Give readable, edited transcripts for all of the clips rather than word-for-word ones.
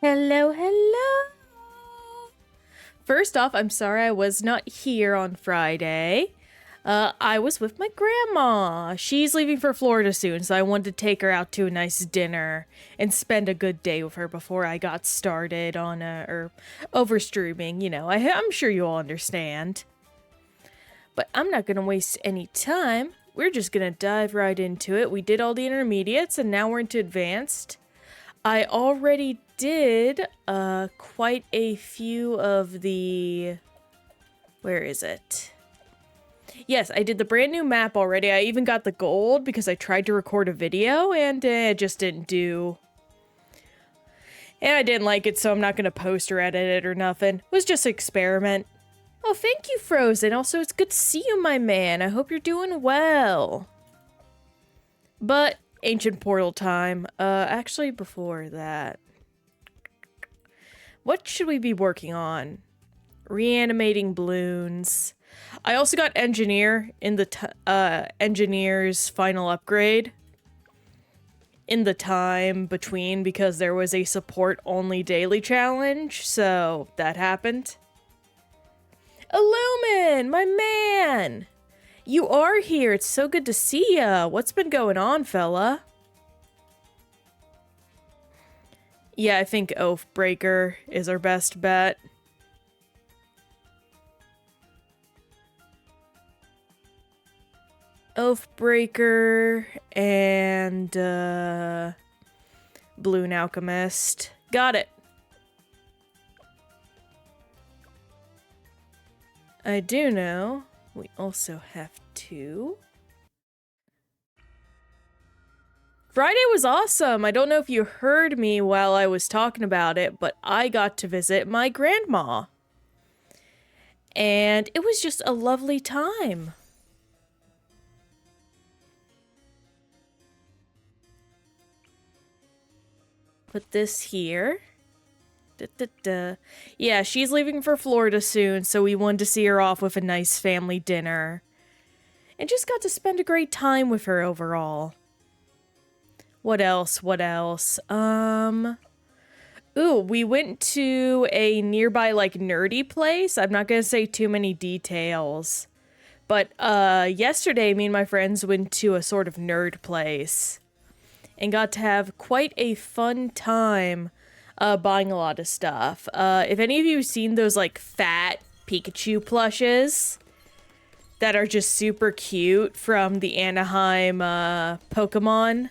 Hello, hello. First off, I'm sorry I was not here on Friday. I was with my grandma. She's leaving for Florida soon, so I wanted to take her out to a nice dinner and spend a good day with her before I got started on over streaming. I'm sure you all understand. But I'm not gonna waste any time. We're just gonna dive right into it. We did all the intermediates, and now we're into advanced. I already did quite a few of the... Where is it? Yes, I did the brand new map already. I even got the gold because I tried to record a video and it just didn't do. And I didn't like it, so I'm not going to post or edit it or nothing. It was just an experiment. Oh, thank you, Frozen. Also, it's good to see you, my man. I hope you're doing well. But... Ancient portal time. Actually, before that, what should we be working on? Reanimating Bloons. I also got engineer in the engineer's final upgrade in the time between because there was a support only daily challenge, so that happened. Illumin, my man. You are here. It's so good to see ya. What's been going on, fella? Yeah, I think Oathbreaker is our best bet. Oathbreaker and Bloon Alchemist. Got it. I do know. We also have two. Friday was awesome. I don't know if you heard me while I was talking about it, but I got to visit my grandma. And it was just a lovely time. Put this here. Yeah, she's leaving for Florida soon, so we wanted to see her off with a nice family dinner. And just got to spend a great time with her overall. What else? Ooh, we went to a nearby, nerdy place. I'm not gonna say too many details. But, yesterday, me and my friends went to a sort of nerd place. And got to have quite a fun time buying a lot of stuff. If any of you have seen those, fat Pikachu plushes that are just super cute from the Anaheim Pokemon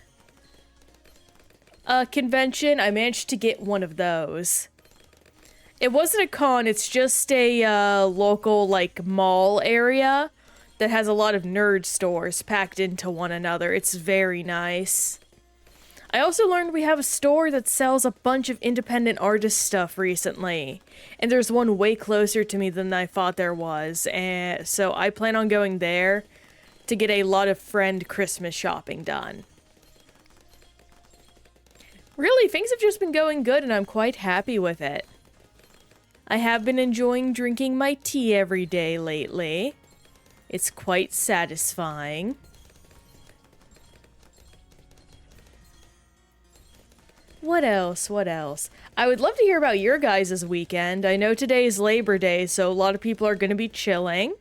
convention, I managed to get one of those. It wasn't a con, it's just a local, mall area that has a lot of nerd stores packed into one another. It's very nice. I also learned we have a store that sells a bunch of independent artist stuff recently. And there's one way closer to me than I thought there was. And so I plan on going there to get a lot of friend Christmas shopping done. Really, things have just been going good and I'm quite happy with it. I have been enjoying drinking my tea every day lately. It's quite satisfying. What else? I would love to hear about your guys' weekend. I know today is Labor Day, so a lot of people are going to be chilling.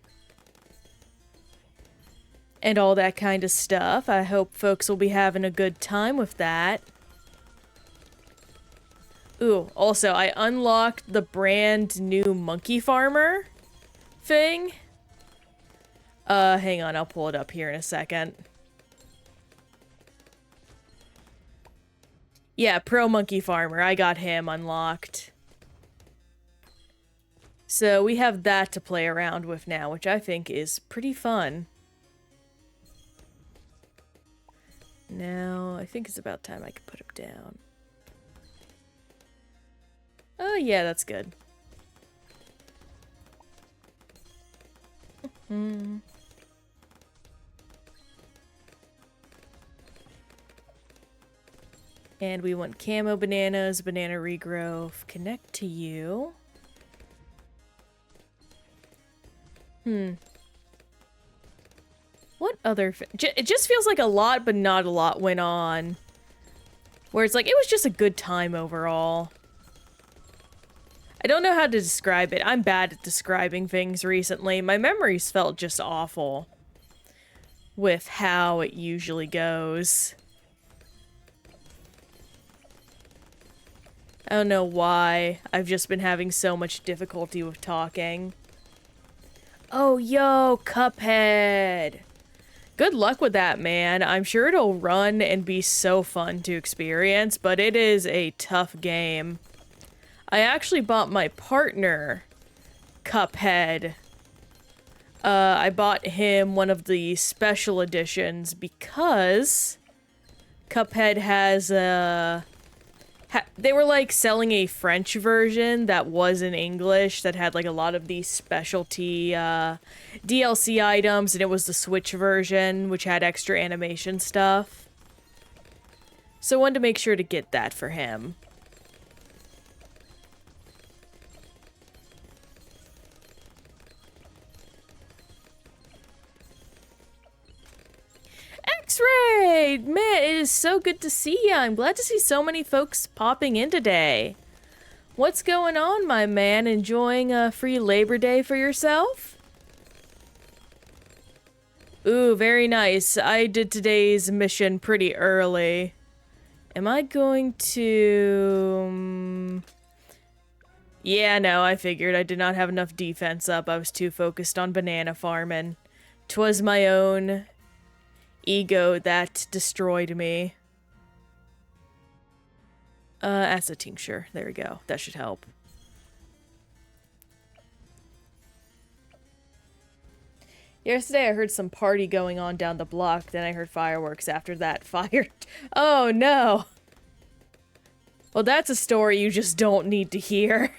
And all that kind of stuff. I hope folks will be having a good time with that. Ooh, also, I unlocked the brand new Monkey Farmer thing. Hang on, I'll pull it up here in a second. Yeah, Pro Monkey Farmer. I got him unlocked. So we have that to play around with now, which I think is pretty fun. Now, I think it's about time I can put him down. Oh, yeah, that's good. And we want camo bananas, banana regrowth, connect to you. What other... it just feels like a lot, but not a lot went on. Where it's like, it was just a good time overall. I don't know how to describe it. I'm bad at describing things recently. My memories felt just awful with how it usually goes. I don't know why. I've just been having so much difficulty with talking. Oh, yo, Cuphead! Good luck with that, man. I'm sure it'll run and be so fun to experience, but it is a tough game. I actually bought my partner Cuphead. I bought him one of the special editions because Cuphead has a... they were like selling a French version that was in English that had like a lot of these specialty DLC items, and it was the Switch version which had extra animation stuff. So I wanted to make sure to get that for him. X-Ray! Man, it is so good to see you. I'm glad to see so many folks popping in today. What's going on, my man? Enjoying a free Labor Day for yourself? Ooh, very nice. I did today's mission pretty early. Am I going to... Yeah, no, I figured I did not have enough defense up. I was too focused on banana farming. 'Twas my own ego that destroyed me. Acid tincture. There we go. That should help. Yesterday I heard some party going on down the block, then I heard fireworks after that. Fired. Oh no! Well, that's a story you just don't need to hear.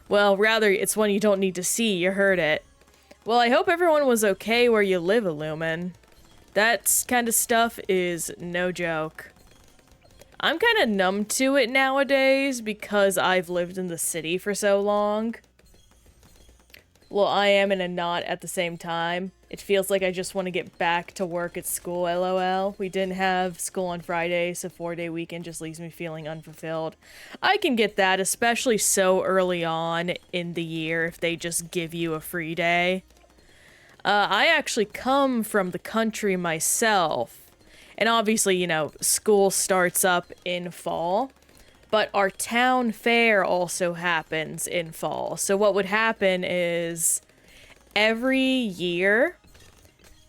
Well, rather, it's one you don't need to see. You heard it. Well, I hope everyone was okay where you live, Illumin. That kind of stuff is no joke. I'm kind of numb to it nowadays because I've lived in the city for so long. Well, I am and I'm not at the same time. It feels like I just want to get back to work at school, lol. We didn't have school on Friday, so 4-day weekend just leaves me feeling unfulfilled. I can get that, especially so early on in the year if they just give you a free day. I actually come from the country myself, and obviously, you know, school starts up in fall, but our town fair also happens in fall. So what would happen is every year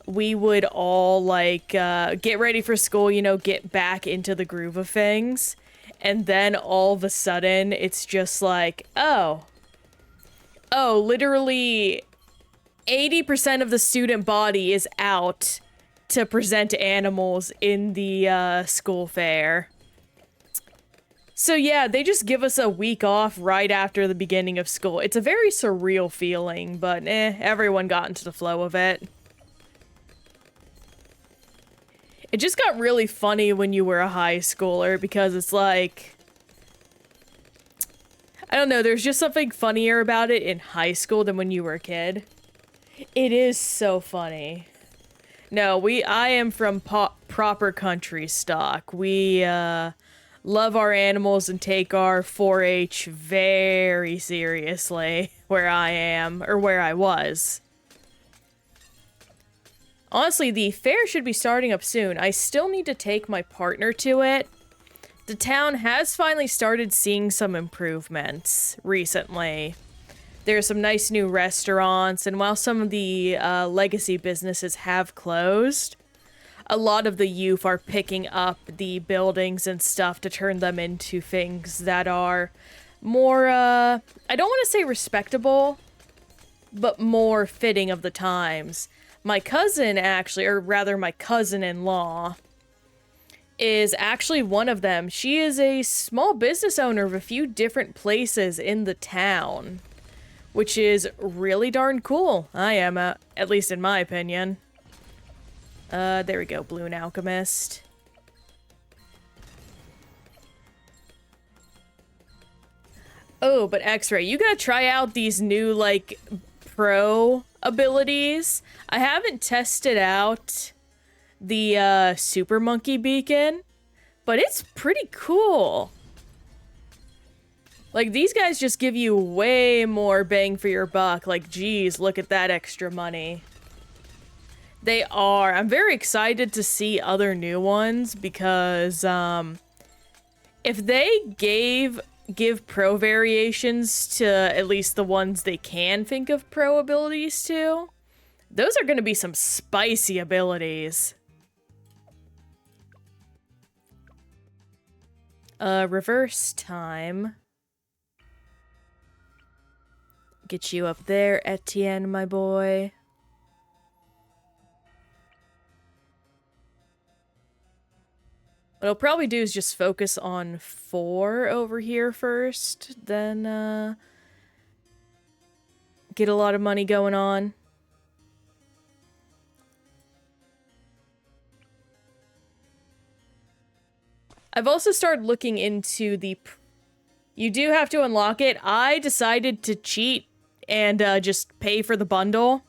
we would all like get ready for school, you know, get back into the groove of things, and then all of a sudden it's just like, oh, literally 80% of the student body is out to present animals in the school fair. So yeah, they just give us a week off right after the beginning of school. It's a very surreal feeling, but everyone got into the flow of it. It just got really funny when you were a high schooler because it's like... I don't know, there's just something funnier about it in high school than when you were a kid. It is so funny. No, I am from proper country stock. We, love our animals and take our 4-H very seriously where I am, or where I was. Honestly, the fair should be starting up soon. I still need to take my partner to it. The town has finally started seeing some improvements recently. There's some nice new restaurants, and while some of the legacy businesses have closed, a lot of the youth are picking up the buildings and stuff to turn them into things that are more, I don't want to say respectable, but more fitting of the times. My cousin actually, or rather my cousin-in-law, is actually one of them. She is a small business owner of a few different places in the town, which is really darn cool. I am, at least in my opinion. There we go, Bloon Alchemist. Oh, but X-Ray, you gotta try out these new, like, pro abilities. I haven't tested out the, Super Monkey Beacon, but it's pretty cool. Like, these guys just give you way more bang for your buck. Like, geez, look at that extra money. They are. I'm very excited to see other new ones because, if they give pro variations to at least the ones they can think of pro abilities to, those are going to be some spicy abilities. Reverse time. Get you up there, Etienne, my boy. What I'll probably do is just focus on 4 over here first, then, get a lot of money going on. I've also started looking into the... You do have to unlock it. I decided to cheat and just pay for the bundle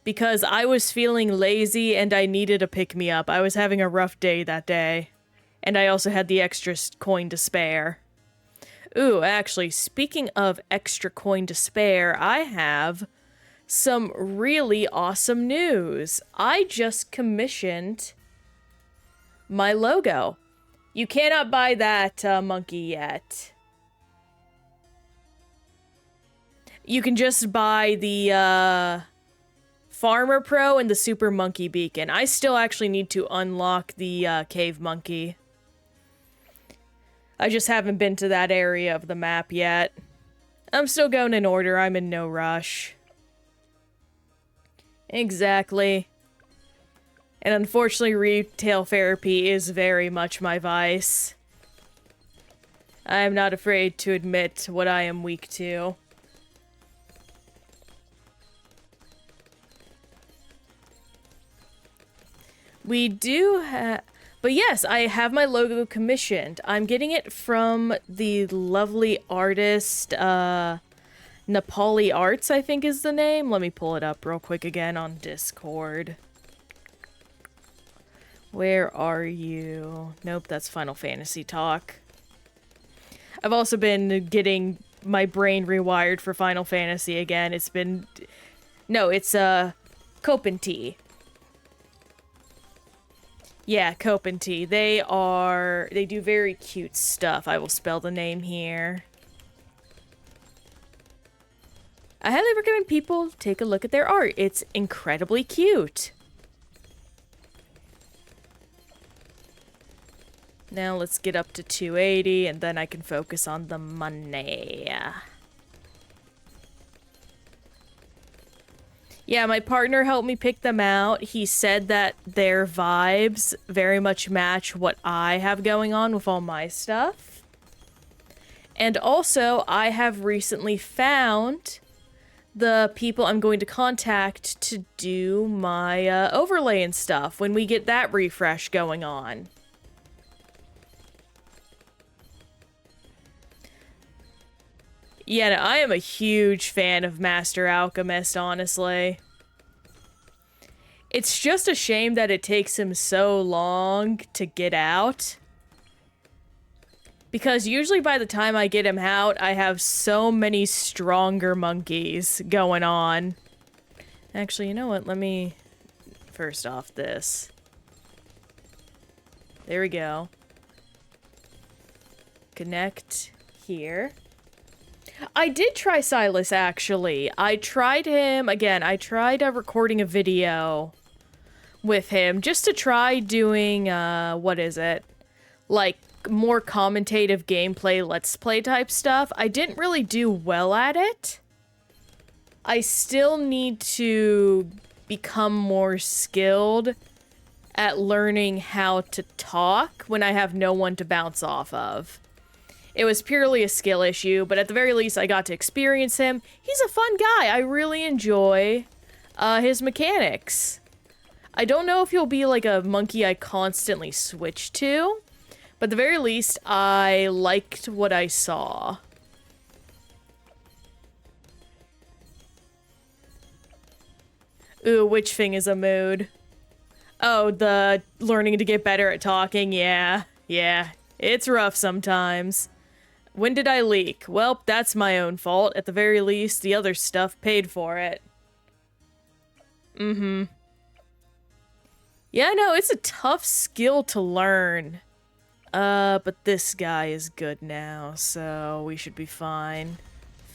because I was feeling lazy and I needed a pick-me-up. I was having a rough day that day. And I also had the extra coin to spare. Ooh, actually, speaking of extra coin to spare, I have some really awesome news. I just commissioned my logo. You cannot buy that monkey yet. You can just buy the Farmer Pro and the Super Monkey Beacon. I still actually need to unlock the Cave Monkey. I just haven't been to that area of the map yet. I'm still going in order. I'm in no rush. Exactly. And unfortunately, retail therapy is very much my vice. I am not afraid to admit what I am weak to. We do have... But yes, I have my logo commissioned. I'm getting it from the lovely artist, Nepali Arts, I think is the name. Let me pull it up real quick again on Discord. Where are you? Nope, that's Final Fantasy talk. I've also been getting my brain rewired for Final Fantasy again. It's been... No, it's, Copenty. Yeah, Copenty. They do very cute stuff. I will spell the name here. I highly recommend people take a look at their art. It's incredibly cute. Now let's get up to 280 and then I can focus on the money. Yeah, my partner helped me pick them out. He said that their vibes very much match what I have going on with all my stuff. And also, I have recently found the people I'm going to contact to do my overlay and stuff when we get that refresh going on. Yeah, no, I am a huge fan of Master Alchemist, honestly. It's just a shame that it takes him so long to get out. Because usually by the time I get him out, I have so many stronger monkeys going on. Actually, you know what? Let me... First off, this. There we go. Connect here. I did try Silas, actually. I tried him, again, I tried recording a video with him just to try doing, what is it? Like, more commentative gameplay, let's play type stuff. I didn't really do well at it. I still need to become more skilled at learning how to talk when I have no one to bounce off of. It was purely a skill issue, but at the very least, I got to experience him. He's a fun guy. I really enjoy his mechanics. I don't know if he'll be like a monkey I constantly switch to, but at the very least, I liked what I saw. Ooh, which thing is a mood? Oh, the learning to get better at talking. Yeah, it's rough sometimes. When did I leak? Well, that's my own fault. At the very least, the other stuff paid for it. Mm-hmm. Yeah, no, it's a tough skill to learn. But this guy is good now, so we should be fine.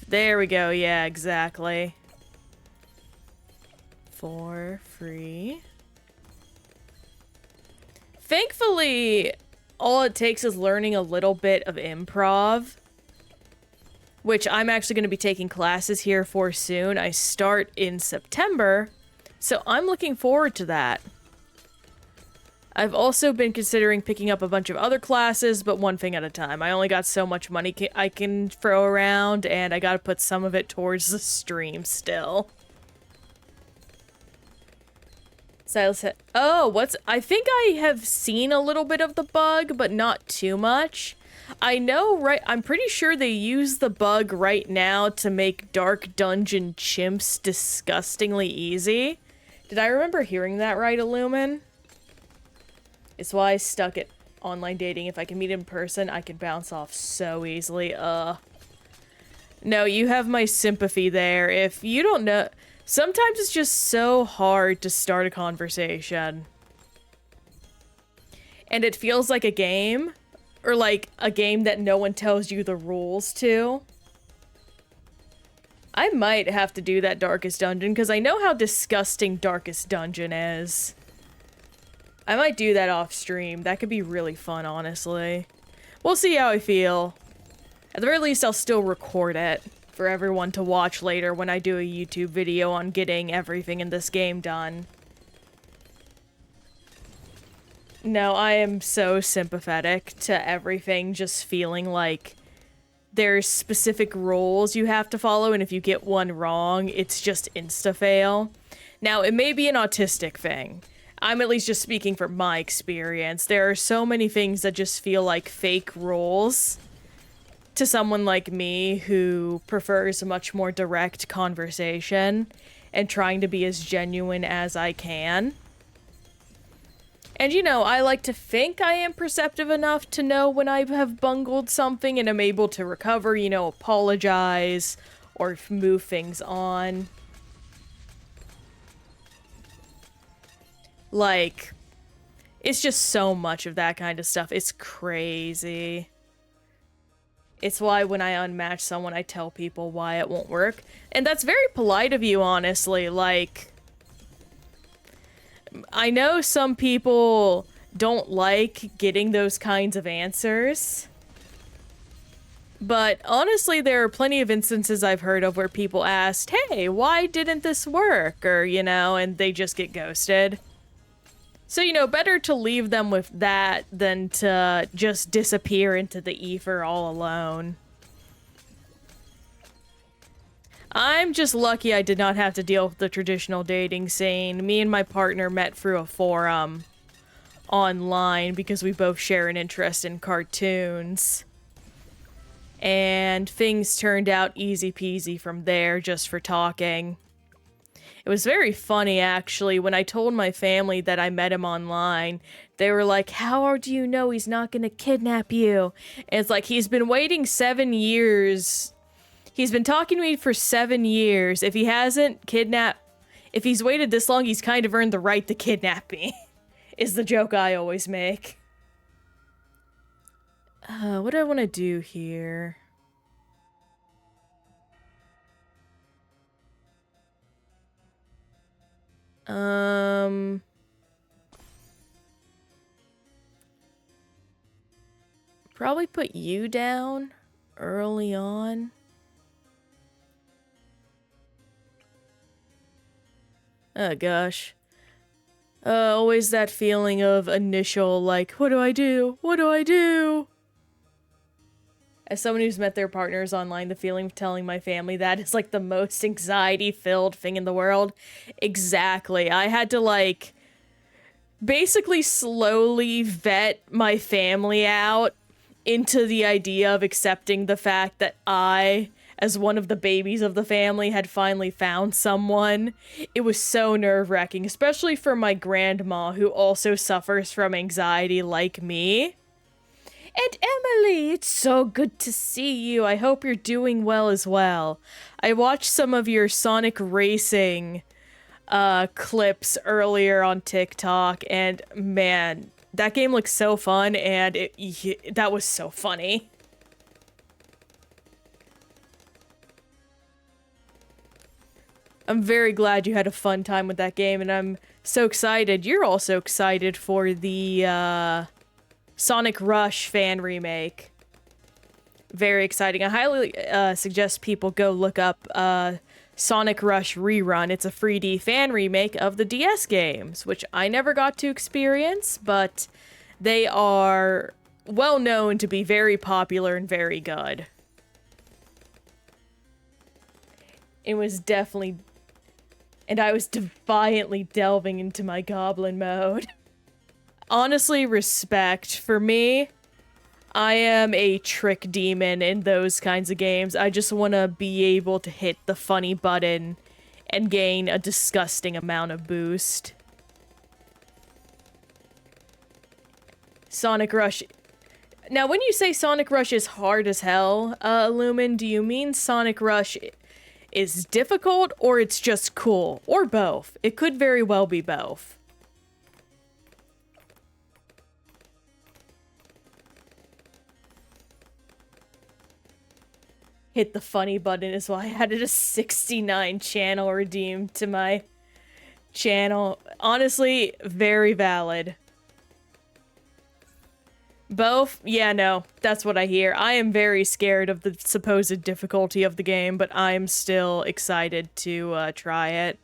There we go, yeah, exactly. For free. Thankfully, all it takes is learning a little bit of improv, which I'm actually going to be taking classes here for soon. I start in September, so I'm looking forward to that. I've also been considering picking up a bunch of other classes, but one thing at a time. I only got so much money I can throw around, and I gotta put some of it towards the stream still. Silas said, oh, I think I have seen a little bit of the bug, but not too much. I know, right, I'm pretty sure they use the bug right now to make Dark Dungeon chimps disgustingly easy. Did I remember hearing that right, Illumin? It's why I stuck at online dating. If I can meet in person, I can bounce off so easily. No, you have my sympathy there. If you don't know... Sometimes it's just so hard to start a conversation. And it feels like a game. Or like a game that no one tells you the rules to. I might have to do that Darkest Dungeon, because I know how disgusting Darkest Dungeon is. I might do that off stream. That could be really fun, honestly. We'll see how I feel. At the very least, I'll still record it for everyone to watch later when I do a YouTube video on getting everything in this game done. No, I am so sympathetic to everything just feeling like there's specific rules you have to follow, and if you get one wrong, it's just insta-fail. Now, it may be an autistic thing. I'm at least just speaking from my experience. There are so many things that just feel like fake rules to someone like me who prefers a much more direct conversation and trying to be as genuine as I can. And you know, I like to think I am perceptive enough to know when I have bungled something and am able to recover, you know, apologize or move things on. Like, it's just so much of that kind of stuff. It's crazy. It's why when I unmatch someone, I tell people why it won't work. And that's very polite of you, honestly. Like, I know some people don't like getting those kinds of answers. But honestly, there are plenty of instances I've heard of where people asked, hey, why didn't this work? Or, you know, and they just get ghosted. So, you know, better to leave them with that than to just disappear into the ether all alone. I'm just lucky I did not have to deal with the traditional dating scene. Me and my partner met through a forum online because we both share an interest in cartoons. And things turned out easy peasy from there just for talking. It was very funny, actually, when I told my family that I met him online. They were like, how do you know he's not gonna kidnap you? And it's like, he's been waiting 7 years. He's been talking to me for 7 years. If he hasn't kidnapped... If he's waited this long, he's kind of earned the right to kidnap me. Is the joke I always make. What do I want to do here? Probably put you down early on. Oh gosh. Always that feeling of initial, like, what do I do? What do I do? As someone who's met their partners online, the feeling of telling my family that is like the most anxiety-filled thing in the world. Exactly. I had to like basically slowly vet my family out into the idea of accepting the fact that I, as one of the babies of the family, had finally found someone. It was so nerve-wracking, especially for my grandma, who also suffers from anxiety like me. And Emily, it's so good to see you. I hope you're doing well as well. I watched some of your Sonic Racing clips earlier on TikTok, and man, that game looks so fun, and that was so funny. I'm very glad you had a fun time with that game, and I'm so excited. You're also excited for the Sonic Rush fan remake. Very exciting. I highly suggest people go look up Sonic Rush Rerun. It's a 3D fan remake of the DS games, which I never got to experience, but they are well known to be very popular and very good. It was definitely... And I was defiantly delving into my goblin mode. Honestly, respect. For me, I am a trick demon in those kinds of games. I just want to be able to hit the funny button and gain a disgusting amount of boost. Sonic Rush. Now, when you say Sonic Rush is hard as hell, Lumen, do you mean Sonic Rush is difficult, or it's just cool? Or both. It could very well be both. Hit the funny button is why I added a 69 channel redeemed to my channel. Honestly, very valid. Both? Yeah, no. That's what I hear. I am very scared of the supposed difficulty of the game, but I'm still excited to try it.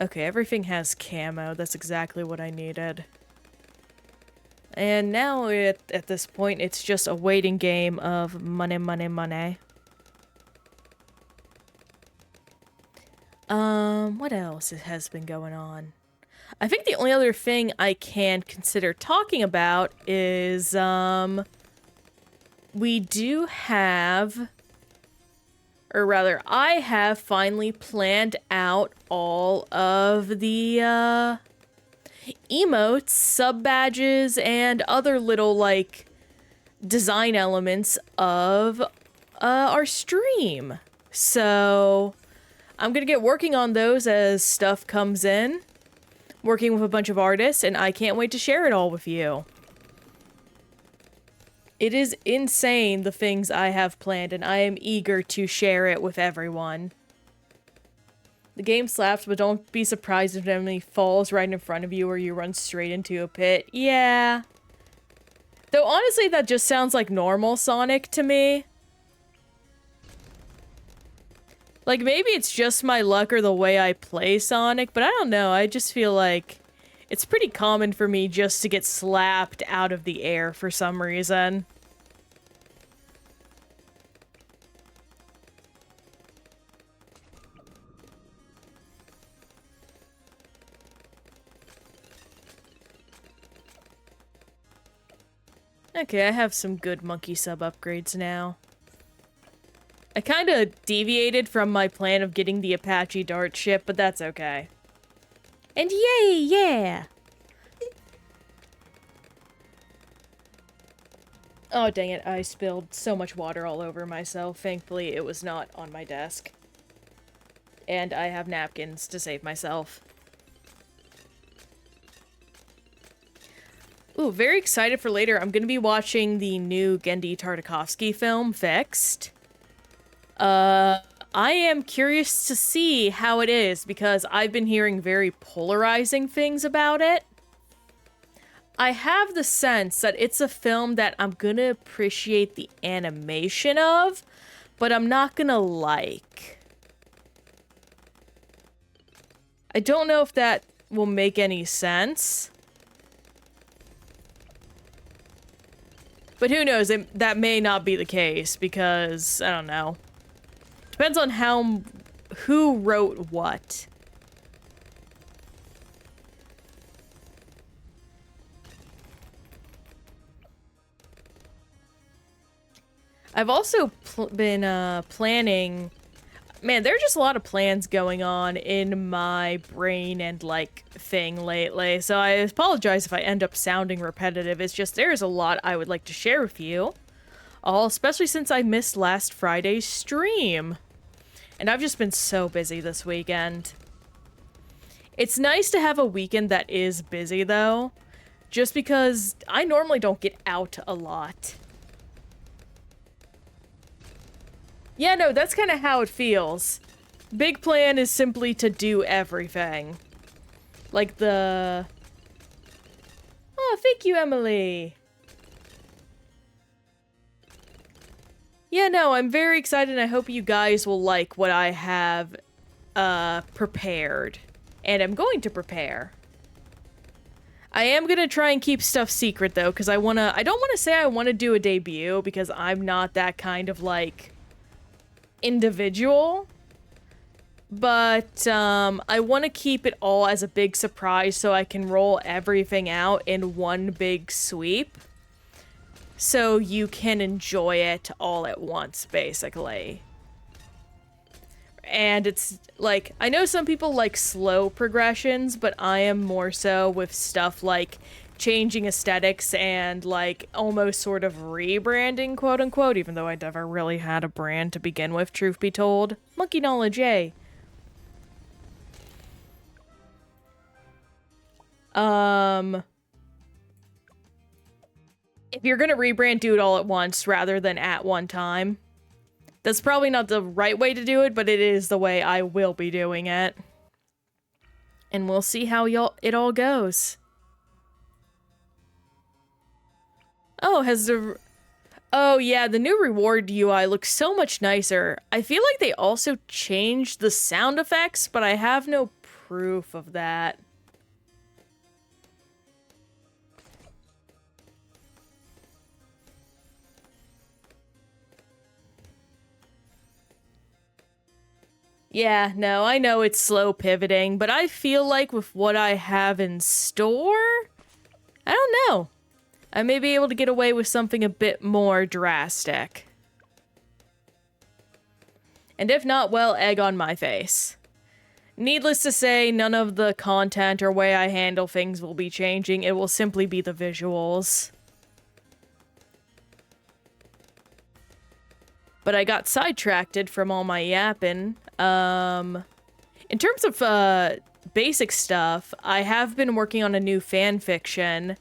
Okay, everything has camo. That's exactly what I needed. And now, at this point, it's just a waiting game of money, money, money. What else has been going on? I think the only other thing I can consider talking about is, we do have, or rather, I have finally planned out all of the, emotes, sub-badges, and other little, like, design elements of, our stream. So, I'm gonna get working on those as stuff comes in. Working with a bunch of artists, and I can't wait to share it all with you. It is insane, the things I have planned, and I am eager to share it with everyone. The game slaps, but don't be surprised if Emily falls right in front of you or you run straight into a pit. Yeah. Though honestly, that just sounds like normal Sonic to me. Like, maybe it's just my luck or the way I play Sonic, but I don't know. I just feel like it's pretty common for me just to get slapped out of the air for some reason. Okay, I have some good monkey sub upgrades now. I kind of deviated from my plan of getting the Apache Dart ship, but that's okay. And yay, yeah! Oh, dang it, I spilled so much water all over myself. Thankfully, it was not on my desk. And I have napkins to save myself. Ooh, very excited for later. I'm gonna be watching the new Genndy Tartakovsky film, Fixed. I am curious to see how it is, because I've been hearing very polarizing things about it. I have the sense that it's a film that I'm gonna appreciate the animation of, but I'm not gonna like. I don't know if that will make any sense. But who knows, that may not be the case, because, I don't know. Depends on who wrote what. I've also been planning Man, there are just a lot of plans going on in my brain and, like, thing lately, so I apologize if I end up sounding repetitive. It's just there's a lot I would like to share with you, all especially since I missed last Friday's stream. And I've just been so busy this weekend. It's nice to have a weekend that is busy, though, just because I normally don't get out a lot. Yeah, no, that's kind of how it feels. Big plan is simply to do everything. Like the... Oh, thank you, Emily. Yeah, no, I'm very excited and I hope you guys will like what I have prepared. And I'm going to prepare. I am gonna try and keep stuff secret, though, because I don't want to say I want to do a debut, because I'm not that kind of, like... individual, but I want to keep it all as a big surprise so I can roll everything out in one big sweep so you can enjoy it all at once, basically. And it's like, I know some people like slow progressions, but I am more so with stuff like changing aesthetics and, like, almost sort of rebranding, quote-unquote, even though I never really had a brand to begin with, truth be told. Monkey knowledge, yay. If you're gonna rebrand, do it all at once rather than at one time. That's probably not the right way to do it, but it is the way I will be doing it. And we'll see how it all goes. Oh, oh yeah, the new reward UI looks so much nicer. I feel like they also changed the sound effects, but I have no proof of that. Yeah, no, I know it's slow pivoting, but I feel like with what I have in store, I don't know. I may be able to get away with something a bit more drastic. And if not, well, egg on my face. Needless to say, none of the content or way I handle things will be changing. It will simply be the visuals. But I got sidetracked from all my yapping. In terms of basic stuff, I have been working on a new fan fiction.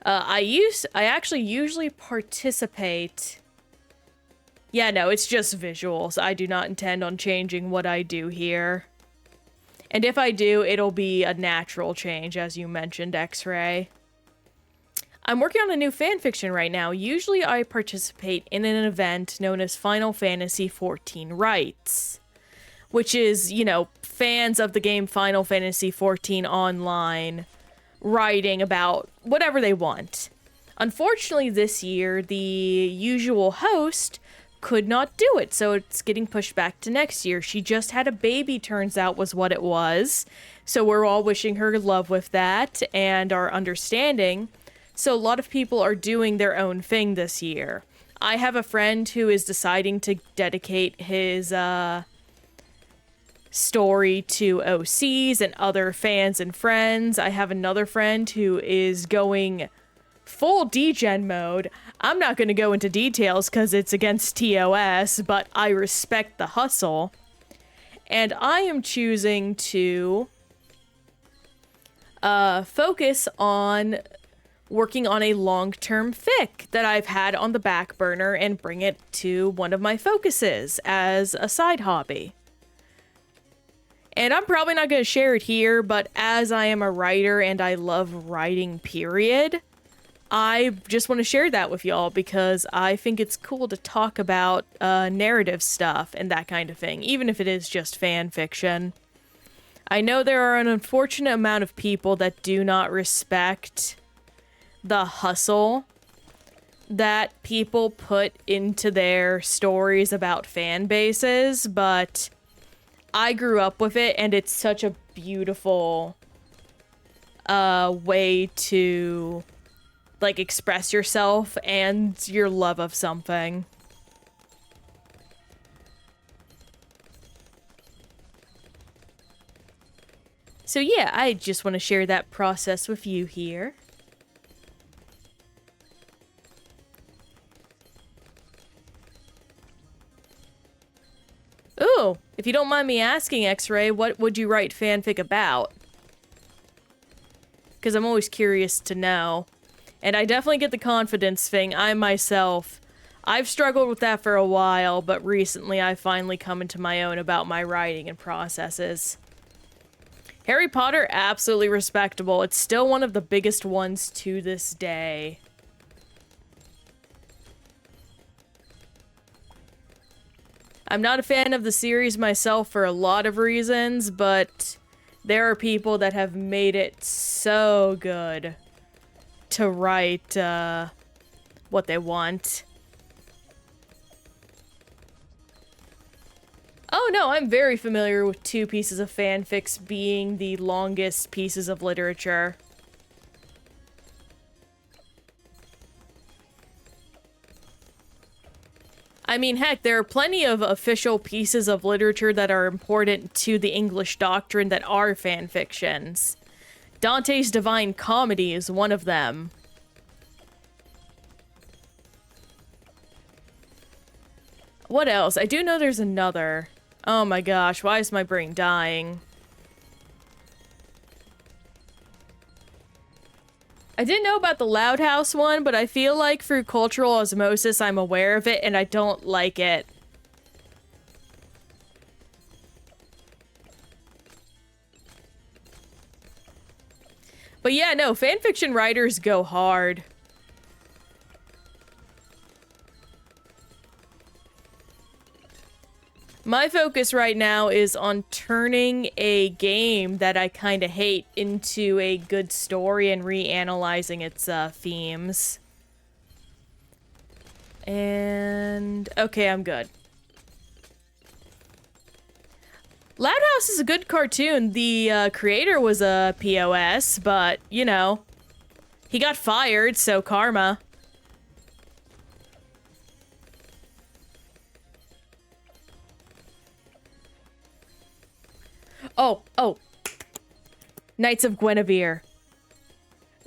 I actually usually participate. Yeah, no, it's just visuals. I do not intend on changing what I do here. And if I do, it'll be a natural change, as you mentioned, X-Ray. I'm working on a new fanfiction right now. Usually I participate in an event known as Final Fantasy XIV Writes, which is, you know, fans of the game Final Fantasy XIV Online writing about whatever they want. Unfortunately, this year, the usual host could not do it, so it's getting pushed back to next year. She just had a baby, turns out, was what it was. So we're all wishing her love with that and our understanding. So a lot of people are doing their own thing this year. I have a friend who is deciding to dedicate his story to OCs and other fans and friends. I have another friend who is going full degen mode. I'm not going to go into details because it's against TOS, but I respect the hustle. And I am choosing to focus on working on a long-term fic that I've had on the back burner and bring it to one of my focuses as a side hobby. And I'm probably not going to share it here, but as I am a writer and I love writing, period, I just want to share that with y'all because I think it's cool to talk about narrative stuff and that kind of thing, even if it is just fan fiction. I know there are an unfortunate amount of people that do not respect the hustle that people put into their stories about fan bases, but I grew up with it, and it's such a beautiful way to, like, express yourself and your love of something. So yeah, I just want to share that process with you here. Ooh, if you don't mind me asking, X-Ray, what would you write fanfic about? Because I'm always curious to know. And I definitely get the confidence thing. I myself, I've struggled with that for a while, but recently I've finally come into my own about my writing and processes. Harry Potter, absolutely respectable. It's still one of the biggest ones to this day. I'm not a fan of the series myself for a lot of reasons, but there are people that have made it so good to write what they want. Oh no, I'm very familiar with 2 pieces of fanfics being the longest pieces of literature. I mean, heck, there are plenty of official pieces of literature that are important to the English doctrine that are fanfictions. Dante's Divine Comedy is one of them. What else? I do know there's another. Oh my gosh, why is my brain dying? I didn't know about the Loud House one, but I feel like through cultural osmosis I'm aware of it and I don't like it. But yeah, no, fanfiction writers go hard. My focus right now is on turning a game that I kind of hate into a good story and reanalyzing its themes. And... okay, I'm good. Loud House is a good cartoon. The creator was a POS, but, you know, he got fired, so karma. Oh. Knights of Guinevere.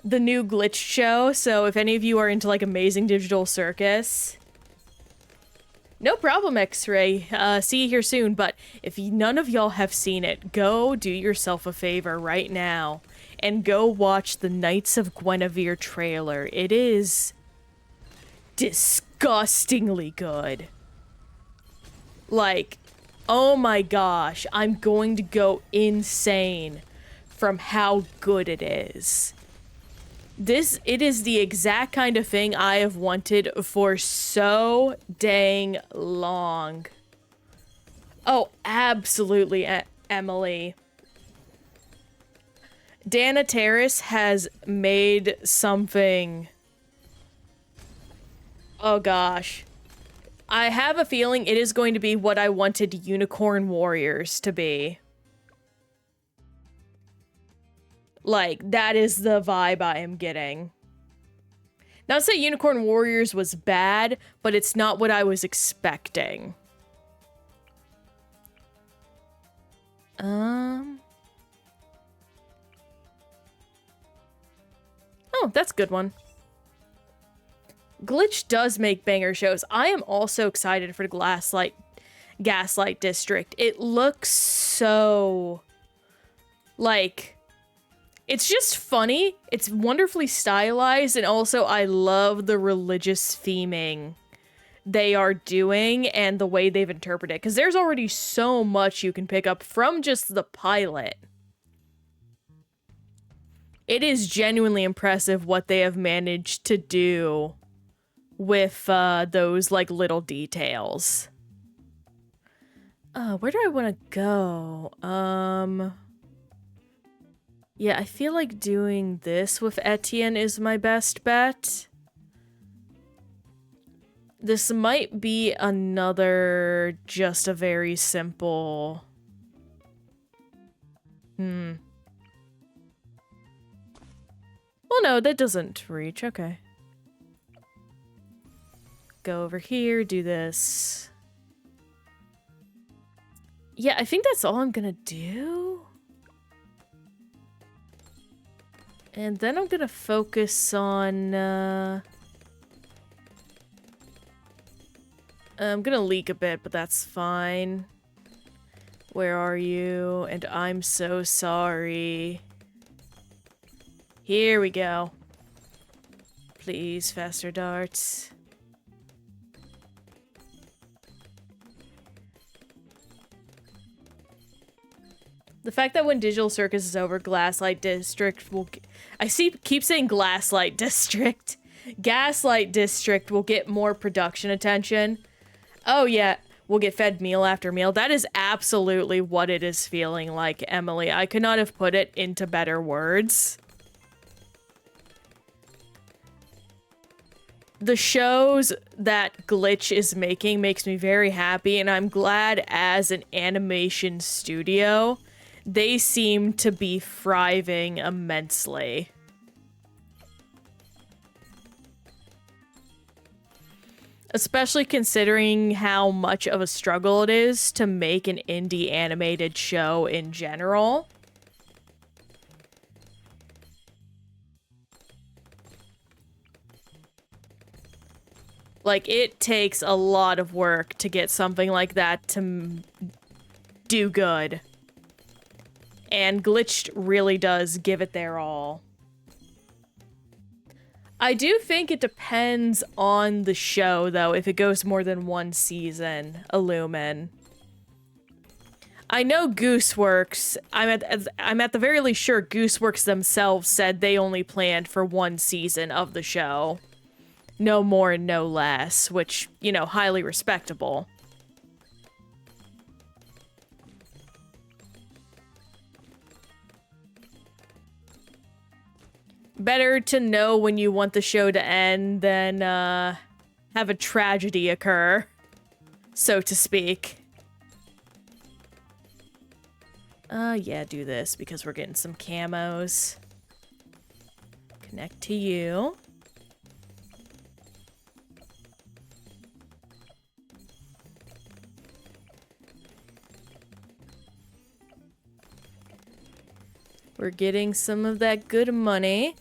The new glitch show, so if any of you are into, like, Amazing Digital Circus... No problem, X-Ray. See you here soon, but if none of y'all have seen it, go do yourself a favor right now and go watch the Knights of Guinevere trailer. It is disgustingly good. Like, oh my gosh, I'm going to go insane from how good it is. It is the exact kind of thing I have wanted for so dang long. Oh, absolutely, Emily. Dana Terrace has made something... oh gosh. I have a feeling it is going to be what I wanted Unicorn Warriors to be. Like, that is the vibe I am getting. Not to say Unicorn Warriors was bad, but it's not what I was expecting. Oh, that's a good one. Glitch does make banger shows. I am also excited for Gaslight District. It looks so... like... it's just funny, it's wonderfully stylized, and also I love the religious theming they are doing and the way they've interpreted it, because there's already so much you can pick up from just the pilot. It is genuinely impressive what they have managed to do with those, like, little details. Where do I want to go? Yeah, I feel like doing this with Etienne is my best bet. This might be another, just a very simple... Well, no, that doesn't reach. Okay. Go over here, do this. Yeah, I think that's all I'm gonna do. And then I'm gonna focus on, I'm gonna leak a bit, but that's fine. Where are you? And I'm so sorry. Here we go. Please, faster darts. The fact that when Digital Circus is over, Glasslight District will... keep saying Glasslight District. Gaslight District will get more production attention. Oh yeah, we'll get fed meal after meal. That is absolutely what it is feeling like, Emily. I could not have put it into better words. The shows that Glitch is making makes me very happy, and I'm glad as an animation studio, they seem to be thriving immensely. Especially considering how much of a struggle it is to make an indie animated show in general. Like, it takes a lot of work to get something like that to do good. And Glitched really does give it their all. I do think it depends on the show, though, if it goes more than one season, Illumin. I know Gooseworks, I'm at the very least sure Gooseworks themselves said they only planned for one season of the show. No more and no less, which, you know, highly respectable. Better to know when you want the show to end than, have a tragedy occur, so to speak. Yeah, do this, because we're getting some camos. Connect to you. We're getting some of that good money.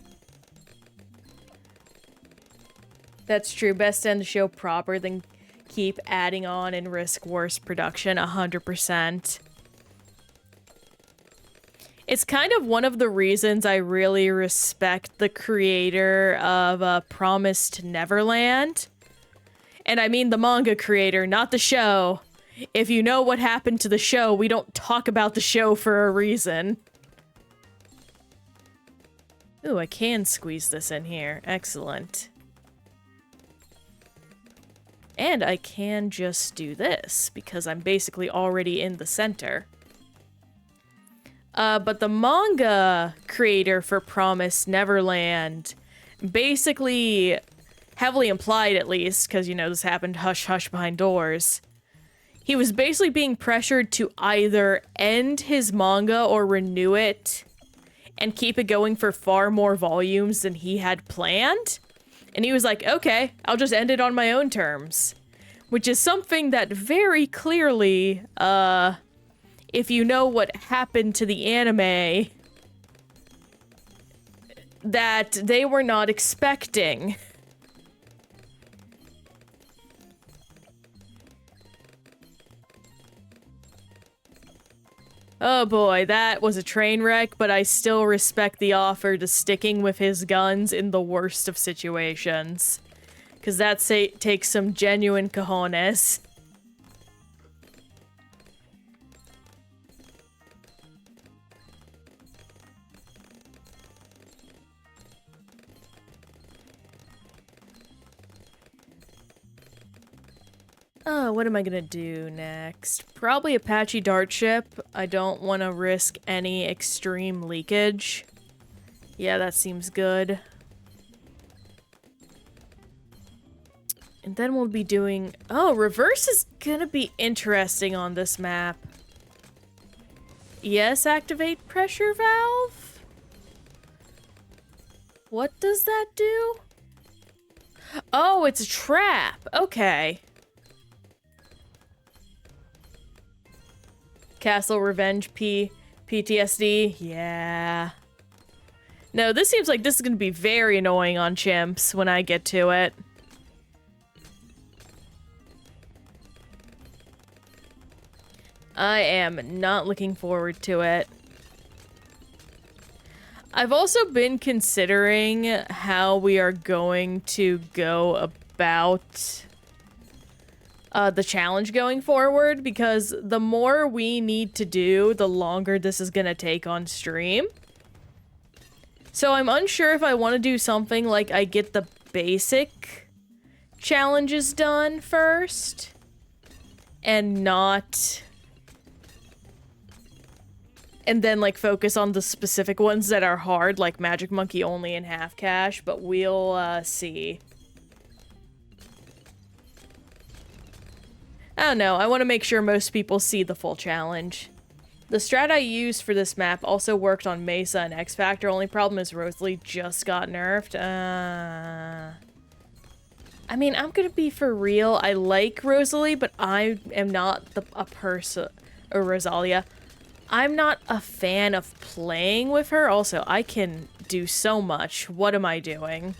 That's true. Best to end the show proper than keep adding on and risk worse production. 100%. It's kind of one of the reasons I really respect the creator of Promised Neverland. And I mean the manga creator, not the show. If you know what happened to the show, we don't talk about the show for a reason. Ooh, I can squeeze this in here. Excellent. And I can just do this, because I'm basically already in the center. But the manga creator for Promised Neverland basically, heavily implied at least, because, you know, this happened hush-hush behind doors. He was basically being pressured to either end his manga or renew it and keep it going for far more volumes than he had planned. And he was like, okay, I'll just end it on my own terms. Which is something that very clearly, if you know what happened to the anime, that they were not expecting. Oh boy, that was a train wreck, but I still respect the author to sticking with his guns in the worst of situations. Because that takes some genuine cojones. Oh, what am I gonna do next? Probably Apache Dart Ship. I don't want to risk any extreme leakage. Yeah, that seems good. And then we'll be doing... Oh, reverse is gonna be interesting on this map. Yes, activate pressure valve? What does that do? Oh, it's a trap. Okay. Castle Revenge PTSD? Yeah. No, this seems like this is going to be very annoying on chimps when I get to it. I am not looking forward to it. I've also been considering how we are going to go about the challenge going forward, because the more we need to do, the longer this is gonna take on stream. So I'm unsure if I want to do something like I get the basic challenges done first and not... and then, like, focus on the specific ones that are hard, like Magic Monkey only and Half Cash, but we'll, see. I don't know, I want to make sure most people see the full challenge. The strat I used for this map also worked on Mesa and X Factor, only problem is Rosalie just got nerfed. I mean, I'm gonna be for real, I like Rosalie, but I am not a person, or Rosalia. I'm not a fan of playing with her. Also, I can do so much. What am I doing?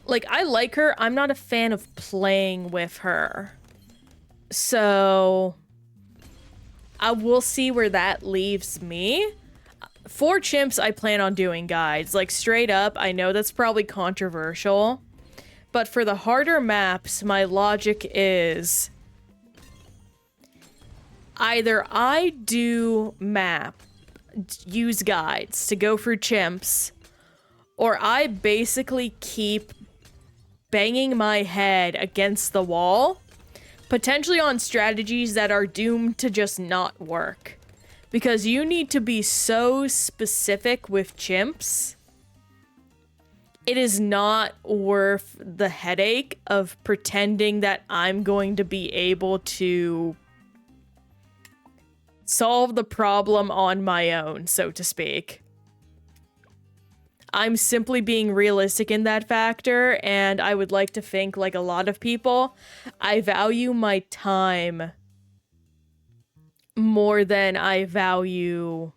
Like, I like her. I'm not a fan of playing with her. So, I will see where that leaves me. For chimps, I plan on doing guides. Like, straight up, I know that's probably controversial. But for the harder maps, my logic is either I do use guides to go through chimps, or I basically keep banging my head against the wall, potentially on strategies that are doomed to just not work. Because you need to be so specific with chimps. It is not worth the headache of pretending that I'm going to be able to solve the problem on my own, so to speak. I'm simply being realistic in that factor, and I would like to think, like a lot of people, I value my time more than I value,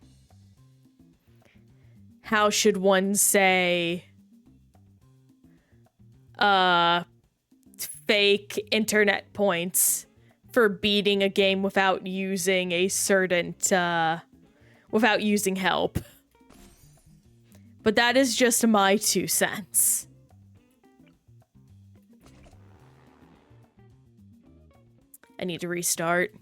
how should one say, fake internet points for beating a game without using a certain, without using help. But that is just my 2 cents. I need to restart.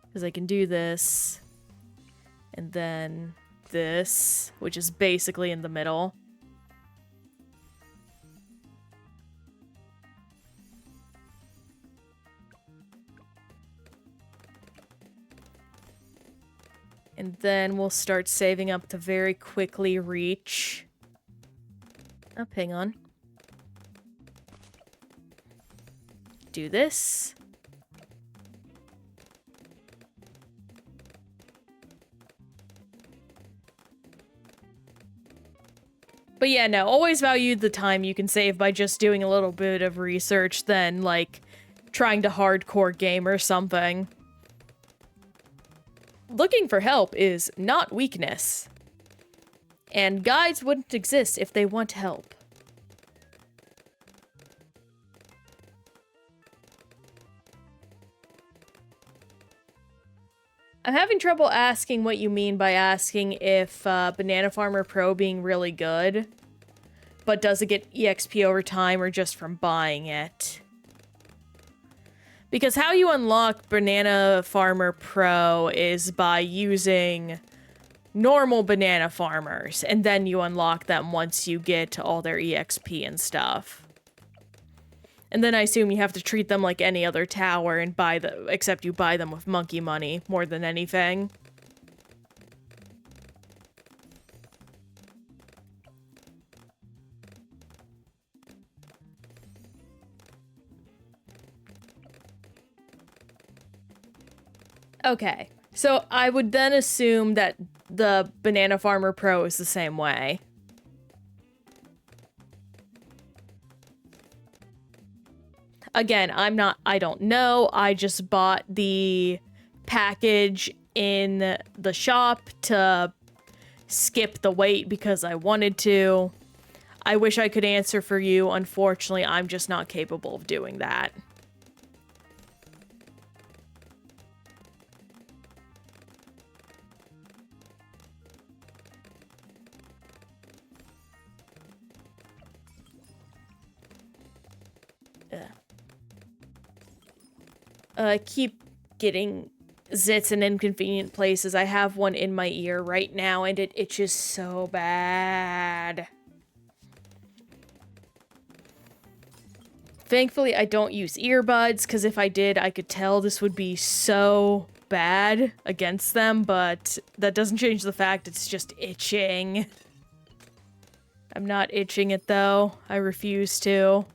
Because I can do this. And then this, which is basically in the middle. And then we'll start saving up to very quickly reach... oh, hang on. Do this. But yeah, no, always value the time you can save by just doing a little bit of research than, like, trying to hardcore game or something. Looking for help is not weakness. And guides wouldn't exist if they want help. I'm having trouble asking what you mean by asking if Banana Farmer Pro being really good, but does it get EXP over time or just from buying it? Because how you unlock Banana Farmer Pro is by using normal banana farmers, and then you unlock them once you get all their EXP and stuff. And then I assume you have to treat them like any other tower and buy them, except you buy them with monkey money more than anything. Okay, so I would then assume that the Banana Farmer Pro is the same way. Again, I don't know. I just bought the package in the shop to skip the wait because I wanted to. I wish I could answer for you. Unfortunately, I'm just not capable of doing that. I keep getting zits in inconvenient places. I have one in my ear right now, and it itches so bad. Thankfully, I don't use earbuds, because if I did, I could tell this would be so bad against them, but that doesn't change the fact it's just itching. I'm not itching it, though. I refuse to.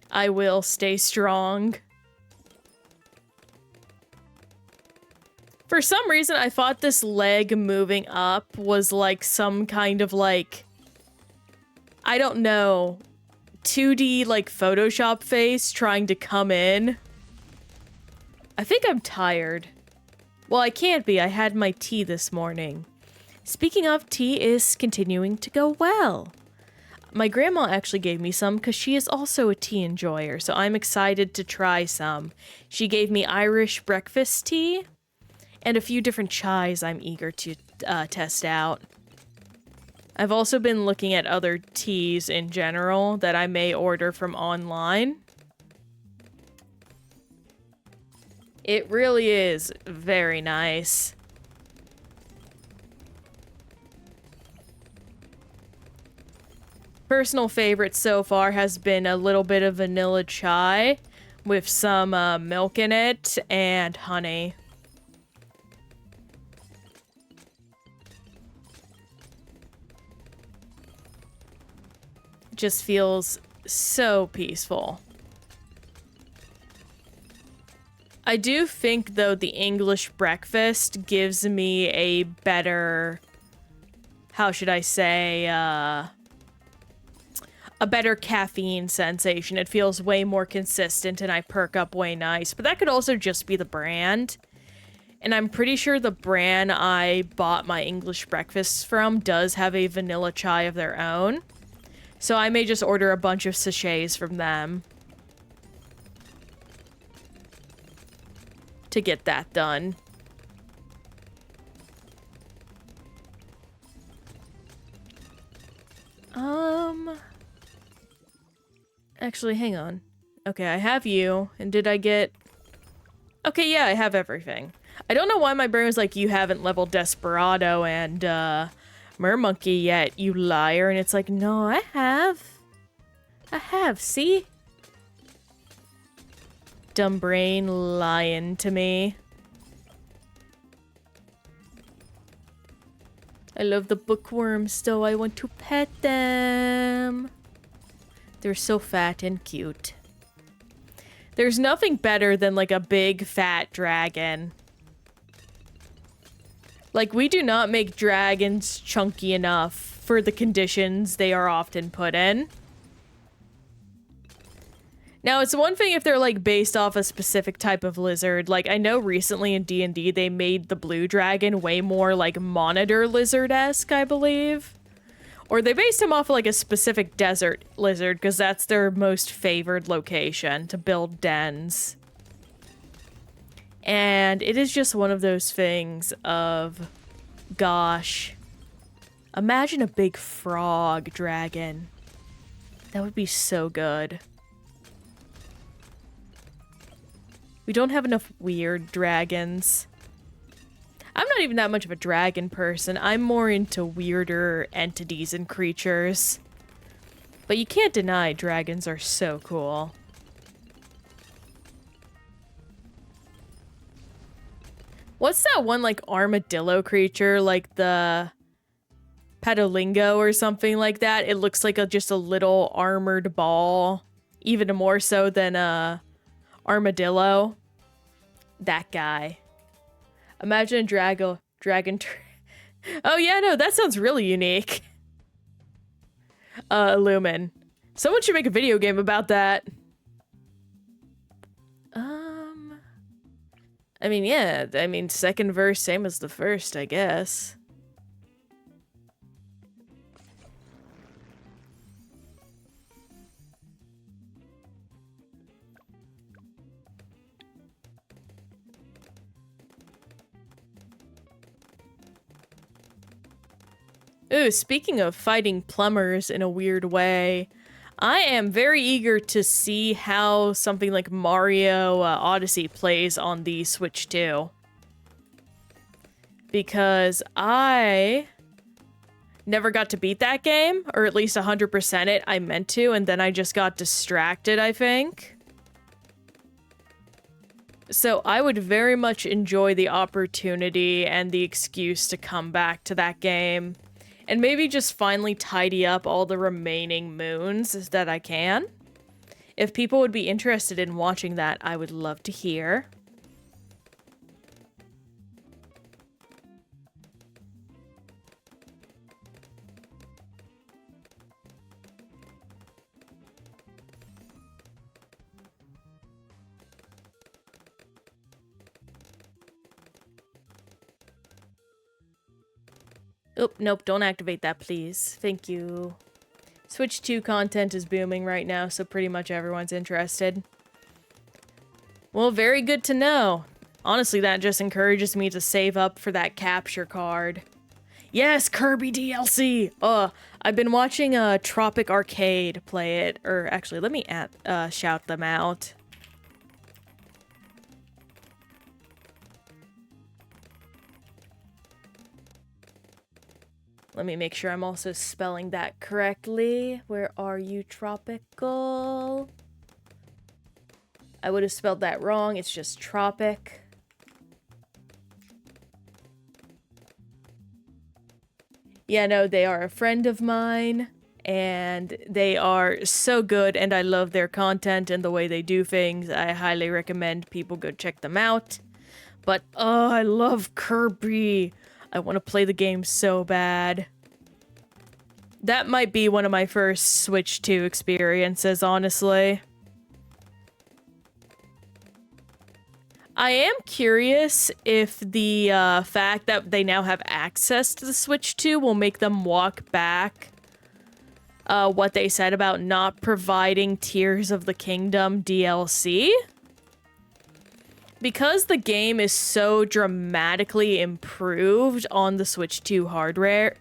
I will stay strong. For some reason, I thought this leg moving up was like some kind of like, I don't know, 2D like Photoshop face trying to come in. I think I'm tired. Well, I can't be. I had my tea this morning. Speaking of, tea is continuing to go well. My grandma actually gave me some because she is also a tea enjoyer, so I'm excited to try some. She gave me Irish breakfast tea and a few different chais I'm eager to test out. I've also been looking at other teas in general that I may order from online. It really is very nice. Personal favorite so far has been a little bit of vanilla chai with some milk in it and honey. Just feels so peaceful. I do think, though, the English breakfast gives me a better, how should I say, a better caffeine sensation. It feels way more consistent and I perk up way nice. But that could also just be the brand. And I'm pretty sure the brand I bought my English breakfasts from does have a vanilla chai of their own. So I may just order a bunch of sachets from them to get that done. Actually, hang on. Okay, I have you. And did I get... Okay, yeah, I have everything. I don't know why my brain was like, you haven't leveled Desperado and, Mermonkey yet, you liar. And it's like, no, I have. I have, see? Dumb brain lying to me. I love the bookworms, though. I want to pet them. They're so fat and cute. There's nothing better than, like, a big, fat dragon. Like, we do not make dragons chunky enough for the conditions they are often put in. Now, it's one thing if they're, like, based off a specific type of lizard. Like, I know recently in D&D they made the blue dragon way more, like, monitor lizard-esque, I believe. Or they based him off of, like, a specific desert lizard, because that's their most favored location to build dens. And it is just one of those things of, gosh, imagine a big frog dragon. That would be so good. We don't have enough weird dragons. I'm not even that much of a dragon person. I'm more into weirder entities and creatures. But you can't deny dragons are so cool. What's that one, like, armadillo creature? Like the Patalingo or something like that? It looks like just a little armored ball. Even more so than a armadillo. That guy. Imagine a dragon. Oh yeah, no, that sounds really unique. Lumen. Someone should make a video game about that. I mean, yeah, I mean, second verse, same as the first, I guess. Ooh, speaking of fighting plumbers in a weird way, I am very eager to see how something like Mario Odyssey plays on the Switch 2. Because I never got to beat that game, or at least 100% it. I meant to, and then I just got distracted, I think. So I would very much enjoy the opportunity and the excuse to come back to that game. And maybe just finally tidy up all the remaining moons that I can. If people would be interested in watching that, I would love to hear. Oh, nope, don't activate that, please. Thank you. Switch 2 content is booming right now, so pretty much everyone's interested. Well, very good to know. Honestly, that just encourages me to save up for that capture card. Yes, Kirby DLC! I've been watching Tropic Arcade play it, or actually, let me shout them out. Let me make sure I'm also spelling that correctly. Where are you, Tropical? I would have spelled that wrong. It's just Tropic. Yeah, no, they are a friend of mine. And they are so good, and I love their content and the way they do things. I highly recommend people go check them out. But, oh, I love Kirby. I want to play the game so bad. That might be one of my first Switch 2 experiences, honestly. I am curious if the fact that they now have access to the Switch 2 will make them walk back what they said about not providing Tears of the Kingdom DLC. Because the game is so dramatically improved on the Switch 2 hardware,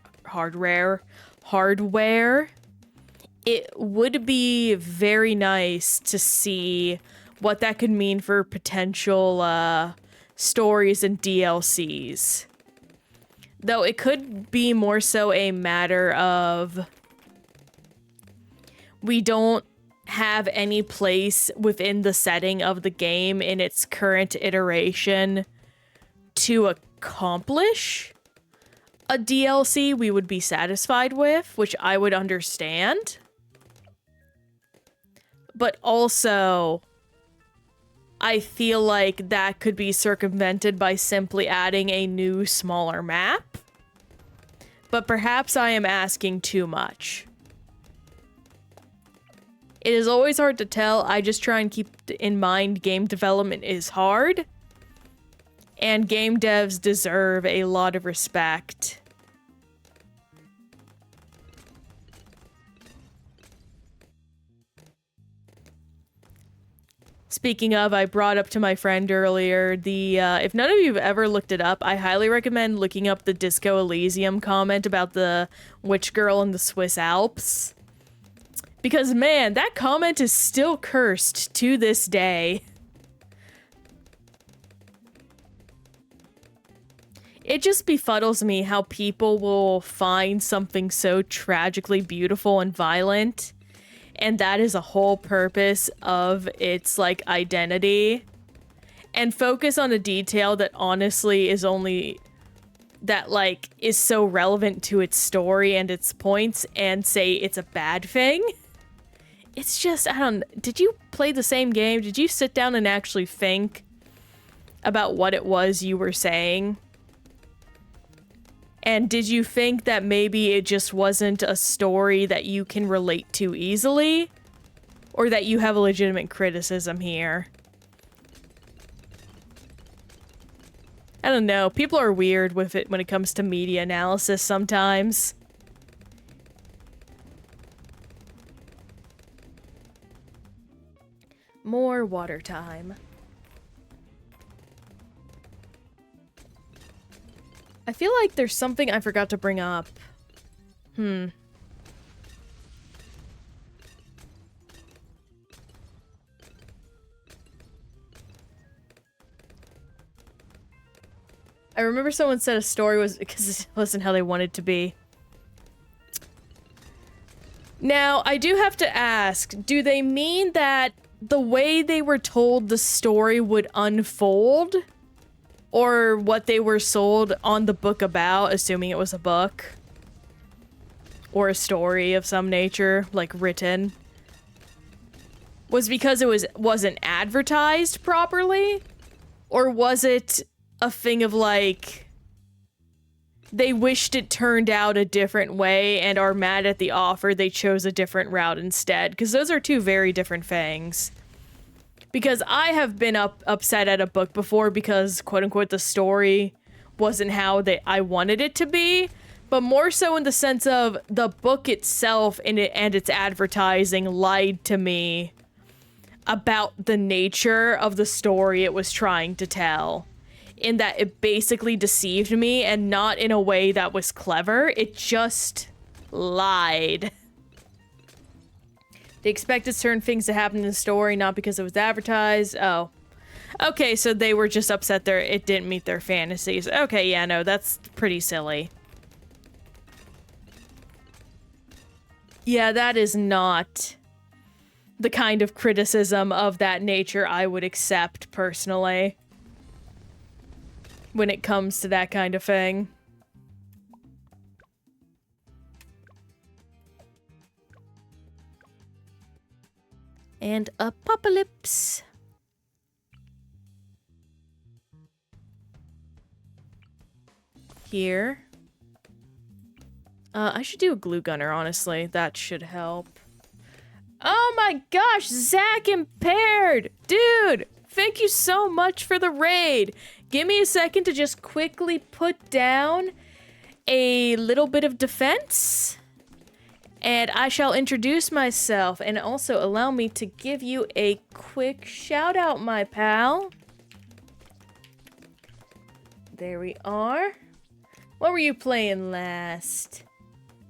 it would be very nice to see what that could mean for potential stories and DLCs. Though it could be more so a matter of we don't have any place within the setting of the game in its current iteration to accomplish a DLC we would be satisfied with, which I would understand. But also, I feel like that could be circumvented by simply adding a new, smaller map. But perhaps I am asking too much. It is always hard to tell. I just try and keep in mind game development is hard. And game devs deserve a lot of respect. Speaking of, I brought up to my friend earlier, if none of you have ever looked it up, I highly recommend looking up the Disco Elysium comment about the witch girl in the Swiss Alps. Because, man, that comment is still cursed to this day. It just befuddles me how people will find something so tragically beautiful and violent, and that is a whole purpose of its, like, identity, and focus on a detail that honestly is only... that, like, is so relevant to its story and its points, and say it's a bad thing. It's just, I don't... Did you play the same game? Did you sit down and actually think about what it was you were saying? And did you think that maybe it just wasn't a story that you can relate to easily? Or that you have a legitimate criticism here? I don't know. People are weird with it when it comes to media analysis sometimes. More water time. I feel like there's something I forgot to bring up. I remember someone said a story was because it wasn't how they wanted to be. Now, I do have to ask, do they mean that the way they were told the story would unfold? Or what they were sold on the book about, assuming it was a book? Or a story of some nature, like written? Was because it wasn't advertised properly? Or was it a thing of like, they wished it turned out a different way and are mad at the offer they chose a different route instead? Because those are two very different things. Because I have been upset at a book before because, quote-unquote, the story wasn't how I wanted it to be, but more so in the sense of the book itself and its advertising lied to me about the nature of the story it was trying to tell. In that it basically deceived me, and not in a way that was clever, it just lied. They expected certain things to happen in the story, not because it was advertised. Oh. Okay, so they were just upset it didn't meet their fantasies. Okay, yeah, no, that's pretty silly. Yeah, that is not the kind of criticism of that nature I would accept, personally. When it comes to that kind of thing. And apocalypse. Here. I should do a glue gunner, honestly. That should help. Oh my gosh, Zach Impaired! Dude, thank you so much for the raid. Give me a second to just quickly put down a little bit of defense. And I shall introduce myself, and also allow me to give you a quick shout out, my pal. There we are. What were you playing last?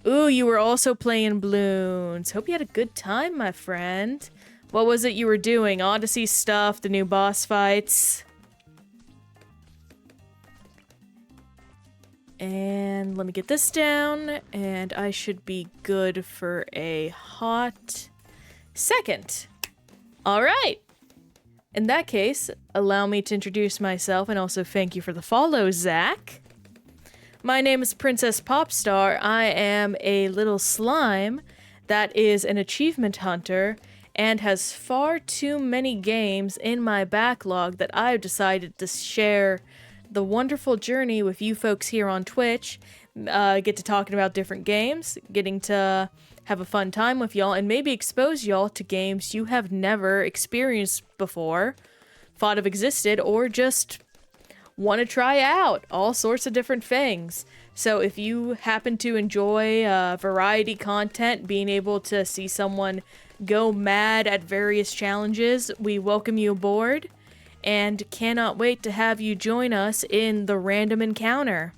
Ooh, you were also playing Bloons. Hope you had a good time, my friend. What was it you were doing? Odyssey stuff, the new boss fights? And let me get this down, and I should be good for a hot second. All right. In that case, allow me to introduce myself and also thank you for the follow, Zach. My name is Princess Popstar. I am a little slime that is an achievement hunter and has far too many games in my backlog that I've decided to share the wonderful journey with you folks here on Twitch, get to talking about different games, getting to have a fun time with y'all, and maybe expose y'all to games you have never experienced before, thought of existed, or just want to try out. All sorts of different things. So if you happen to enjoy variety content, being able to see someone go mad at various challenges, we welcome you aboard. And cannot wait to have you join us in the random encounter.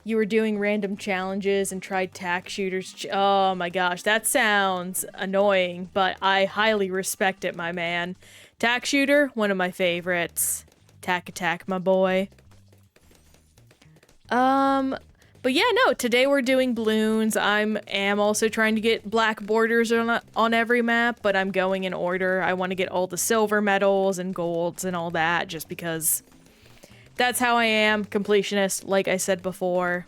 You were doing random challenges and tried tack shooters. Oh my gosh, that sounds annoying, but I highly respect it, my man. Tack shooter, one of my favorites. Tack attack, my boy. But yeah, no, today we're doing Bloons. I am also trying to get black borders on every map, but I'm going in order. I want to get all the silver medals and golds and all that, just because that's how I am, completionist, like I said before.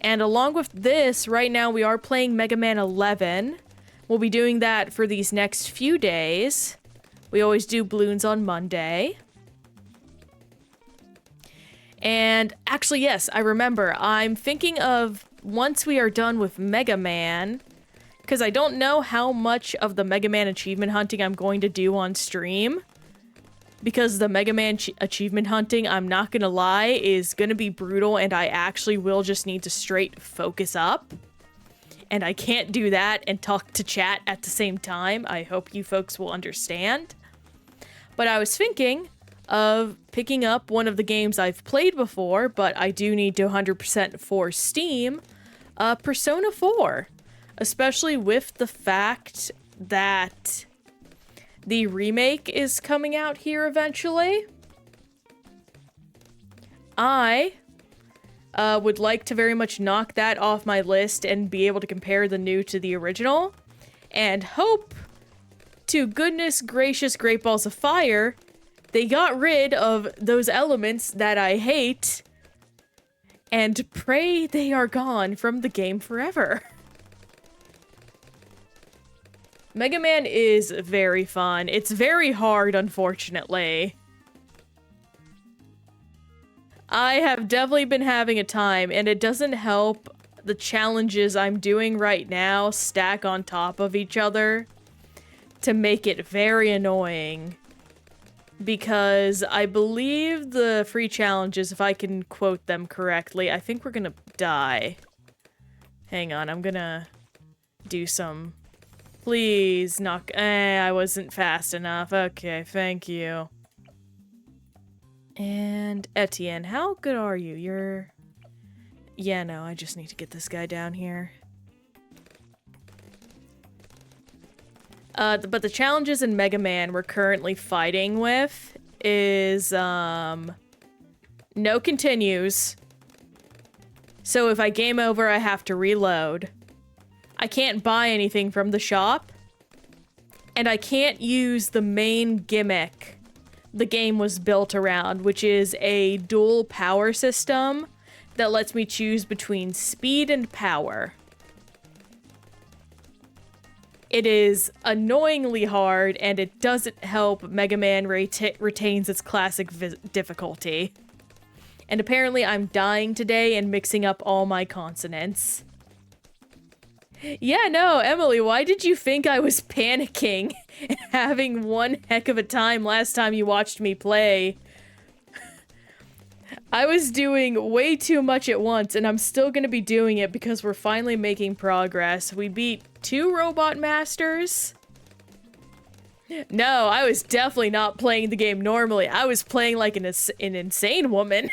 And along with this, right now we are playing Mega Man 11. We'll be doing that for these next few days. We always do Bloons on Monday. And actually, yes, I remember. I'm thinking of once we are done with Mega Man, because I don't know how much of the Mega Man achievement hunting I'm going to do on stream. Because the Mega Man achievement hunting, I'm not gonna lie, is gonna be brutal, and I actually will just need to straight focus up. And I can't do that and talk to chat at the same time. I hope you folks will understand. But I was thinking of picking up one of the games I've played before, but I do need to 100% for Steam, Persona 4. Especially with the fact that the remake is coming out here eventually. I would like to very much knock that off my list and be able to compare the new to the original. And hope to goodness gracious Great Balls of Fire, they got rid of those elements that I hate, and pray they are gone from the game forever. Mega Man is very fun. It's very hard, unfortunately. I have definitely been having a time, and it doesn't help the challenges I'm doing right now stack on top of each other to make it very annoying. Because I believe the free challenges, if I can quote them correctly, I think we're gonna die. Hang on, I'm gonna do some... Please, knock... I wasn't fast enough. Okay, thank you. And Etienne, how good are you? You're... Yeah, no, I just need to get this guy down here. But the challenges in Mega Man we're currently fighting with is, no continues. So if I game over, I have to reload. I can't buy anything from the shop. And I can't use the main gimmick the game was built around, which is a dual power system that lets me choose between speed and power. It is annoyingly hard, and it doesn't help Mega Man retains its classic difficulty. And apparently I'm dying today and mixing up all my consonants. Yeah, no, Emily, why did you think I was panicking and having one heck of a time last time you watched me play? I was doing way too much at once, and I'm still gonna be doing it because we're finally making progress. We beat 2 Robot Masters. No, I was definitely not playing the game normally. I was playing like an insane woman.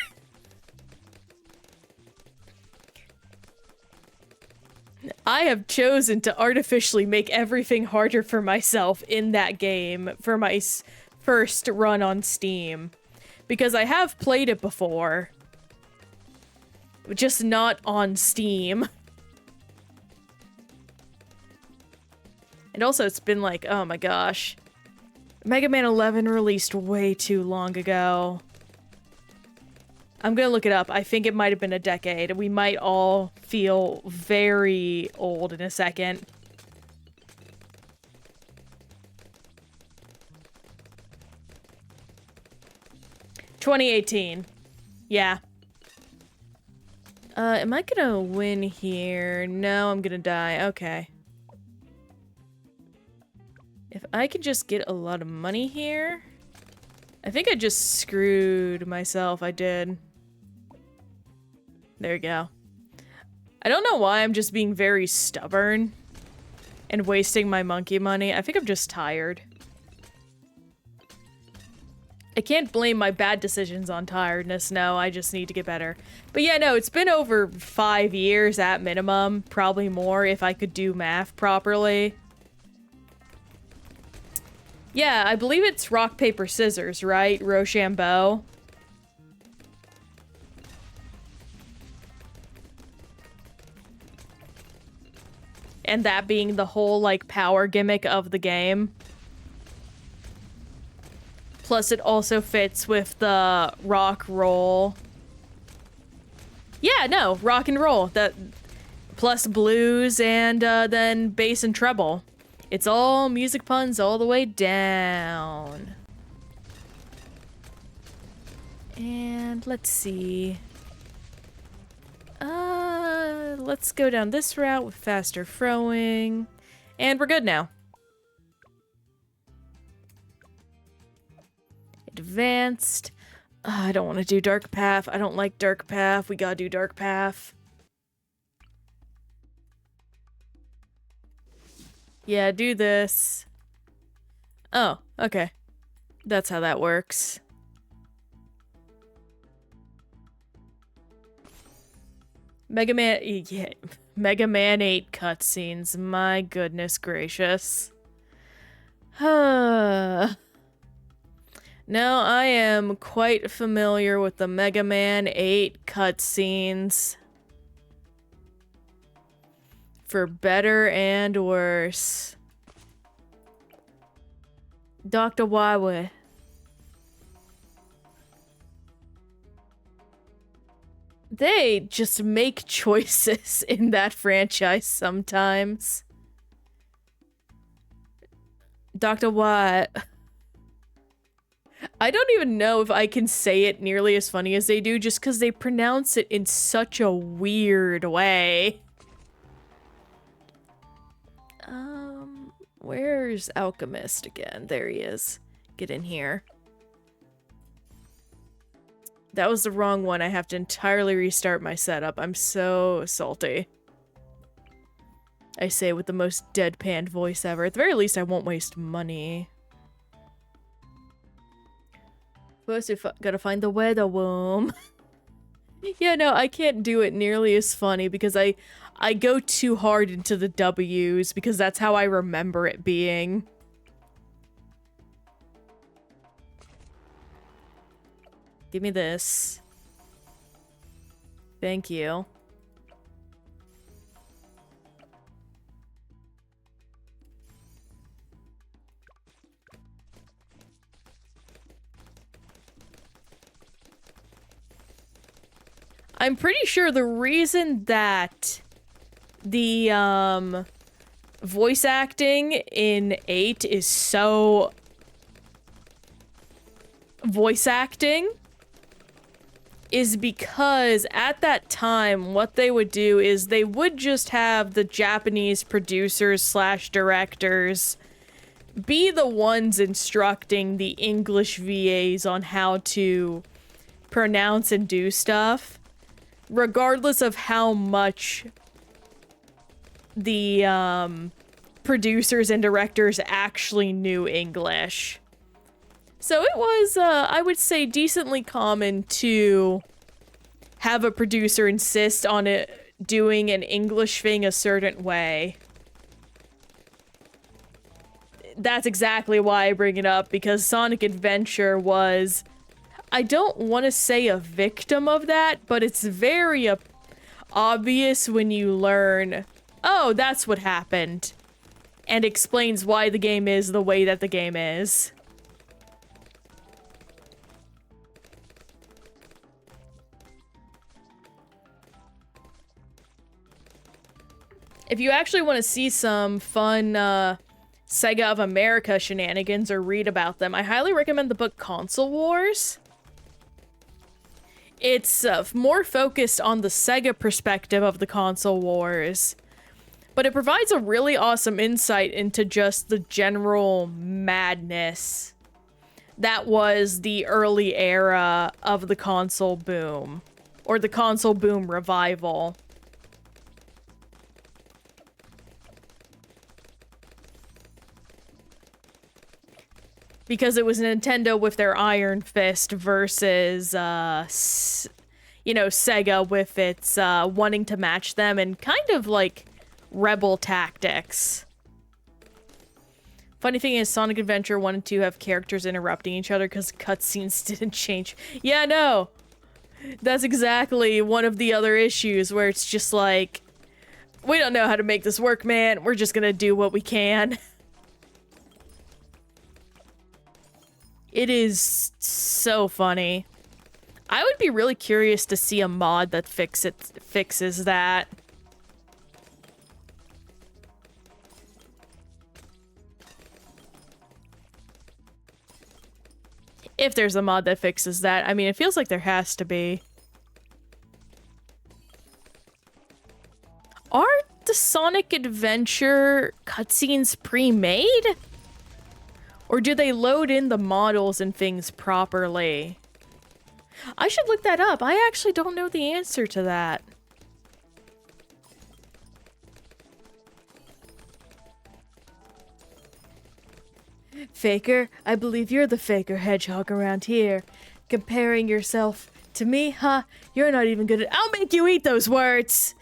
I have chosen to artificially make everything harder for myself in that game for my first run on Steam. Because I have played it before. Just not on Steam. And also it's been like, oh my gosh. Mega Man 11 released way too long ago. I'm gonna look it up. I think it might have been a decade. We might all feel very old in a second. ...2018. Yeah. Am I gonna win here? No, I'm gonna die. Okay. If I could just get a lot of money here... I think I just screwed myself. I did. There you go. I don't know why I'm just being very stubborn and wasting my monkey money. I think I'm just tired. I can't blame my bad decisions on tiredness, no, I just need to get better. But yeah, no, it's been over 5 years at minimum, probably more if I could do math properly. Yeah, I believe it's rock, paper, scissors, right? Rochambeau. And that being the whole, like, power gimmick of the game. Plus, it also fits with the rock roll. Yeah, no, rock and roll. That plus blues and then bass and treble. It's all music puns all the way down. And let's see. Let's go down this route with faster throwing. And we're good now. Advanced. I don't want to do Dark Path. I don't like Dark Path. We gotta do Dark Path. Yeah, do this. Oh, okay. That's how that works. Mega Man 8 cutscenes. My goodness gracious. Now I am quite familiar with the Mega Man 8 cutscenes. For better and worse. Dr. Wawa. They just make choices in that franchise sometimes. Dr. Watt. I don't even know if I can say it nearly as funny as they do just because they pronounce it in such a weird way. Where's Alchemist again? There he is. Get in here. That was the wrong one. I have to entirely restart my setup. I'm so salty. I say with the most deadpan voice ever. At the very least, I won't waste money. First, we gotta find the weather womb. Yeah, no, I can't do it nearly as funny because I go too hard into the W's because that's how I remember it being. Give me this. Thank you. I'm pretty sure the reason that the voice acting in 8 is so voice acting is because at that time what they would do is they would just have the Japanese producers slash directors be the ones instructing the English VAs on how to pronounce and do stuff, regardless of how much the producers and directors actually knew English. So it was, I would say, decently common to have a producer insist on it doing an English thing a certain way. That's exactly why I bring it up, because Sonic Adventure was, I don't want to say a victim of that, but it's very obvious when you learn, oh, that's what happened, and explains why the game is the way that the game is. If you actually want to see some fun Sega of America shenanigans or read about them, I highly recommend the book Console Wars. It's more focused on the Sega perspective of the console wars, but it provides a really awesome insight into just the general madness that was the early era of the console boom, or the console boom revival. Because it was Nintendo with their Iron Fist versus, you know, Sega with its wanting to match them and kind of like rebel tactics. Funny thing is, Sonic Adventure 1 and 2 have characters interrupting each other because cutscenes didn't change. Yeah, no! That's exactly one of the other issues where it's just like, we don't know how to make this work, man. We're just gonna do what we can. It is so funny. I would be really curious to see a mod that fixes that. If there's a mod that fixes that. I mean, it feels like there has to be. Are the Sonic Adventure cutscenes pre-made? Or do they load in the models and things properly? I should look that up. I actually don't know the answer to that. Faker, I believe you're the Faker hedgehog around here. Comparing yourself to me, huh? You're not even good at— I'll make you eat those words!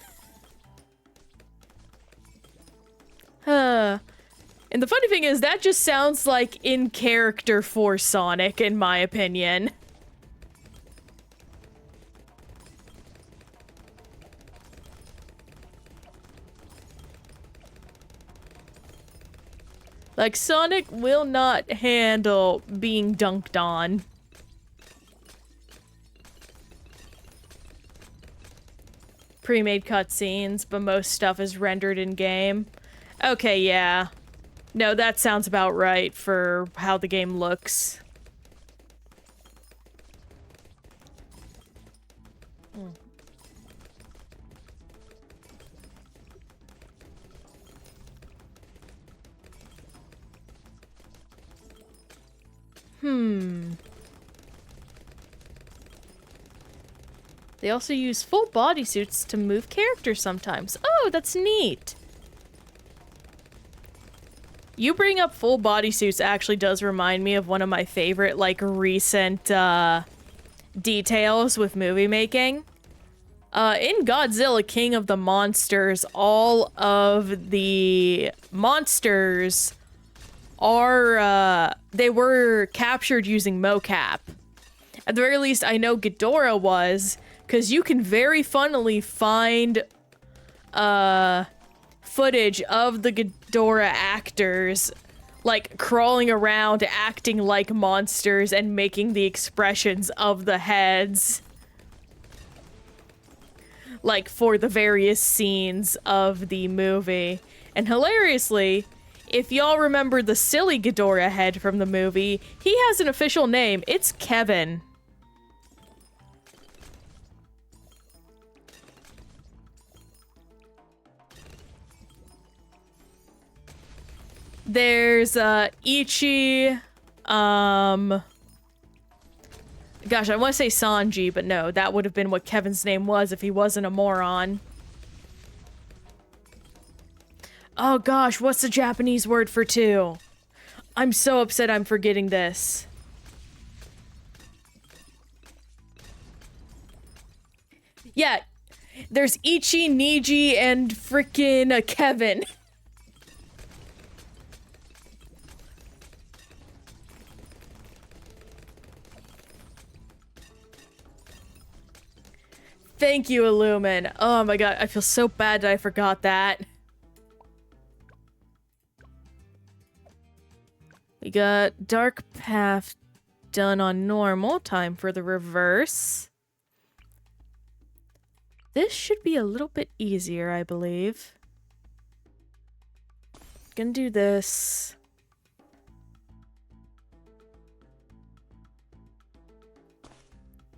Huh. And the funny thing is, that just sounds like in character for Sonic, in my opinion. Like, Sonic will not handle being dunked on. Pre-made cutscenes, but most stuff is rendered in-game. Okay, yeah. No, that sounds about right for how the game looks. They also use full bodysuits to move characters sometimes. Oh, that's neat. You bring up full bodysuits actually does remind me of one of my favorite, like, recent, details with movie making. In Godzilla King of the Monsters, all of the monsters are, they were captured using mocap. At the very least, I know Ghidorah was, because you can very funnily find, footage of the Ghidorah actors, like, crawling around, acting like monsters, and making the expressions of the heads. Like, for the various scenes of the movie. And hilariously, if y'all remember the silly Ghidorah head from the movie, he has an official name. It's Kevin. There's, Ichi, gosh, I want to say Sanji, but no, that would have been what Kevin's name was if he wasn't a moron. Oh gosh, what's the Japanese word for two? I'm so upset I'm forgetting this. Yeah, there's Ichi, Niji, and frickin' Kevin. Thank you, Illumin. Oh my god, I feel so bad that I forgot that. We got Dark Path done on normal. Time for the reverse. This should be a little bit easier, I believe. Gonna do this.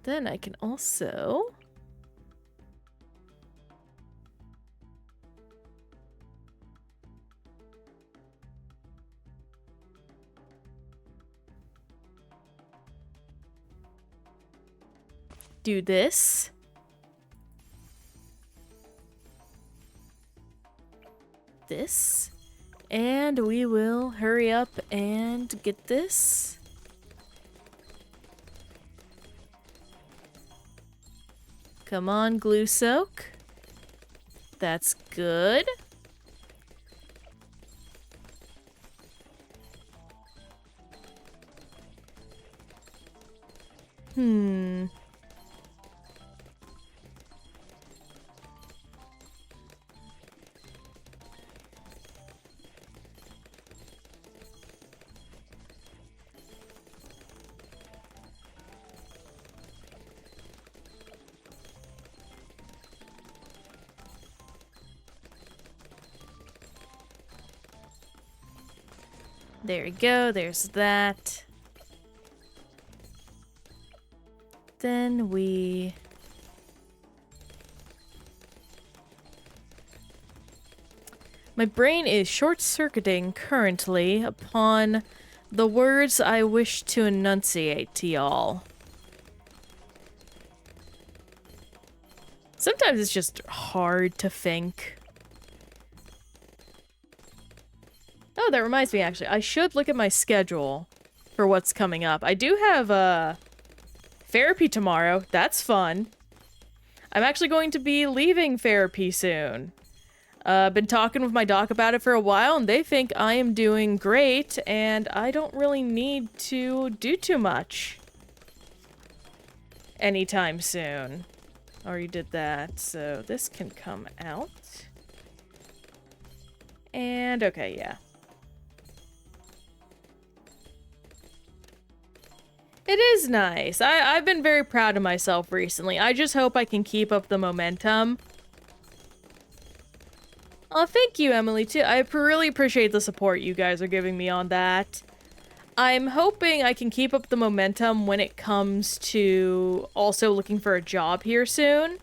Then I can also... do this. This. And we will hurry up and get this. Come on, glue soak. That's good. There we go, there's that. then we... My brain is short-circuiting currently upon the words I wish to enunciate to y'all. Sometimes it's just hard to think. Oh, that reminds me, actually. I should look at my schedule for what's coming up. I do have, therapy tomorrow. That's fun. I'm actually going to be leaving therapy soon. Been talking with my doc about it for a while, and they think I am doing great, and I don't really need to do too much anytime soon. Already did that, so this can come out. And, okay, yeah. It is nice. I've been very proud of myself recently. I just hope I can keep up the momentum. Oh, thank you, Emily, too. I really appreciate the support you guys are giving me on that. I'm hoping I can keep up the momentum when it comes to also looking for a job here soon.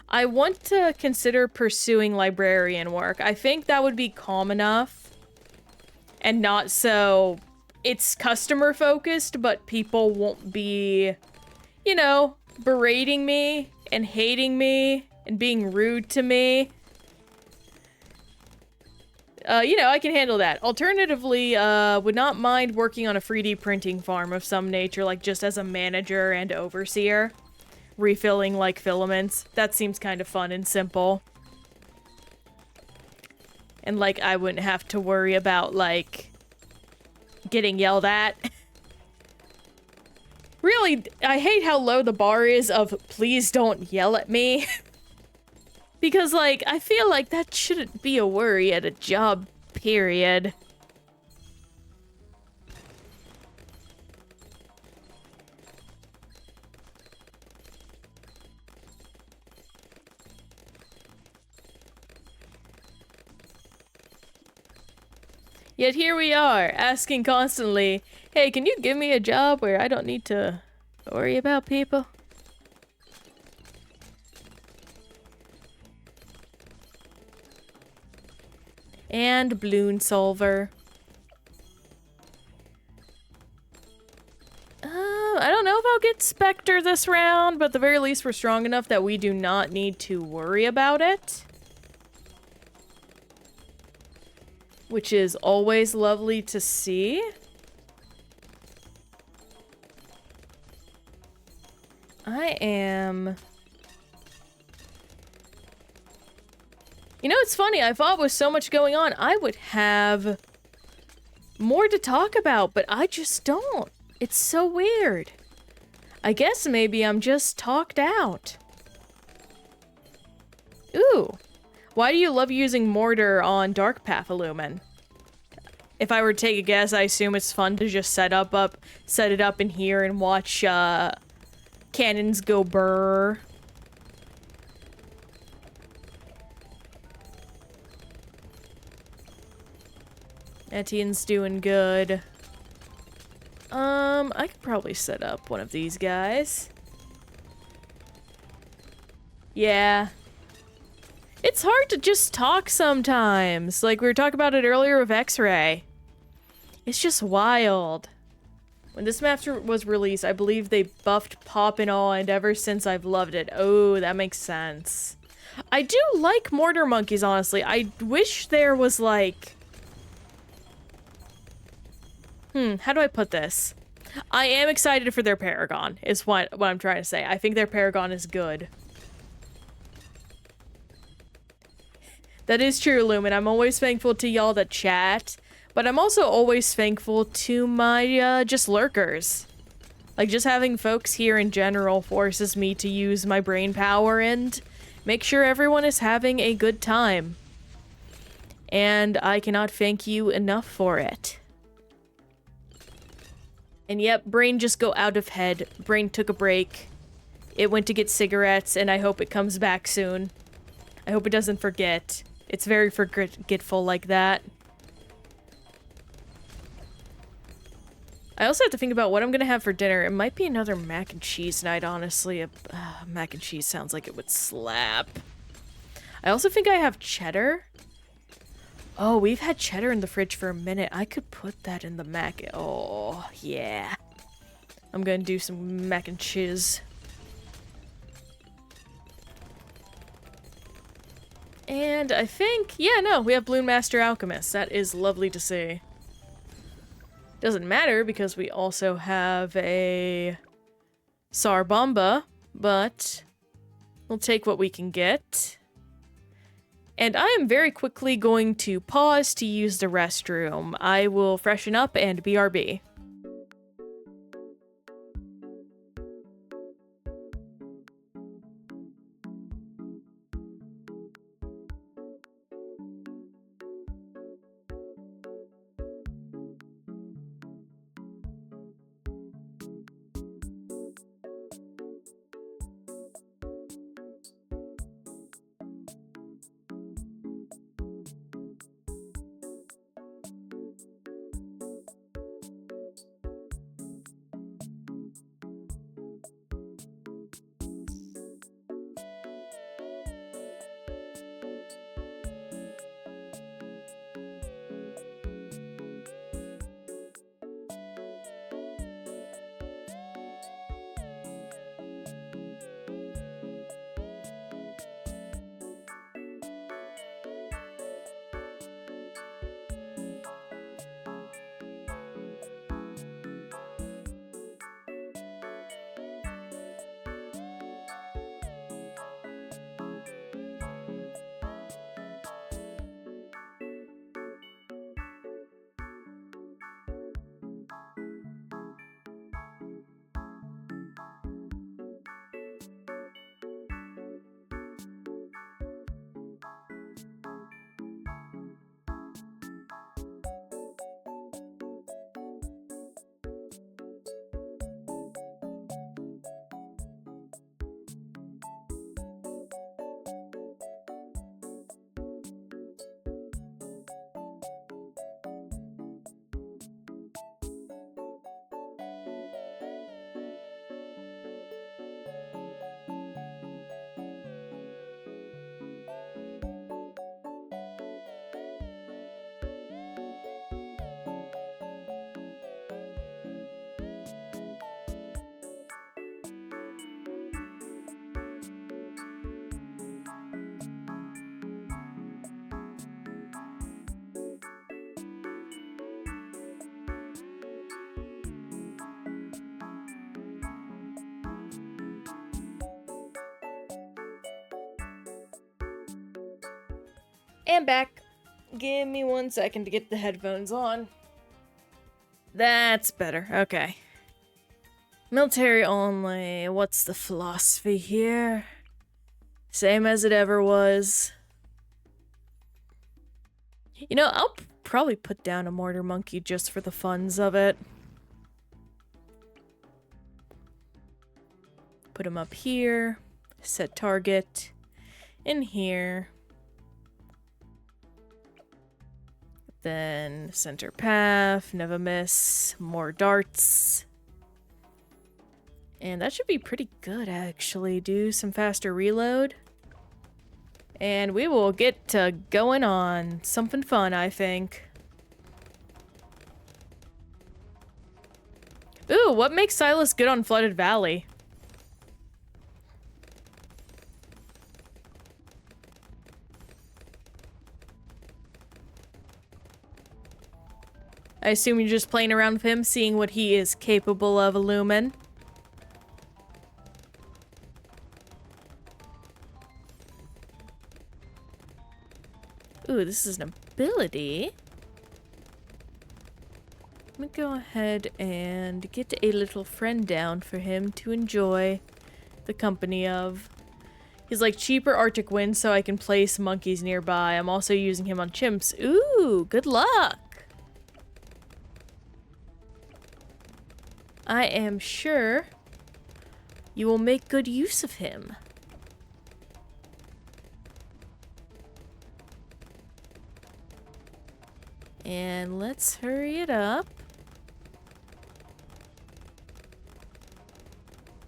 I want to consider pursuing librarian work. I think that would be calm enough and not so... It's customer focused, but people won't be, you know, berating me and hating me and being rude to me. You know, I can handle that. Alternatively, would not mind working on a 3D printing farm of some nature, like just as a manager and overseer. Refilling, like, filaments. That seems kind of fun and simple. And, like, I wouldn't have to worry about, like... getting yelled at. Really, I hate how low the bar is of please don't yell at me. Because, like, I feel like that shouldn't be a worry at a job, period. Yet here we are, asking constantly, hey, can you give me a job where I don't need to worry about people? And balloon solver. I don't know if I'll get Spectre this round, but at the very least we're strong enough that we do not need to worry about it. Which is always lovely to see. I am... You know, it's funny, I thought with so much going on, I would have more to talk about, but I just don't. It's so weird. I guess maybe I'm just talked out. Ooh. Why do you love using mortar on Dark Path Illumin? If I were to take a guess, I assume it's fun to just set it up in here and watch cannons go brrr. Etienne's doing good. I could probably set up one of these guys. Yeah. It's hard to just talk sometimes. Like, we were talking about it earlier with X-Ray. It's just wild. When this map was released, I believe they buffed Pop and all, and ever since I've loved it. Oh, that makes sense. I do like Mortar Monkeys, honestly. I wish there was, like... how do I put this? I am excited for their Paragon, is what I'm trying to say. I think their Paragon is good. That is true, Lumen. I'm always thankful to y'all that chat, but I'm also always thankful to my, just lurkers. Like, just having folks here in general forces me to use my brain power and make sure everyone is having a good time. And I cannot thank you enough for it. And yep, brain just go out of head. Brain took a break. It went to get cigarettes, and I hope it comes back soon. I hope it doesn't forget. It's very forgetful like that. I also have to think about what I'm gonna have for dinner. It might be another mac and cheese night, honestly. Mac and cheese sounds like it would slap. I also think I have cheddar. Oh, we've had cheddar in the fridge for a minute. I could put that in the mac. Oh, yeah. I'm gonna do some mac and cheese. And I think, yeah, no, we have Bloon Master Alchemist. That is lovely to see. Doesn't matter because we also have a Sarbomba, but we'll take what we can get. And I am very quickly going to pause to use the restroom. I will freshen up and BRB. And back. Give me 1 second to get the headphones on. That's better. Okay. Military only. What's the philosophy here? Same as it ever was. You know, I'll probably put down a mortar monkey just for the funs of it. Put him up here. Set target. In here. Then center path, never miss, more darts. And that should be pretty good, actually. Do some faster reload. And we will get to going on something fun, I think. Ooh, what makes Silas good on Flooded Valley? I assume you're just playing around with him, seeing what he is capable of, Illumin. Ooh, this is an ability. Let me go ahead and get a little friend down for him to enjoy the company of. He's like cheaper Arctic wind so I can place monkeys nearby. I'm also using him on chimps. Ooh, good luck. I am sure you will make good use of him. And let's hurry it up.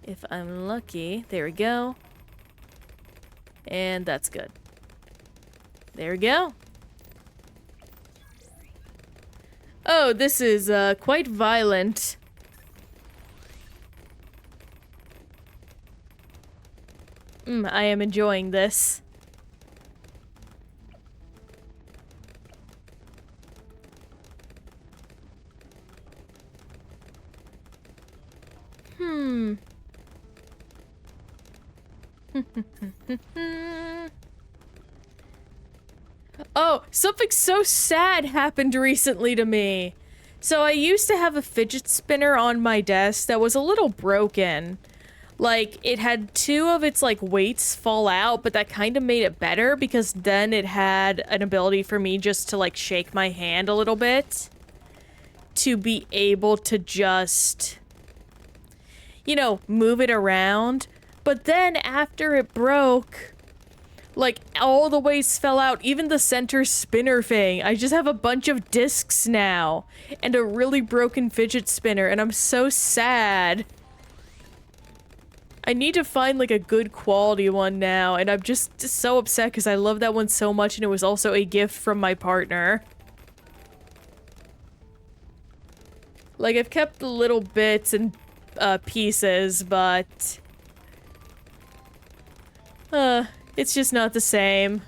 If I'm lucky. There we go. And that's good. There we go. Oh, this is quite violent. I am enjoying this. Oh, something so sad happened recently to me. So I used to have a fidget spinner on my desk that was a little broken. Like, it had two of its, like, weights fall out, but that kind of made it better because then it had an ability for me just to, like, shake my hand a little bit to be able to just, you know, move it around. But then after it broke, like, all the weights fell out, even the center spinner thing. I just have a bunch of discs now and a really broken fidget spinner, and I'm so sad. I need to find, like, a good quality one now, and I'm just so upset because I love that one so much, and it was also a gift from my partner. Like, I've kept the little bits and pieces, but it's just not the same.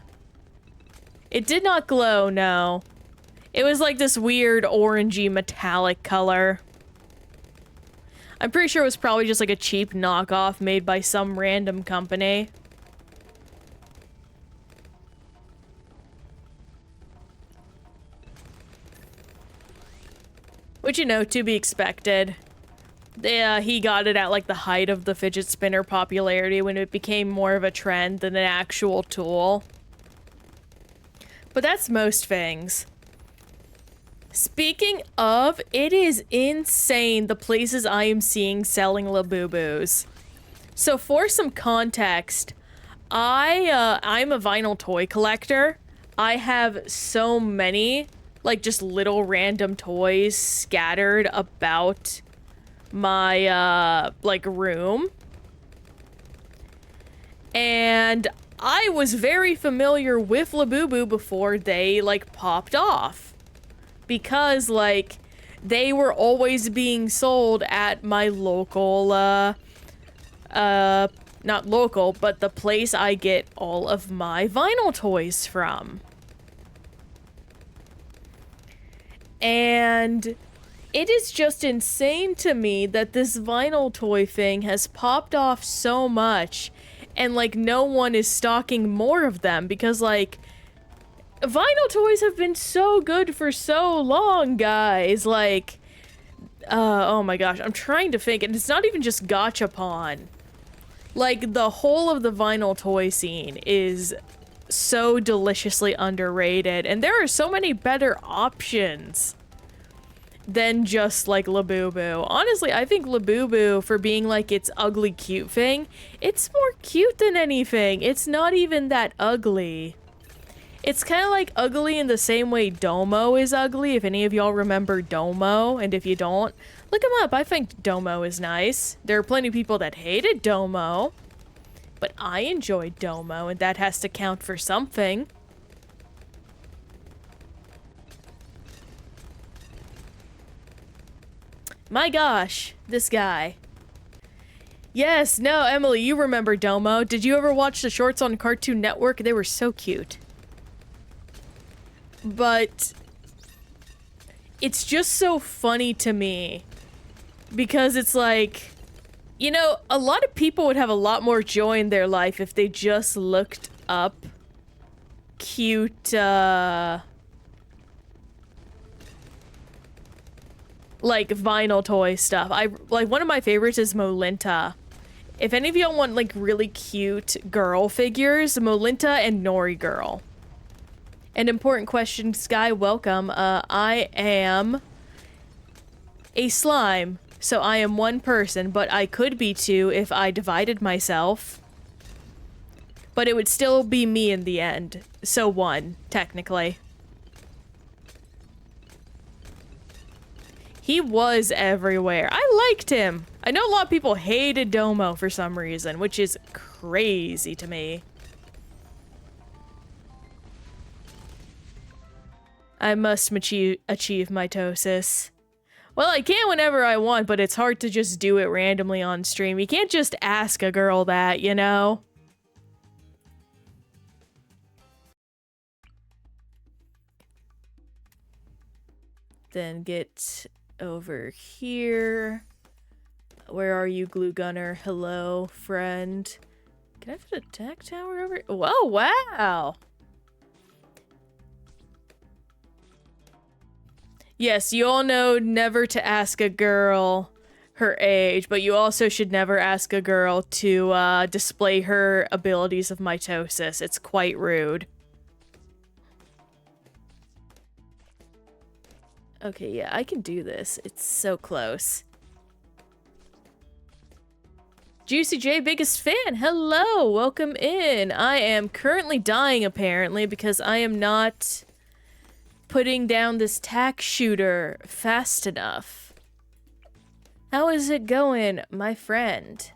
It did not glow, no. It was like this weird orangey metallic color. I'm pretty sure it was probably just like a cheap knockoff made by some random company. Which, you know, to be expected. He got it at like the height of the fidget spinner popularity when it became more of a trend than an actual tool. But that's most things. Speaking of, it is insane the places I am seeing selling Labubus. So for some context, I'm a vinyl toy collector. I have so many, like, just little random toys scattered about my, like, room. And I was very familiar with Labubu before they, like, popped off. Because, like, they were always being sold at my local, not local, but the place I get all of my vinyl toys from. And it is just insane to me that this vinyl toy thing has popped off so much, and, like, no one is stocking more of them, because, like, vinyl toys have been so good for so long, guys. Like, oh my gosh, I'm trying to think, and it's not even just Gachapon. Like, the whole of the vinyl toy scene is so deliciously underrated, and there are so many better options than just, like, Labubu. Honestly, I think Labubu, for being, like, its ugly cute thing, it's more cute than anything. It's not even that ugly. It's kind of like ugly in the same way Domo is ugly, if any of y'all remember Domo, and if you don't, look him up. I think Domo is nice. There are plenty of people that hated Domo, but I enjoyed Domo, and that has to count for something. My gosh, this guy. Yes, no, Emily, you remember Domo. Did you ever watch the shorts on Cartoon Network? They were so cute. But it's just so funny to me because it's like, you know, a lot of people would have a lot more joy in their life if they just looked up cute, like, vinyl toy stuff. Like, one of my favorites is Molinta. If any of y'all want, like, really cute girl figures, Molinta and Nori Girl. An important question, Sky, welcome. I am a slime, so I am one person, but I could be two if I divided myself. But it would still be me in the end, so one, technically. He was everywhere. I liked him. I know a lot of people hated Domo for some reason, which is crazy to me. I must achieve mitosis. Well, I can whenever I want, but it's hard to just do it randomly on stream. You can't just ask a girl that, you know? Then get over here. Where are you, glue gunner? Hello, friend. Can I put a attack tower over? Whoa, wow! Yes, you all know never to ask a girl her age, but you also should never ask a girl to display her abilities of mitosis. It's quite rude. Okay, yeah, I can do this. It's so close. Juicy J, biggest fan. Hello, welcome in. I am currently dying, apparently, because I am not putting down this tack shooter fast enough. How is it going, my friend?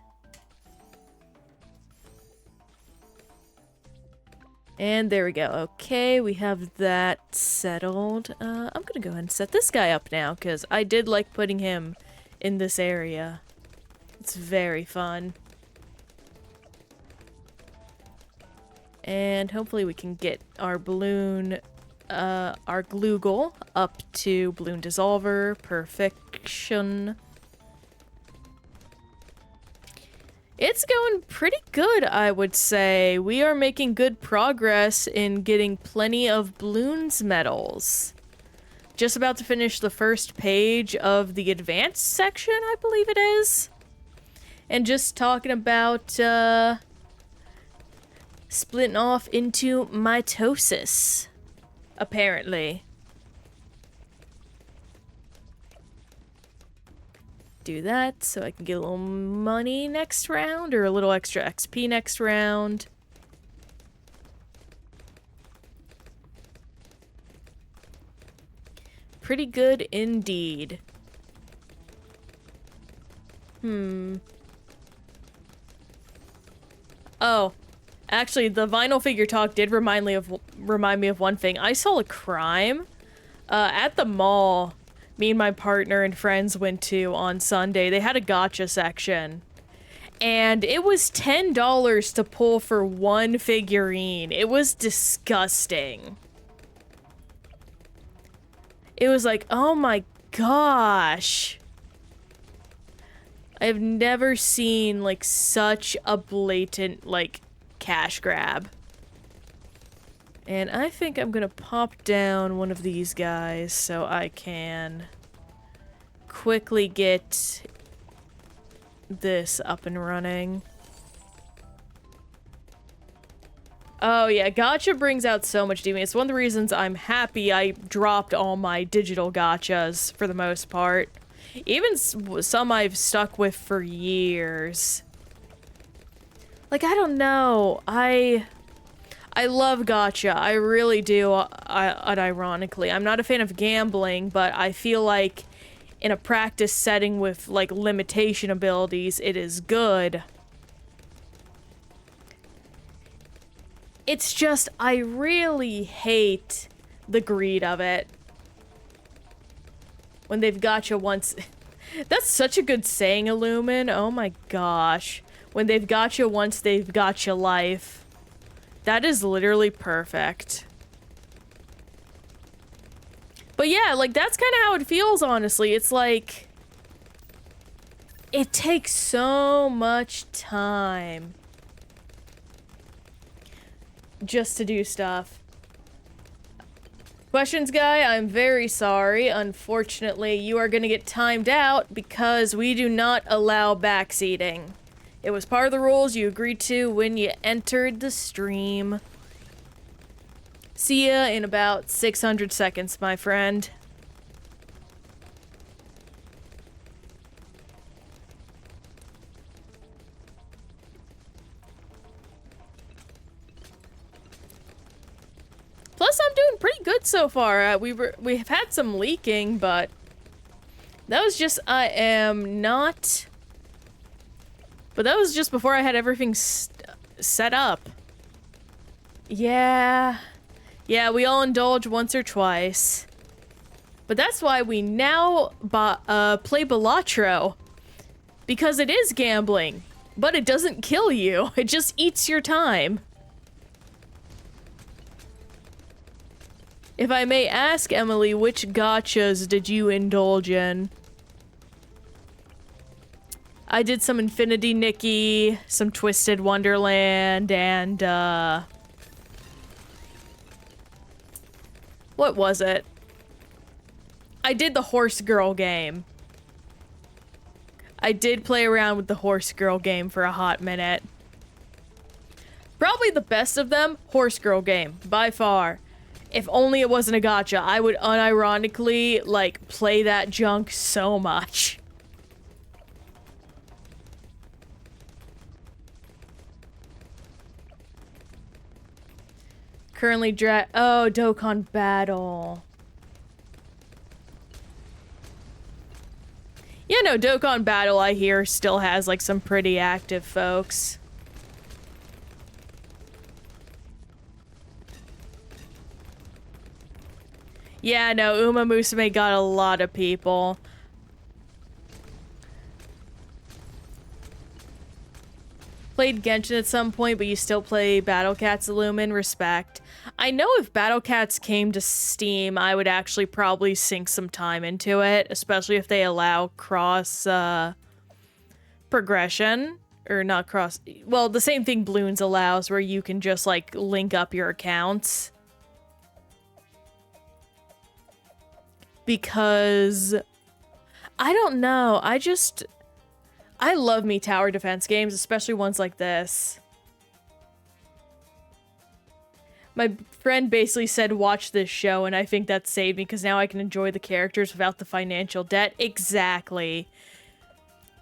And there we go. Okay, we have that settled. I'm gonna go ahead and set this guy up now, because I did like putting him in this area. It's very fun. And hopefully we can get our balloon, our Gloogle up to Bloon Dissolver. Perfection. It's going pretty good, I would say. We are making good progress in getting plenty of Bloons medals. Just about to finish the first page of the advanced section, I believe it is. And just talking about, splitting off into mitosis, apparently. Do that so I can get a little money next round, or a little extra XP next round. Pretty good indeed. Oh, actually, the vinyl figure talk did remind me of one thing. I saw a crime at the mall. Me and my partner and friends went to on Sunday. They had a gacha section, and it was $10 to pull for one figurine. It was disgusting. It was like, oh my gosh. I've never seen, like, such a blatant, like, cash grab. And I think I'm gonna pop down one of these guys so I can quickly get this up and running. Oh yeah, gacha brings out so much demon. It's one of the reasons I'm happy I dropped all my digital gachas for the most part. Even some I've stuck with for years. Like, I don't know. I love gacha. I really do, unironically. I'm not a fan of gambling, but I feel like in a practice setting with, like, limitation abilities, it is good. It's just, I really hate the greed of it. When they've gotcha once... That's such a good saying, Illumin. Oh my gosh. When they've gotcha once, they've gotcha life. That is literally perfect. But yeah, like, that's kind of how it feels, honestly. It's like... It takes so much time just to do stuff. Questions guy, I'm very sorry. Unfortunately, you are gonna get timed out because we do not allow backseating. It was part of the rules you agreed to when you entered the stream. See ya in about 600 seconds, my friend. Plus, I'm doing pretty good so far. We've had some leaking, but that was just, I am not But that was just before I had everything set up. Yeah. Yeah, we all indulge once or twice. But that's why we now play Balatro. Because it is gambling. But it doesn't kill you. It just eats your time. If I may ask, Emily, which gachas did you indulge in? I did some Infinity Nikki, some Twisted Wonderland, and, what was it? I did the Horse Girl game. I did play around with the Horse Girl game for a hot minute. Probably the best of them, Horse Girl game, by far. If only it wasn't a gacha, I would unironically, like, play that junk so much. Currently oh, Dokkan Battle. Yeah, no, Dokkan Battle, I hear, still has, like, some pretty active folks. Yeah, no, Uma Musume got a lot of people. Played Genshin at some point, but you still play Battle Cats Illumin, respect. I know if Battle Cats came to Steam, I would actually probably sink some time into it, especially if they allow cross, progression. Or not cross... Well, the same thing Bloons allows, where you can just, like, link up your accounts. Because... I don't know, I love me tower defense games, especially ones like this. My friend basically said, watch this show, and I think that saved me, because now I can enjoy the characters without the financial debt. Exactly.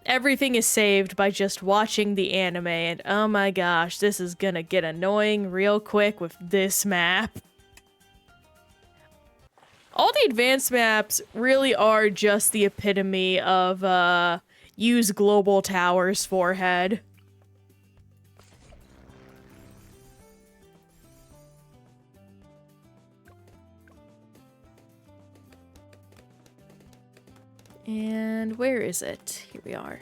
Everything is saved by just watching the anime, and oh my gosh, this is gonna get annoying real quick with this map. All the advanced maps really are just the epitome of, use global towers forehead. And where is it? Here we are.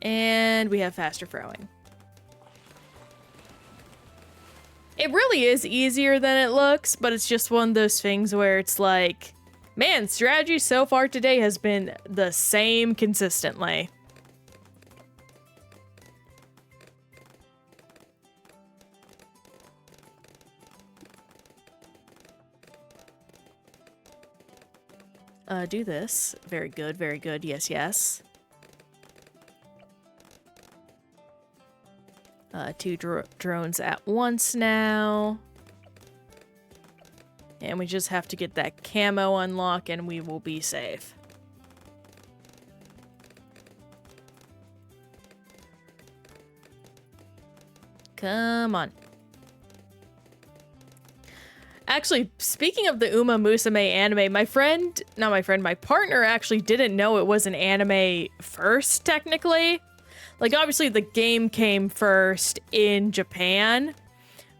And we have faster throwing. It really is easier than it looks, but it's just one of those things where it's like, man, strategy so far today has been the same consistently. Do this. Very good, very good. Yes, yes. Two drones at once now. And we just have to get that camo unlock and we will be safe. Come on. Actually, speaking of the Uma Musume anime, my partner actually didn't know it was an anime first, technically. Like, obviously, the game came first in Japan,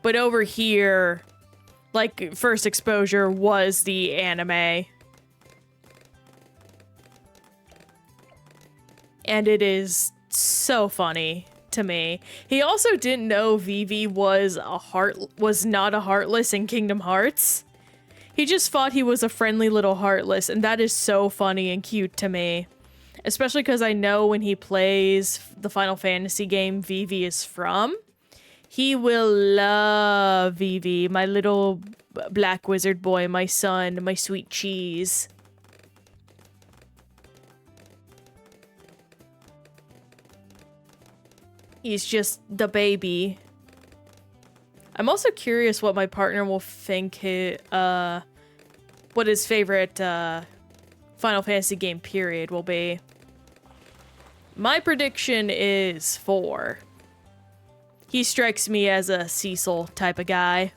but over here, like, first exposure was the anime. And it is so funny to me. He also didn't know Vivi was not a Heartless in Kingdom Hearts. He just thought he was a friendly little Heartless, and that is so funny and cute to me. Especially because I know when he plays the Final Fantasy game Vivi is from, he will love Vivi, my little black wizard boy, my son, my sweet cheese. He's just the baby. I'm also curious what my partner will think what his favorite Final Fantasy game period will be. My prediction is 4. He strikes me as a Cecil type of guy.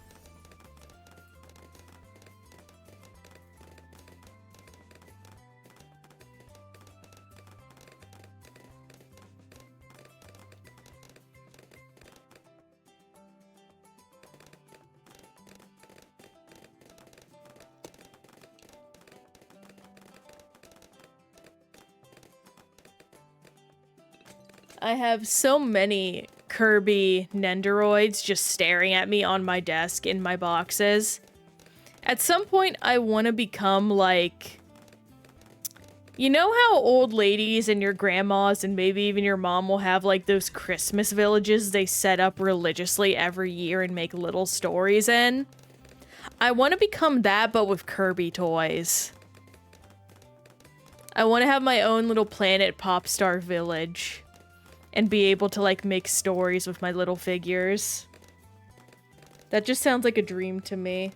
I have so many Kirby Nendoroids just staring at me on my desk in my boxes. At some point, I want to become like... You know how old ladies and your grandmas and maybe even your mom will have like those Christmas villages they set up religiously every year and make little stories in? I want to become that, but with Kirby toys. I want to have my own little planet Popstar village and be able to like make stories with my little figures. That just sounds like a dream to me.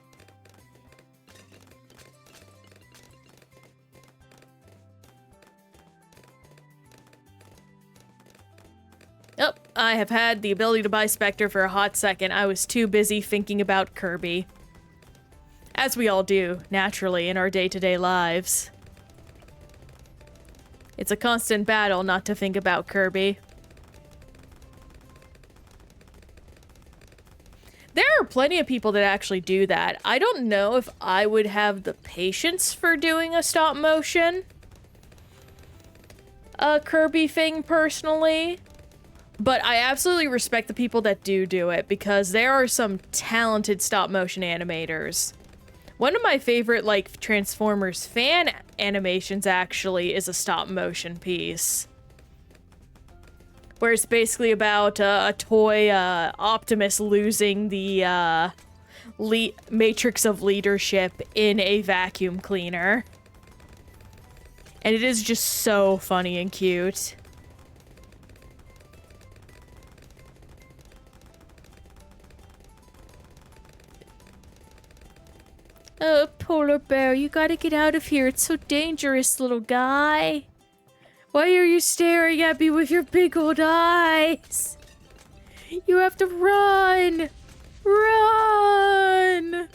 Oh, I have had the ability to buy Spectre for a hot second. I was too busy thinking about Kirby. As we all do, naturally, in our day-to-day lives. It's a constant battle not to think about Kirby. There are plenty of people that actually do that. I don't know if I would have the patience for doing a stop-motion Kirby thing personally. But I absolutely respect the people that do it, because there are some talented stop-motion animators. One of my favorite, like, Transformers fan animations, actually, is a stop-motion piece. Where it's basically about a toy Optimus losing the matrix of leadership in a vacuum cleaner. And it is just so funny and cute. Oh, polar bear, you gotta get out of here. It's so dangerous, little guy. Why are you staring at me with your big old eyes? You have to run! Run!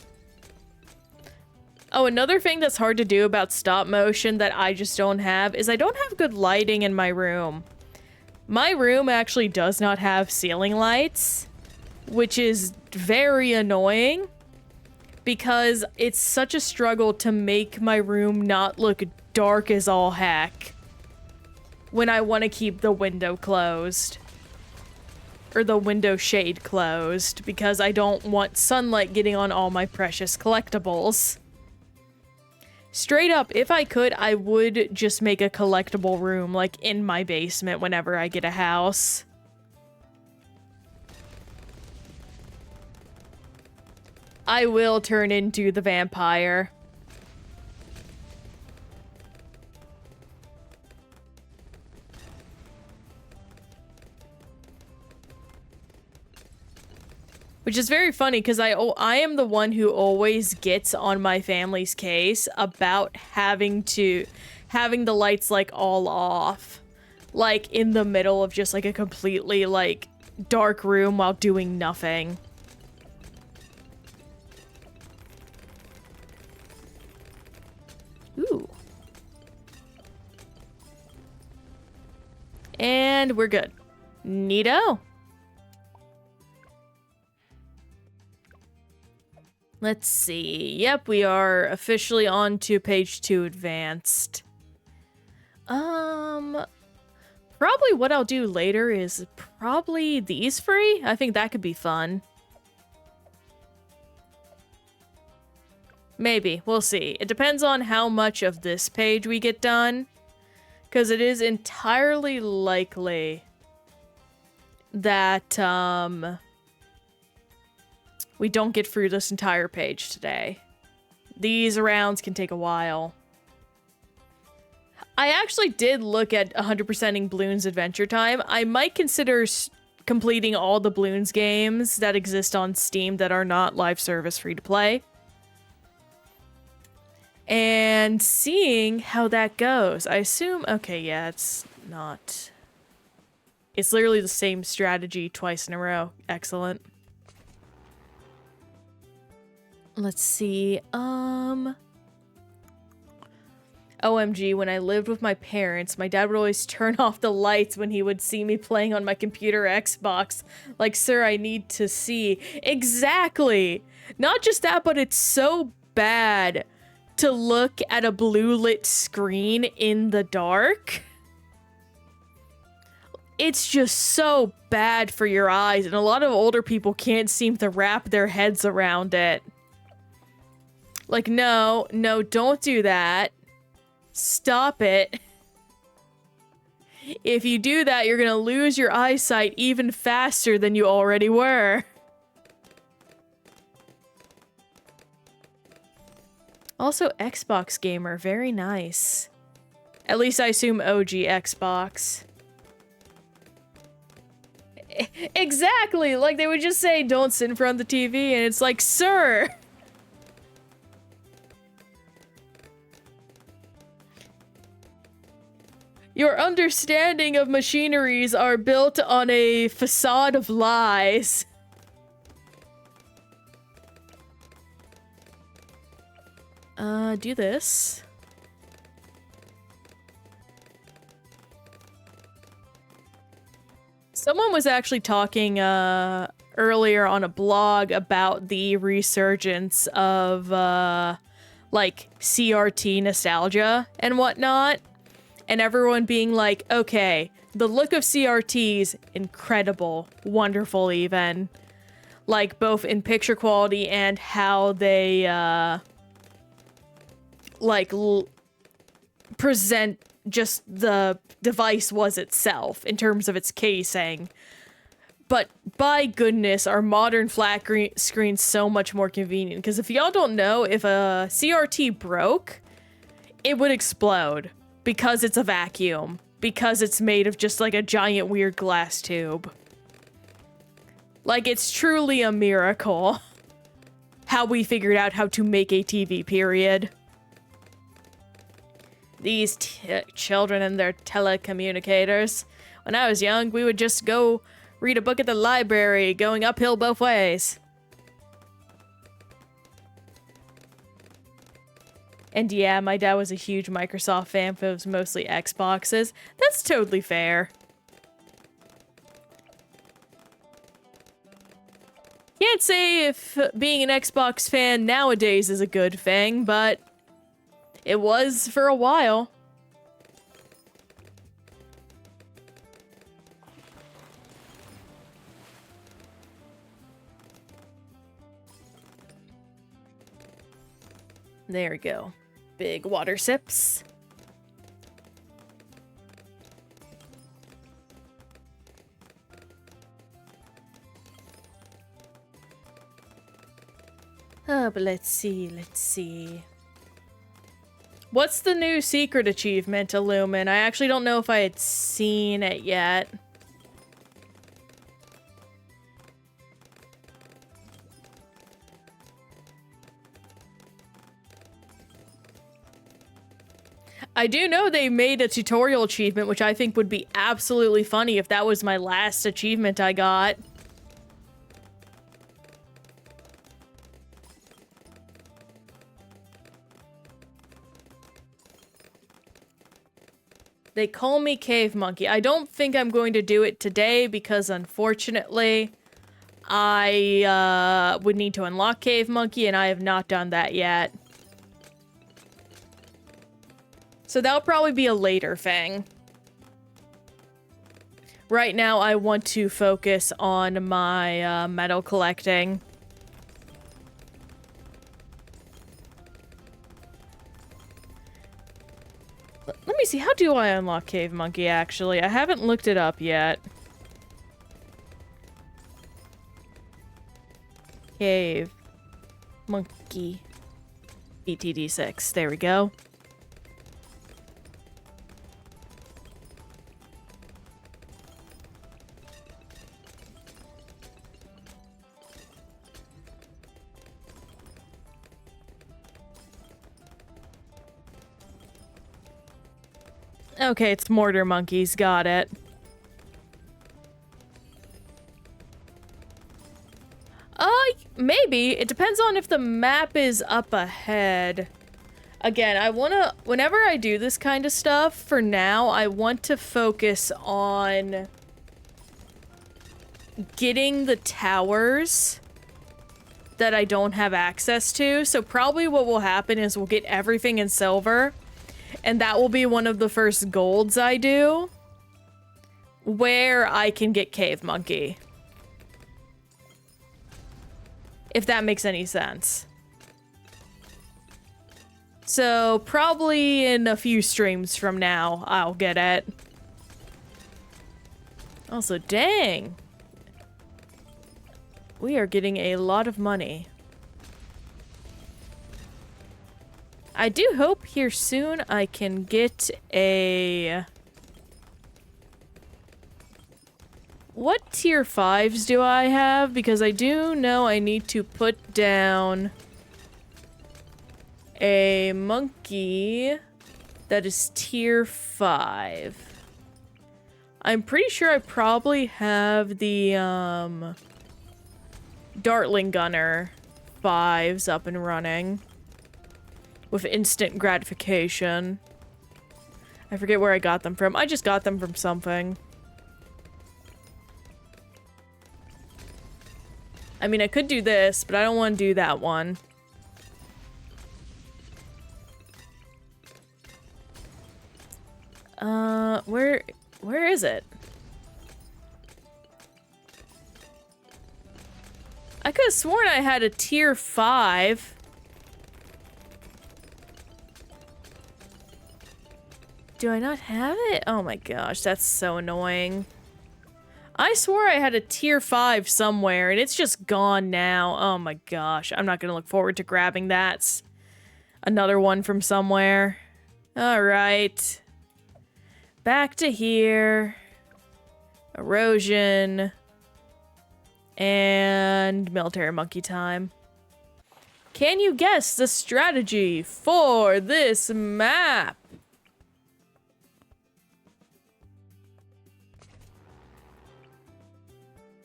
Oh, another thing that's hard to do about stop motion that I just don't have is I don't have good lighting in my room. My room actually does not have ceiling lights, which is very annoying because it's such a struggle to make my room not look dark as all heck when I want to keep the window closed. Or the window shade closed, because I don't want sunlight getting on all my precious collectibles. Straight up, if I could, I would just make a collectible room, like, in my basement whenever I get a house. I will turn into the vampire. Which is very funny, because I am the one who always gets on my family's case about having the lights, like, all off. Like, in the middle of just, like, a completely, like, dark room while doing nothing. Ooh. And we're good. Neato. Let's see. Yep, we are officially on to page 2 advanced. Probably what I'll do later is probably these three. I think that could be fun. Maybe. We'll see. It depends on how much of this page we get done. Because it is entirely likely that, we don't get through this entire page today. These rounds can take a while. I actually did look at 100%ing Bloons Adventure Time. I might consider completing all the Bloons games that exist on Steam that are not live service free to play. And seeing how that goes. I assume, okay, yeah, it's not. It's literally the same strategy twice in a row. Excellent. Let's see, OMG, when I lived with my parents, my dad would always turn off the lights when he would see me playing on my computer Xbox. Like, sir, I need to see. Exactly! Not just that, but it's so bad to look at a blue lit screen in the dark. it's just so bad for your eyes, and a lot of older people can't seem to wrap their heads around it. Like, no, don't do that. Stop it. If you do that, you're gonna lose your eyesight even faster than you already were. Also, Xbox gamer, very nice. At least I assume OG Xbox. Exactly! Like, they would just say, don't sit in front of the TV, and it's like, sir! Your understanding of machineries are built on a facade of lies. Do this. Someone was actually talking, earlier on a blog about the resurgence of, like, CRT nostalgia and whatnot. And everyone being like, okay, the look of CRTs, incredible, wonderful even. Like, both in picture quality and how they, present just the device was itself in terms of its casing. But by goodness, our modern flat screen's so much more convenient. Because if y'all don't know, if a CRT broke, it would explode. Because it's a vacuum. Because it's made of just like a giant weird glass tube. Like, it's truly a miracle how we figured out how to make a TV, period. These children and their telecommunicators. When I was young, we would just go read a book at the library, going uphill both ways. And yeah, my dad was a huge Microsoft fan, but it was mostly Xboxes. That's totally fair. Can't say if being an Xbox fan nowadays is a good thing, but it was for a while. There we go. Big water sips. Oh, but let's see. What's the new secret achievement, Illumin? I actually don't know if I had seen it yet. I do know they made a tutorial achievement, which I think would be absolutely funny if that was my last achievement I got. They call me Cave Monkey. I don't think I'm going to do it today because, unfortunately, I would need to unlock Cave Monkey, and I have not done that yet. So that'll probably be a later thing. Right now, I want to focus on my metal collecting. Let me see, how do I unlock Cave Monkey, actually? I haven't looked it up yet. Cave Monkey. BTD6, there we go. Okay, it's mortar monkeys, got it. Maybe. It depends on if the map is up ahead. Again, I wanna, whenever I do this kind of stuff, for now, I want to focus on getting the towers that I don't have access to. So probably what will happen is we'll get everything in silver. And that will be one of the first golds I do. where I can get Cave Monkey. If that makes any sense. So, probably in a few streams from now, I'll get it. Also, dang. We are getting a lot of money. I do hope here soon I can get a... What tier 5s do I have? Because I do know I need to put down a monkey that is tier 5. I'm pretty sure I probably have the, Dartling Gunner 5s up and running. With instant gratification. I forget where I got them from. I just got them from something. I mean, I could do this, but I don't want to do that one. Where is it? I could have sworn I had a tier 5. Do I not have it? Oh my gosh, that's so annoying. I swore I had a tier 5 somewhere, and it's just gone now. Oh my gosh, I'm not gonna look forward to grabbing that. Another one from somewhere. Alright. Back to here. Erosion. And military monkey time. Can you guess the strategy for this map?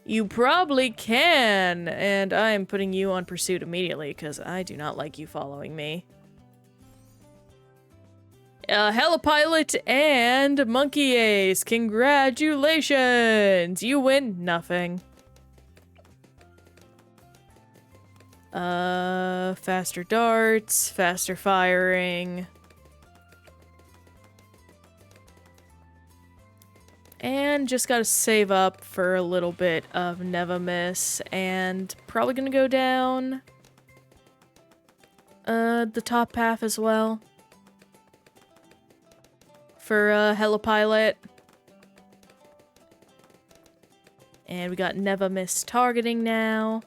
You probably can, and I am putting you on pursuit immediately because I do not like you following me. Helipilot and Monkey Ace, congratulations! You win nothing. Faster darts, faster firing. And just gotta save up for a little bit of Never Miss, and probably gonna go down the top path as well for Helipilot. And we got Never Miss targeting now.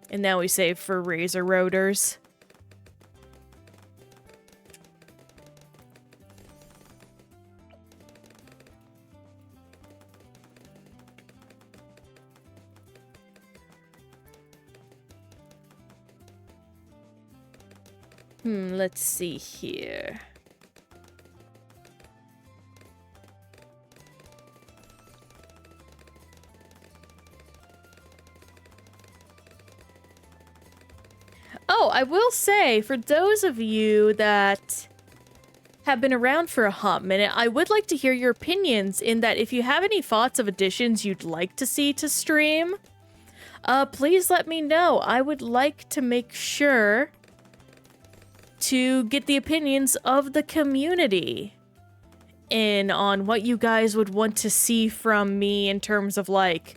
And now we save for Razor Rotors. Let's see here. Oh, I will say, for those of you that have been around for a hot minute, I would like to hear your opinions in that if you have any thoughts of additions you'd like to see to stream, please let me know. I would like to make sure to get the opinions of the community in on what you guys would want to see from me in terms of, like,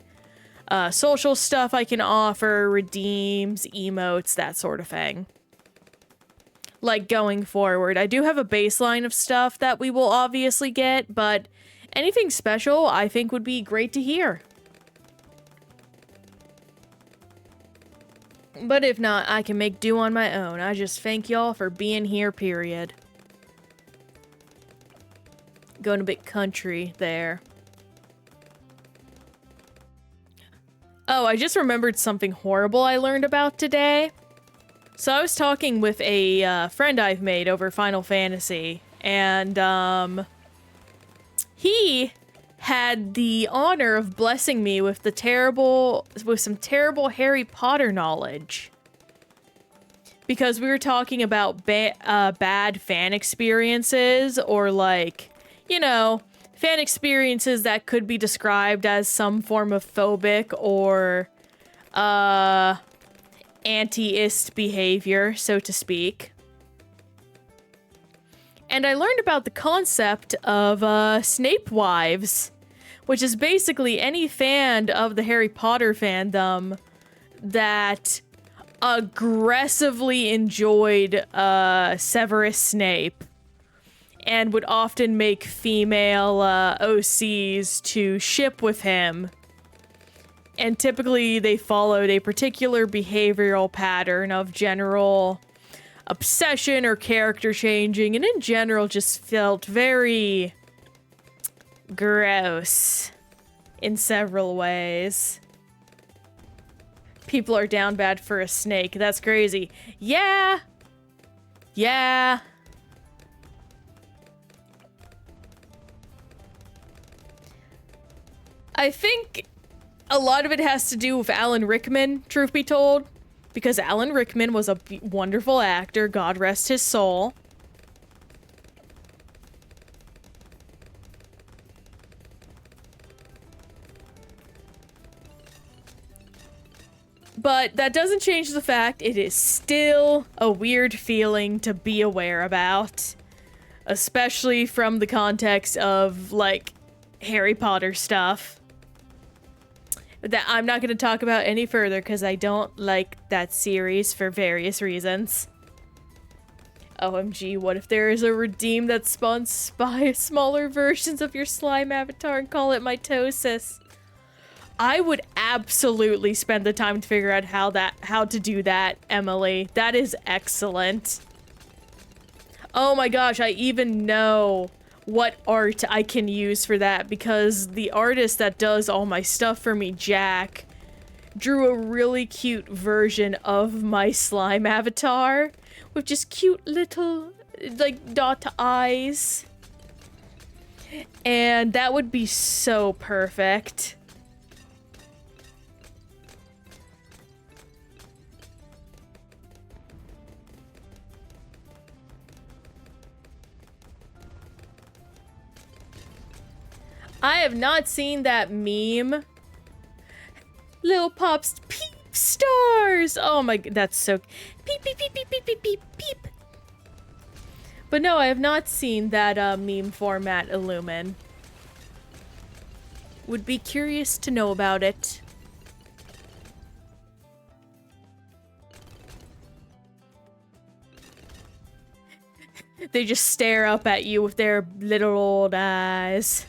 social stuff I can offer, redeems, emotes, that sort of thing. Like, going forward. I do have a baseline of stuff that we will obviously get, but anything special I think would be great to hear. But if not, I can make do on my own. I just thank y'all for being here, period. Going a bit country there. Oh, I just remembered something horrible I learned about today. So I was talking with a friend I've made over Final Fantasy, and he had the honor of blessing me with some terrible Harry Potter knowledge. Because we were talking about bad fan experiences, or, like, you know, fan experiences that could be described as some form of phobic or anti-ist behavior, so to speak. And I learned about the concept of Snape wives, which is basically any fan of the Harry Potter fandom that aggressively enjoyed Severus Snape and would often make female OCs to ship with him. And typically they followed a particular behavioral pattern of general obsession or character changing, and in general just felt very gross in several ways. People are down bad for a snake. That's crazy. Yeah. Yeah. I think a lot of it has to do with Alan Rickman, truth be told. Because Alan Rickman was a wonderful actor, God rest his soul. But that doesn't change the fact it is still a weird feeling to be aware about. Especially from the context of, like, Harry Potter stuff. That I'm not going to talk about any further because I don't like that series for various reasons. OMG, what if there is a redeem that spawns smaller versions of your slime avatar and call it mitosis? I would absolutely spend the time to figure out how to do that, Emily. That is excellent. Oh my gosh, I even know what art I can use for that because the artist that does all my stuff for me, Jack, drew a really cute version of my slime avatar with just cute little, like, dot eyes. And that would be so perfect. I have not seen that meme. Lil Pop's peep stars. Oh my, that's so peep beep beep beep beep beep beep beep. But no, I have not seen that meme format Illumin. Would be curious to know about it. They just stare up at you with their little old eyes.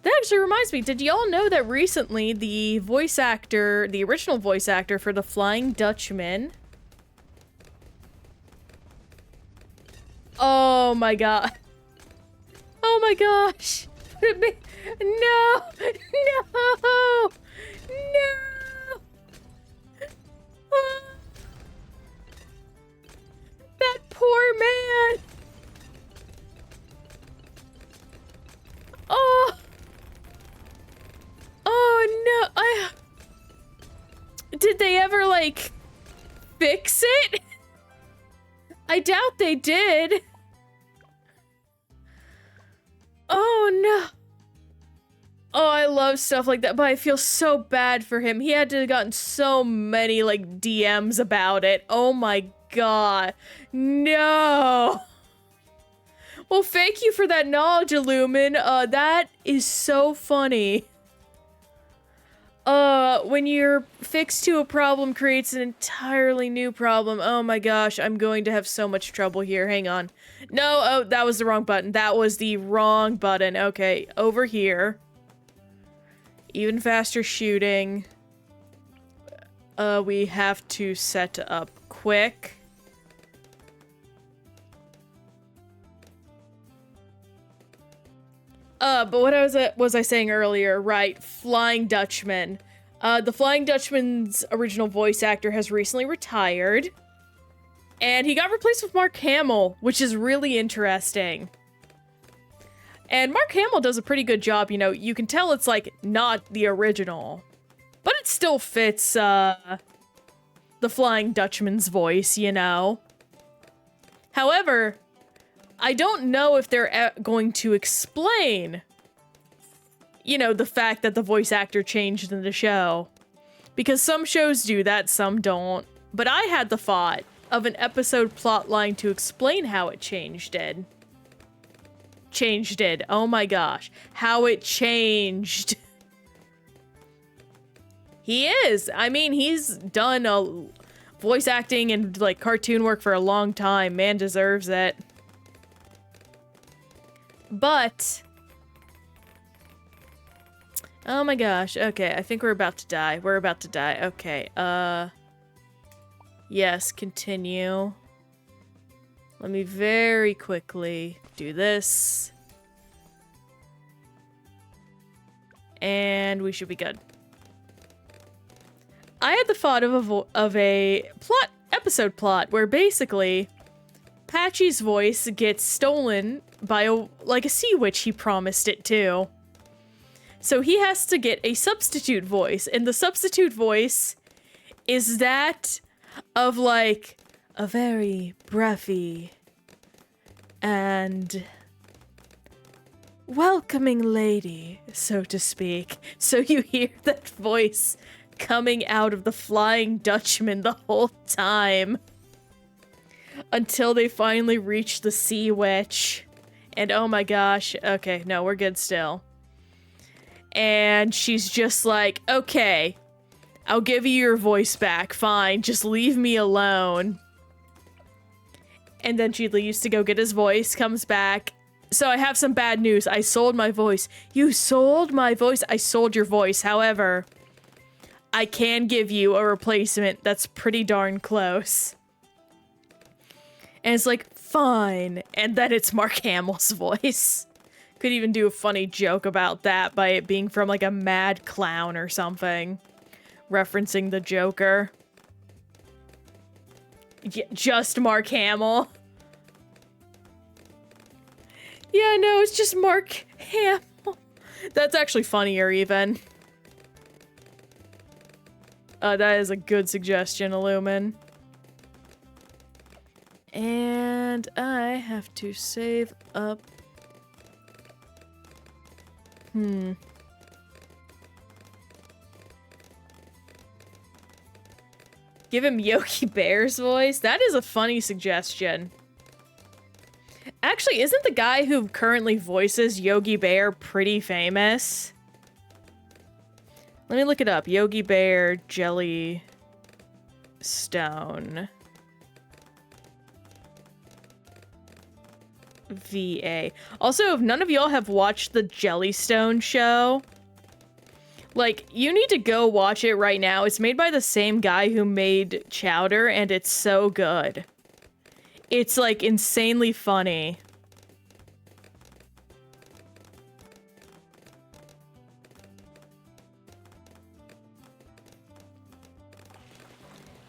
That actually reminds me, did y'all know that recently the voice actor, the original voice actor for the Flying Dutchman... Oh my god. Oh my gosh. No! No! No! That poor man! Oh! Oh no, did they ever, like, fix it? I doubt they did. Oh no. Oh, I love stuff like that, but I feel so bad for him. He had to have gotten so many, like, DMs about it. Oh my god. No. Well, thank you for that knowledge, Illumin. That is so funny. When you're fixed to a problem creates an entirely new problem. Oh my gosh, I'm going to have so much trouble here. Hang on. No, oh, that was the wrong button. That was the wrong button. Okay, over here. Even faster shooting. We have to set up quick. But what was I saying earlier? Right, Flying Dutchman. The Flying Dutchman's original voice actor has recently retired. And he got replaced with Mark Hamill, which is really interesting. And Mark Hamill does a pretty good job, you know. You can tell it's, like, not the original. But it still fits, the Flying Dutchman's voice, you know. However, I don't know if they're going to explain, you know, the fact that the voice actor changed in the show. Because some shows do that, some don't. But I had the thought of an episode plotline to explain how it changed it. Oh my gosh. How it changed. He is. I mean, he's done a voice acting and like cartoon work for a long time. Man deserves it. But oh my gosh. Okay, I think we're about to die. Okay. Yes, continue. Let me very quickly do this. And we should be good. I had the thought of a episode plot where basically Patchy's voice gets stolen by a sea witch he promised it to. So he has to get a substitute voice, and the substitute voice is that of like a very breathy and welcoming lady, so to speak. So you hear that voice coming out of the Flying Dutchman the whole time until they finally reach the sea witch. And oh my gosh, okay, no, we're good still. And she's just like, okay, I'll give you your voice back, fine, just leave me alone. And then she leaves to go get his voice, comes back. So I have some bad news. I sold my voice. You sold my voice? I sold your voice. However, I can give you a replacement that's pretty darn close. And it's like, fine. And then it's Mark Hamill's voice. Could even do a funny joke about that by it being from like a mad clown or something. Referencing the Joker. Yeah, just Mark Hamill. Yeah, no, it's just Mark Hamill. That's actually funnier even. That is a good suggestion, Illumin. And I have to save up. Give him Yogi Bear's voice? That is a funny suggestion. Actually, isn't the guy who currently voices Yogi Bear pretty famous? Let me look it up. Yogi Bear Jelly Stone. VA. Also, if none of y'all have watched the Jellystone show, like, you need to go watch it right now. It's made by the same guy who made Chowder, and it's so good. It's, like, insanely funny.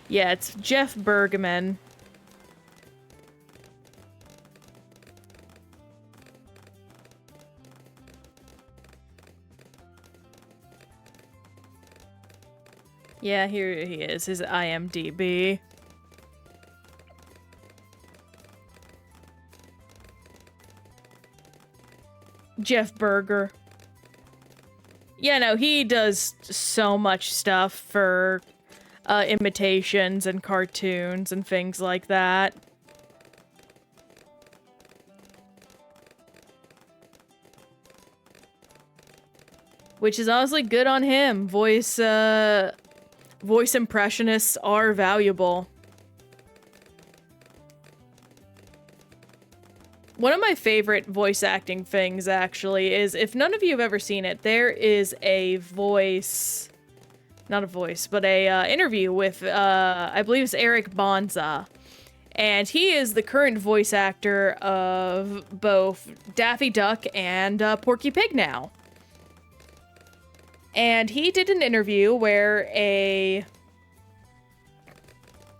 Yeah, it's Jeff Bergman. Yeah, here he is, his IMDb. Jeff Berger. Yeah, no, he does so much stuff for imitations and cartoons and things like that. Which is honestly good on him. Voice impressionists are valuable. One of my favorite voice acting things, actually, is, if none of you have ever seen it, there is a voice... Not a voice, but a interview with, I believe it's Eric Bonza. And he is the current voice actor of both Daffy Duck and Porky Pig now. And he did an interview where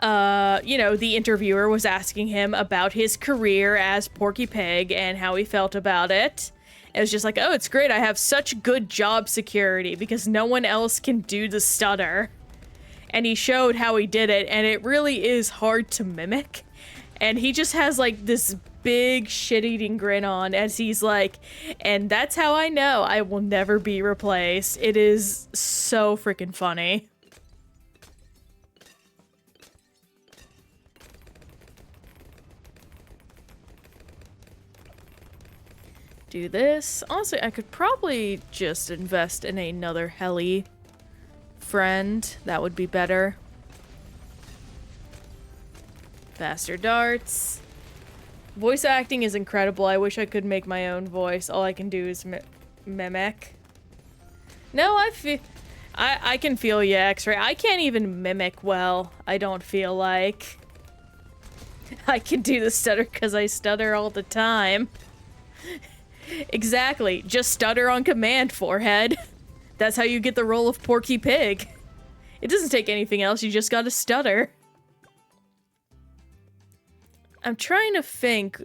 the interviewer was asking him about his career as Porky Pig and how he felt about it. It was just like, oh, it's great. I have such good job security because no one else can do the stutter. And he showed how he did it, and it really is hard to mimic. And he just has like this big shit-eating grin on as he's like, and that's how I know I will never be replaced. It is so freaking funny. Do this. Honestly, I could probably just invest in another heli friend. That would be better. Faster darts. Voice acting is incredible. I wish I could make my own voice. All I can do is mimic. No, I can feel you, X-Ray. I can't even mimic well, I don't feel like. I can do the stutter because I stutter all the time. Exactly. Just stutter on command, forehead. That's how you get the role of Porky Pig. It doesn't take anything else, you just gotta stutter. I'm trying to think.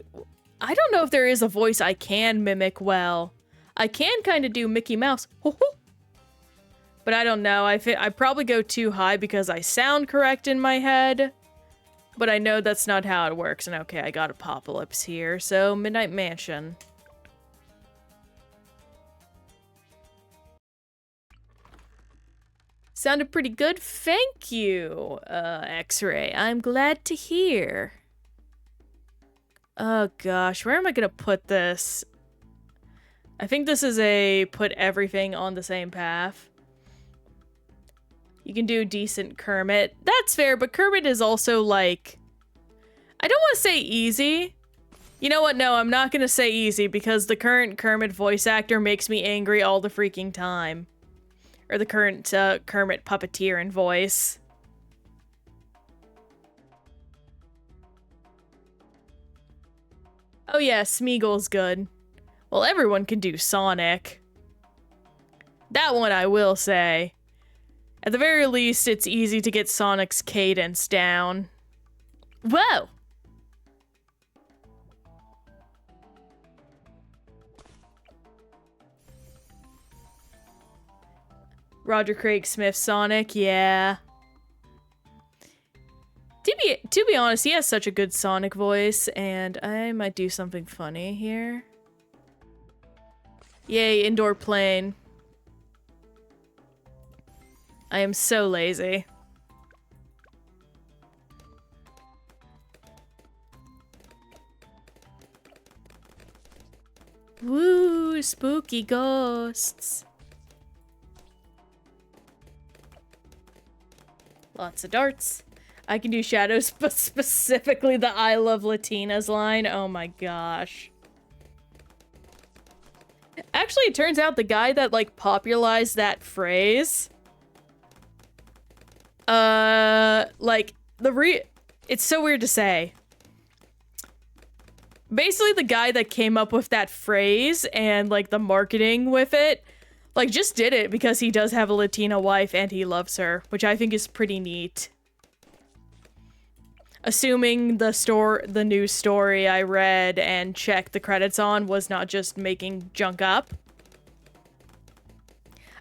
I don't know if there is a voice I can mimic well. I can kind of do Mickey Mouse. But I don't know. I probably go too high because I sound correct in my head. But I know that's not how it works. And okay, I got Apocalypse here. So, Midnight Mansion. Sounded pretty good. Thank you, X-Ray. I'm glad to hear. Oh gosh, where am I gonna put this? I think this is a put everything on the same path. You can do decent Kermit. That's fair, but Kermit is also like... I don't want to say easy. You know what? No, I'm not gonna say easy because the current Kermit voice actor makes me angry all the freaking time. Or the current Kermit puppeteer and voice. Oh yeah, Smeagol's good. Well, everyone can do Sonic. That one I will say. At the very least, it's easy to get Sonic's cadence down. Whoa! Roger Craig Smith Sonic, yeah. To be honest, he has such a good Sonic voice, and I might do something funny here. Yay, indoor plane. I am so lazy. Woo, spooky ghosts. Lots of darts. I can do shadows, but specifically the I love Latinas line. Oh my gosh. Actually, it turns out the guy that, like, popularized that phrase... It's so weird to say. Basically, the guy that came up with that phrase and, like, the marketing with it, like, just did it because he does have a Latina wife and he loves her, which I think is pretty neat. Assuming the news story I read and checked the credits on was not just making junk up.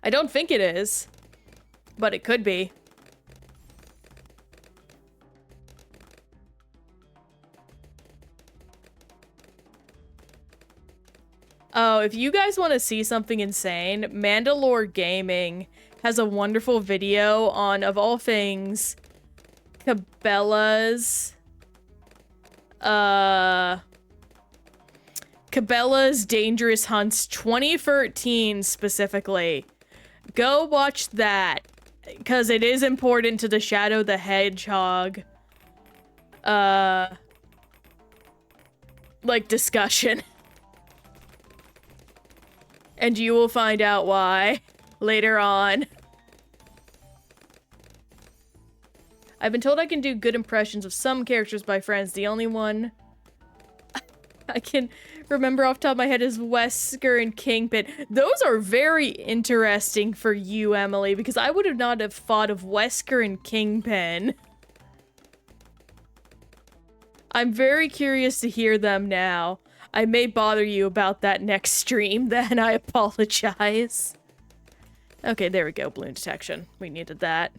I don't think it is, but it could be. Oh, if you guys want to see something insane, Mandalore Gaming has a wonderful video on, of all things, Cabela's Dangerous Hunts 2013 specifically. Go watch that, because it is important to the Shadow the Hedgehog, like, discussion. And you will find out why later on. I've been told I can do good impressions of some characters by friends. The only one I can remember off the top of my head is Wesker and Kingpin. Those are very interesting for you, Emily, because I would have not have thought of Wesker and Kingpin. I'm very curious to hear them now. I may bother you about that next stream, then I apologize. Okay, there we go, balloon detection. We needed that.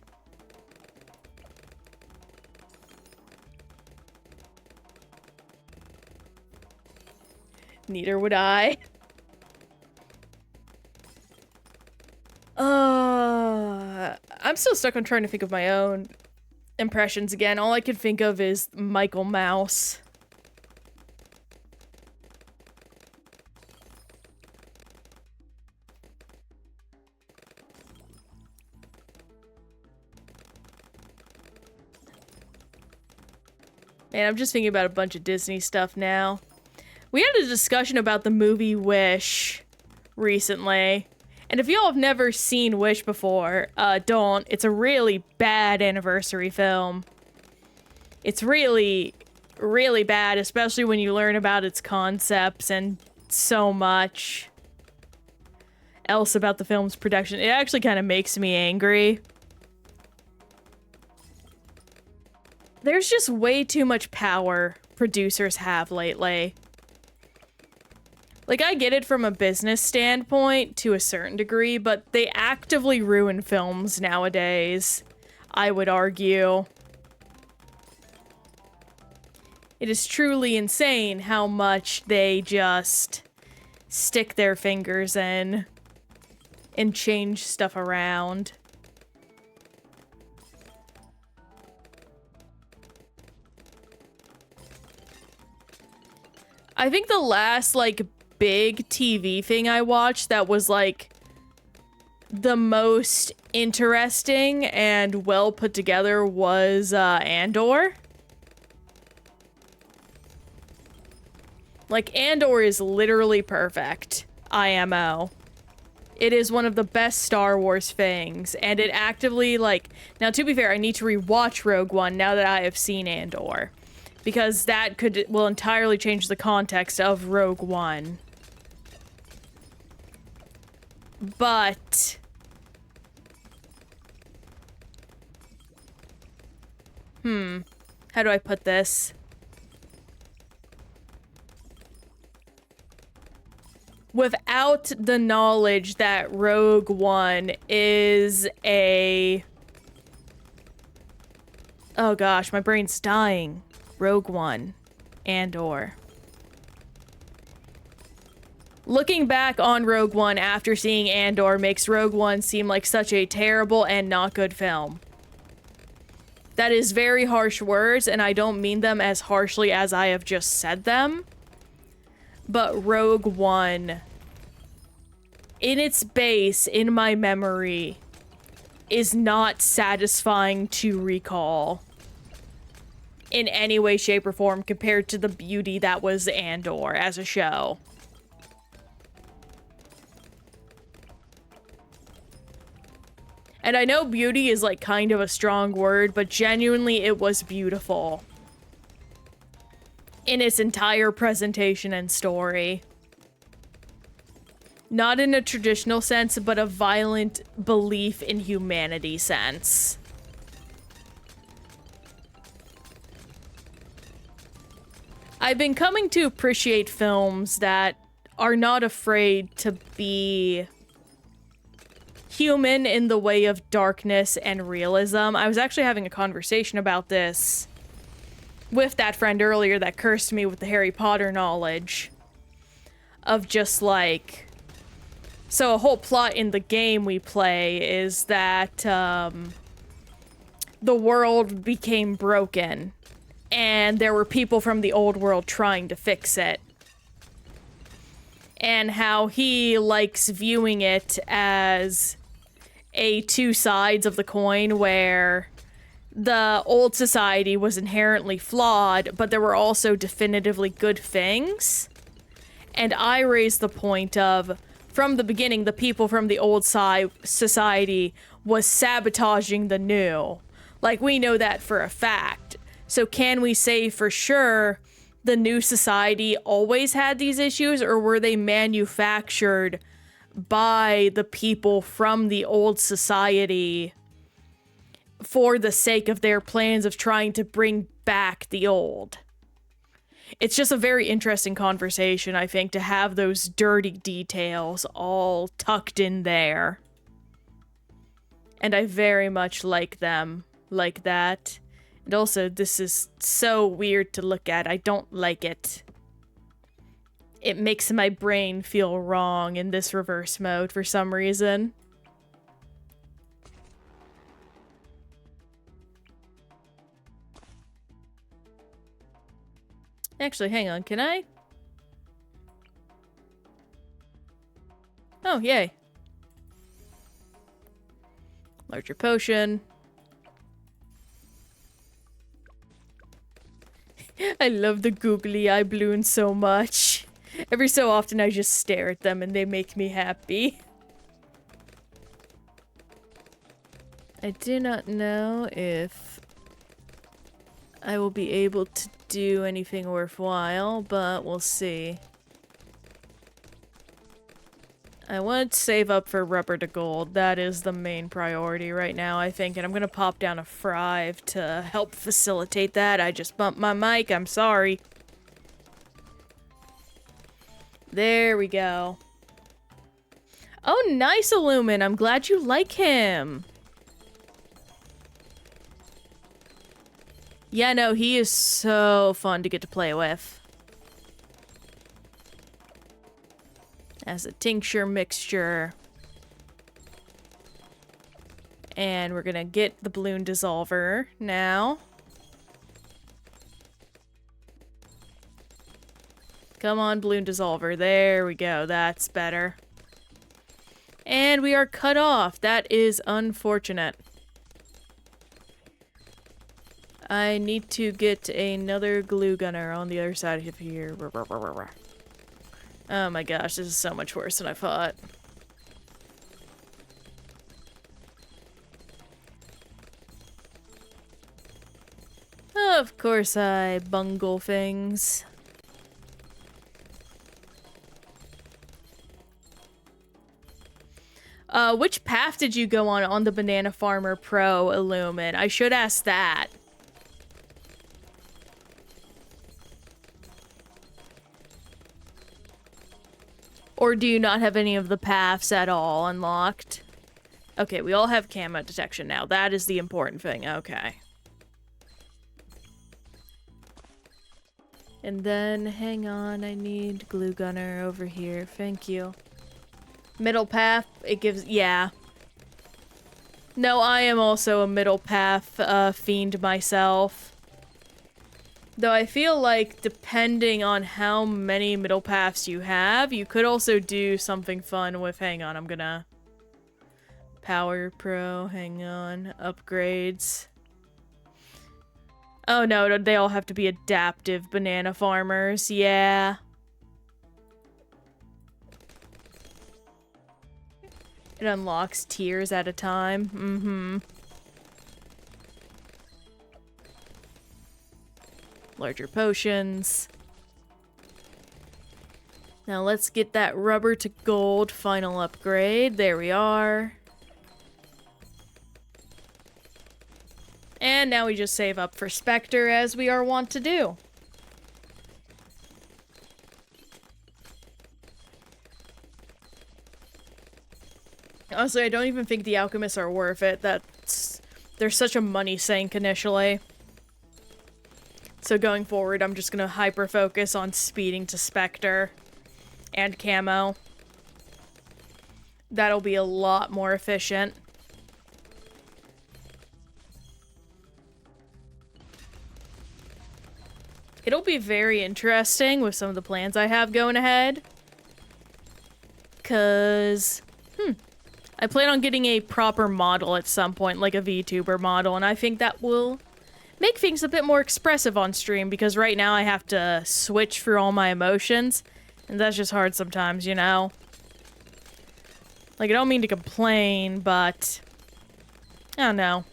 Neither would I. I'm still stuck on trying to think of my own impressions again. All I can think of is Michael Mouse. Man, I'm just thinking about a bunch of Disney stuff now. We had a discussion about the movie Wish recently. And if y'all have never seen Wish before, don't. It's a really bad anniversary film. It's really, really bad, especially when you learn about its concepts and so much else about the film's production. It actually kind of makes me angry. There's just way too much power producers have lately. Like, I get it from a business standpoint to a certain degree, but they actively ruin films nowadays, I would argue. It is truly insane how much they just stick their fingers in and change stuff around. I think the last, like, big TV thing I watched that was, like, the most interesting and well put together was, Andor. Like, Andor is literally perfect. IMO. It is one of the best Star Wars things, and it actively, like... Now, to be fair, I need to rewatch Rogue One now that I have seen Andor. Because that will entirely change the context of Rogue One. But... How do I put this? Without the knowledge that Rogue One is a... Oh gosh, my brain's dying. Rogue One. Andor. Looking back on Rogue One after seeing Andor makes Rogue One seem like such a terrible and not good film. That is very harsh words, and I don't mean them as harshly as I have just said them. But Rogue One, in its base, in my memory, is not satisfying to recall in any way, shape, or form compared to the beauty that was Andor as a show. And I know beauty is like kind of a strong word, but genuinely it was beautiful in its entire presentation and story. Not in a traditional sense, but a violent belief in humanity sense. I've been coming to appreciate films that are not afraid to be human in the way of darkness and realism. I was actually having a conversation about this with that friend earlier that cursed me with the Harry Potter knowledge. Of just like... So a whole plot in the game we play is that the world became broken. And there were people from the old world trying to fix it. And how he likes viewing it as a two sides of the coin where the old society was inherently flawed, but there were also definitively good things. And I raised the point of, from the beginning, the people from the old society was sabotaging the new. Like, we know that for a fact. So can we say for sure the new society always had these issues, or were they manufactured by the people from the old society for the sake of their plans of trying to bring back the old? It's just a very interesting conversation, I think, to have those dirty details all tucked in there. And I very much like them like that. And also, this is so weird to look at. I don't like it. It makes my brain feel wrong in this reverse mode for some reason. Actually, hang on, can I? Oh, yay. Larger potion. love the googly eye balloons so much. Every so often I just stare at them and they make me happy. I do not know if I will be able to do anything worthwhile, but we'll see. I want to save up for rubber to gold. That is the main priority right now, I think, and I'm gonna pop down a Thrive to help facilitate that. I just bumped my mic, I'm sorry. There we go. Oh, nice, Illumin. I'm glad you like him. Yeah, no, he is so fun to get to play with. As a tincture mixture. And we're gonna get the balloon dissolver now. Come on, balloon dissolver. There we go. That's better. And we are cut off. That is unfortunate. I need to get another glue gunner on the other side of here. Oh my gosh, this is so much worse than I thought. Of course I bungle things. Which path did you go on the Banana Farmer Pro Illumin? I should ask that. Or do you not have any of the paths at all unlocked? Okay, we all have camo detection now. That is the important thing. Okay. And then, hang on, I need glue gunner over here. Thank you. Middle path, it gives, yeah. No, I am also a middle path fiend myself. Though I feel like depending on how many middle paths you have, you could also do something fun with, hang on, I'm gonna Power Pro, hang on, upgrades. Oh no, they all have to be adaptive banana farmers, yeah. It unlocks tiers at a time, mm-hmm. Larger potions. Now let's get that rubber to gold final upgrade. There we are. And now we just save up for Spectre as we are wont to do. Honestly, I don't even think the alchemists are worth it. They're such a money sink initially. So going forward, I'm just gonna hyper-focus on speeding to Spectre and camo. That'll be a lot more efficient. It'll be very interesting with some of the plans I have going ahead. 'Cause, I plan on getting a proper model at some point, like a VTuber model, and I think that will make things a bit more expressive on stream, because right now I have to switch through all my emotions, and that's just hard sometimes, you know? Like, I don't mean to complain, but I don't know.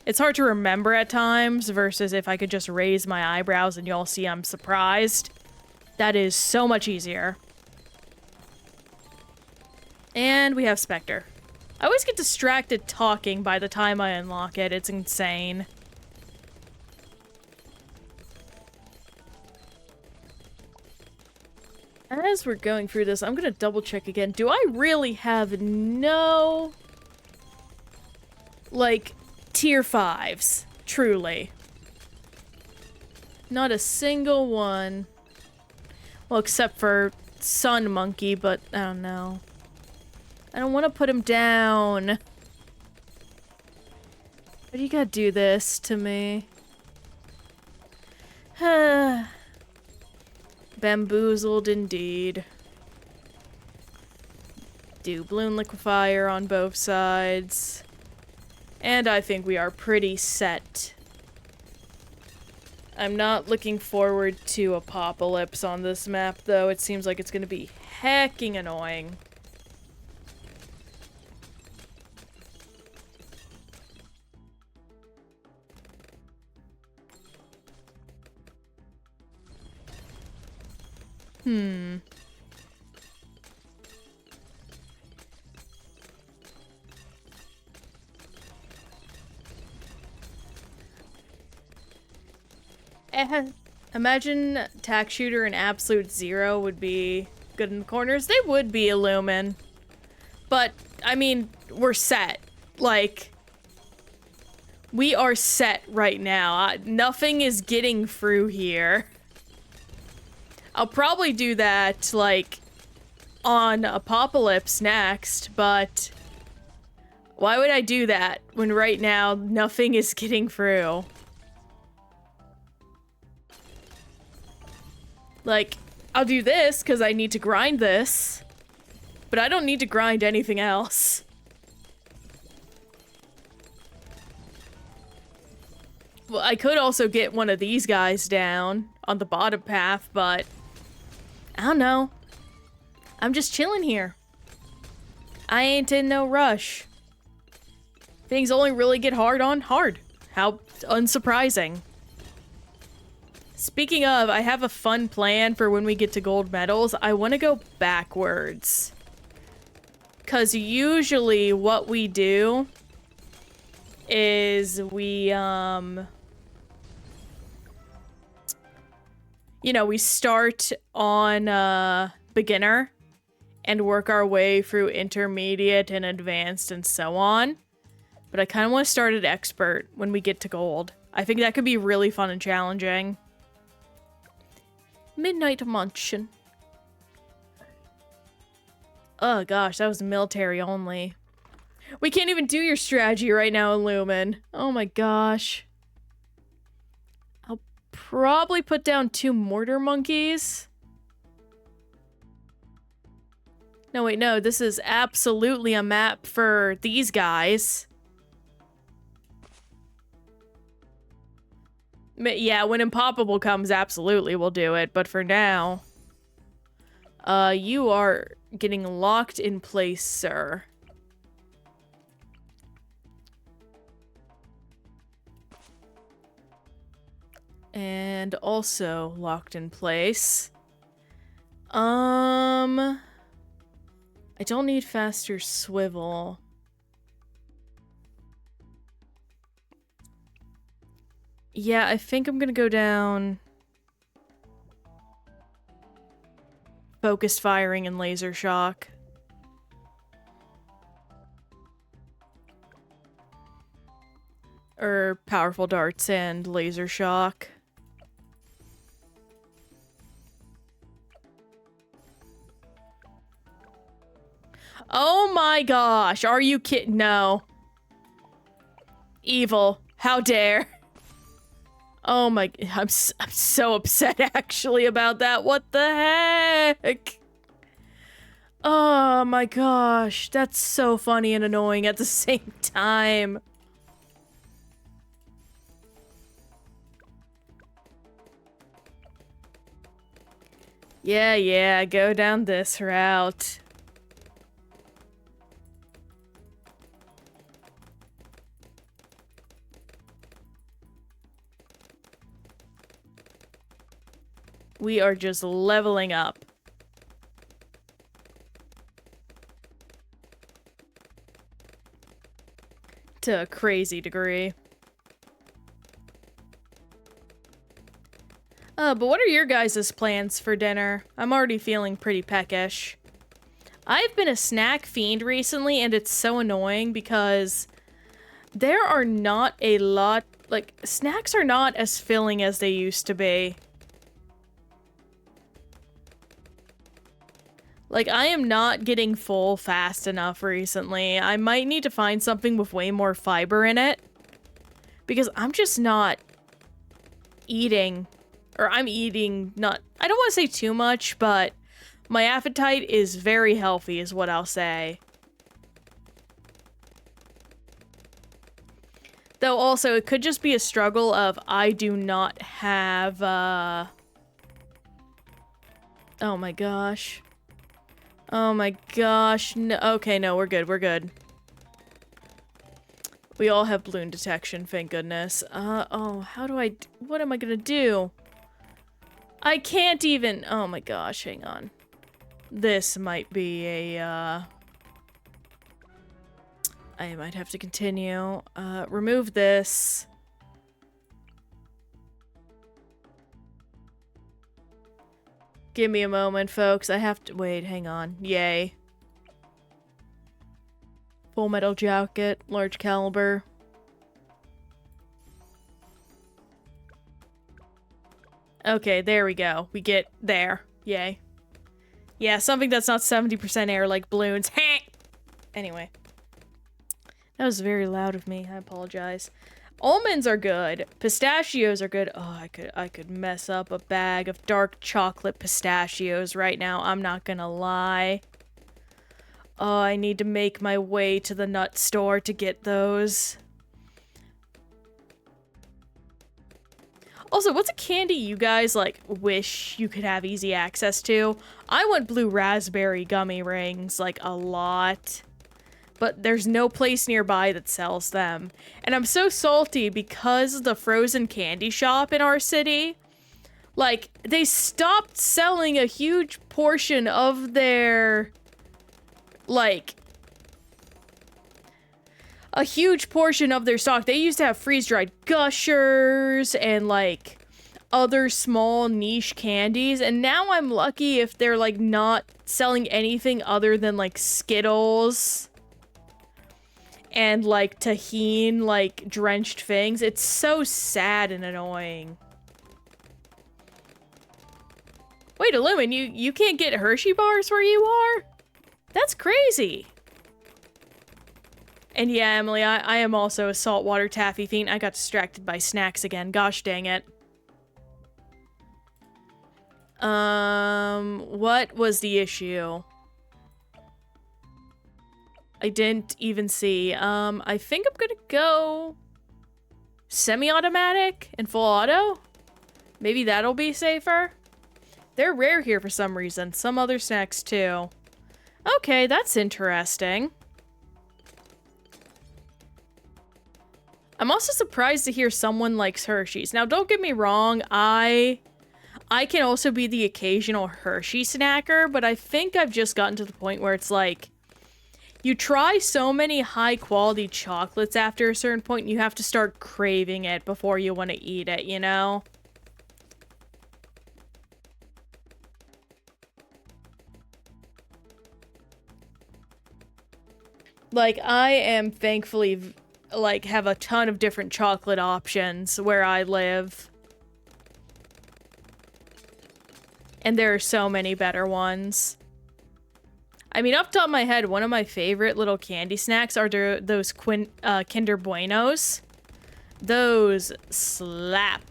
It's hard to remember at times, versus if I could just raise my eyebrows and y'all see I'm surprised. That is so much easier. And we have Spectre. I always get distracted talking by the time I unlock it. It's insane. As we're going through this, I'm gonna double check again. Do I really have no, like, tier 5s? Truly. Not a single one. Well, except for Sun Monkey, but I don't know. I don't want to put him down. Why do you gotta do this to me? Bamboozled indeed. Do Bloon Liquefier on both sides. And I think we are pretty set. I'm not looking forward to Apocalypse on this map, though. It seems like it's gonna be hecking annoying. Imagine Tack Shooter and Absolute Zero would be good in the corners. They would be Illumin. But, I mean, we're set. Like, we are set right now. Nothing is getting through here. I'll probably do that, like, on Apocalypse next, but why would I do that when right now nothing is getting through? Like, I'll do this because I need to grind this, but I don't need to grind anything else. Well, I could also get one of these guys down on the bottom path, but I don't know. I'm just chilling here. I ain't in no rush. Things only really get hard on hard. How unsurprising. Speaking of, I have a fun plan for when we get to gold medals. I want to go backwards. Because usually what we do is we, you know, we start on beginner and work our way through intermediate and advanced and so on. But I kind of want to start at expert when we get to gold. I think that could be really fun and challenging. Midnight Munchin. Oh gosh, that was military only. We can't even do your strategy right now, Illumin. Oh my gosh. I'll probably put down 2 mortar monkeys. No, wait, no, this is absolutely a map for these guys. Yeah, when Impoppable comes, absolutely we'll do it. But for now, you are getting locked in place, sir. And also locked in place. I don't need faster swivel. Yeah, I think I'm gonna go down focused firing and laser shock. Or powerful darts and laser shock. Oh my gosh, are you kidding? No. Evil. How dare. Oh my, I'm so upset actually about that. What the heck? Oh my gosh, that's so funny and annoying at the same time. Yeah, go down this route. We are just leveling up. To a crazy degree. But what are your guys' plans for dinner? I'm already feeling pretty peckish. I've been a snack fiend recently, and it's so annoying because there are not a lot, like, snacks are not as filling as they used to be. Like, I am not getting full fast enough recently. I might need to find something with way more fiber in it. Because I'm just not eating. Or I'm eating not... I don't want to say too much, but my appetite is very healthy is what I'll say. Though also, it could just be a struggle of I do not have, oh my gosh. Oh my gosh. No, okay, no, we're good, we're good. We all have balloon detection, thank goodness. Oh, how do what am I gonna do? I can't even, oh my gosh, hang on. This might be a, I might have to continue. Remove this. Give me a moment, folks. I have to- wait, hang on. Yay. Full metal jacket, large caliber. Okay, there we go. We get there. Yay. Yeah, something that's not 70% air like balloons. Anyway. That was very loud of me. I apologize. Almonds are good. Pistachios are good. Oh, I could mess up a bag of dark chocolate pistachios right now. I'm not gonna lie. Oh, I need to make my way to the nut store to get those. Also, what's a candy you guys, like, wish you could have easy access to? I want blue raspberry gummy rings, like, a lot. But there's no place nearby that sells them. And I'm so salty because the frozen candy shop in our city, like, they stopped selling a huge portion of their, like, a huge portion of their stock. They used to have freeze-dried Gushers and, like, other small niche candies. And now I'm lucky if they're, like, not selling anything other than, like, Skittles and, like, tahini, like, drenched things. It's so sad and annoying. Wait, Illumine, you can't get Hershey bars where you are? That's crazy. And yeah, Emily, I am also a saltwater taffy fiend. I got distracted by snacks again. Gosh dang it. What was the issue? I didn't even see. I think I'm gonna go semi-automatic and full auto. Maybe that'll be safer. They're rare here for some reason. Some other snacks too. Okay, that's interesting. I'm also surprised to hear someone likes Hershey's. Now, don't get me wrong, I can also be the occasional Hershey snacker, but I think I've just gotten to the point where it's like, you try so many high-quality chocolates after a certain point, you have to start craving it before you want to eat it, you know? Like, I am thankfully, like, have a ton of different chocolate options where I live. And there are so many better ones. I mean, off the top of my head, one of my favorite little candy snacks are those Kinder Buenos. Those slap.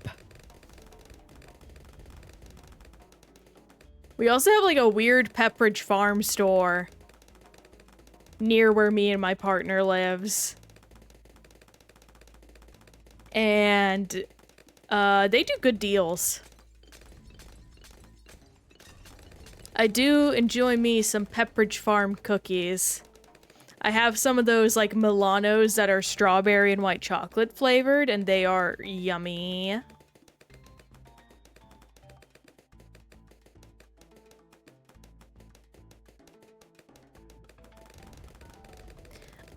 We also have, like, a weird Pepperidge Farm store near where me and my partner lives. And they do good deals. I do enjoy me some Pepperidge Farm cookies. I have some of those, like, Milanos that are strawberry and white chocolate flavored, and they are yummy.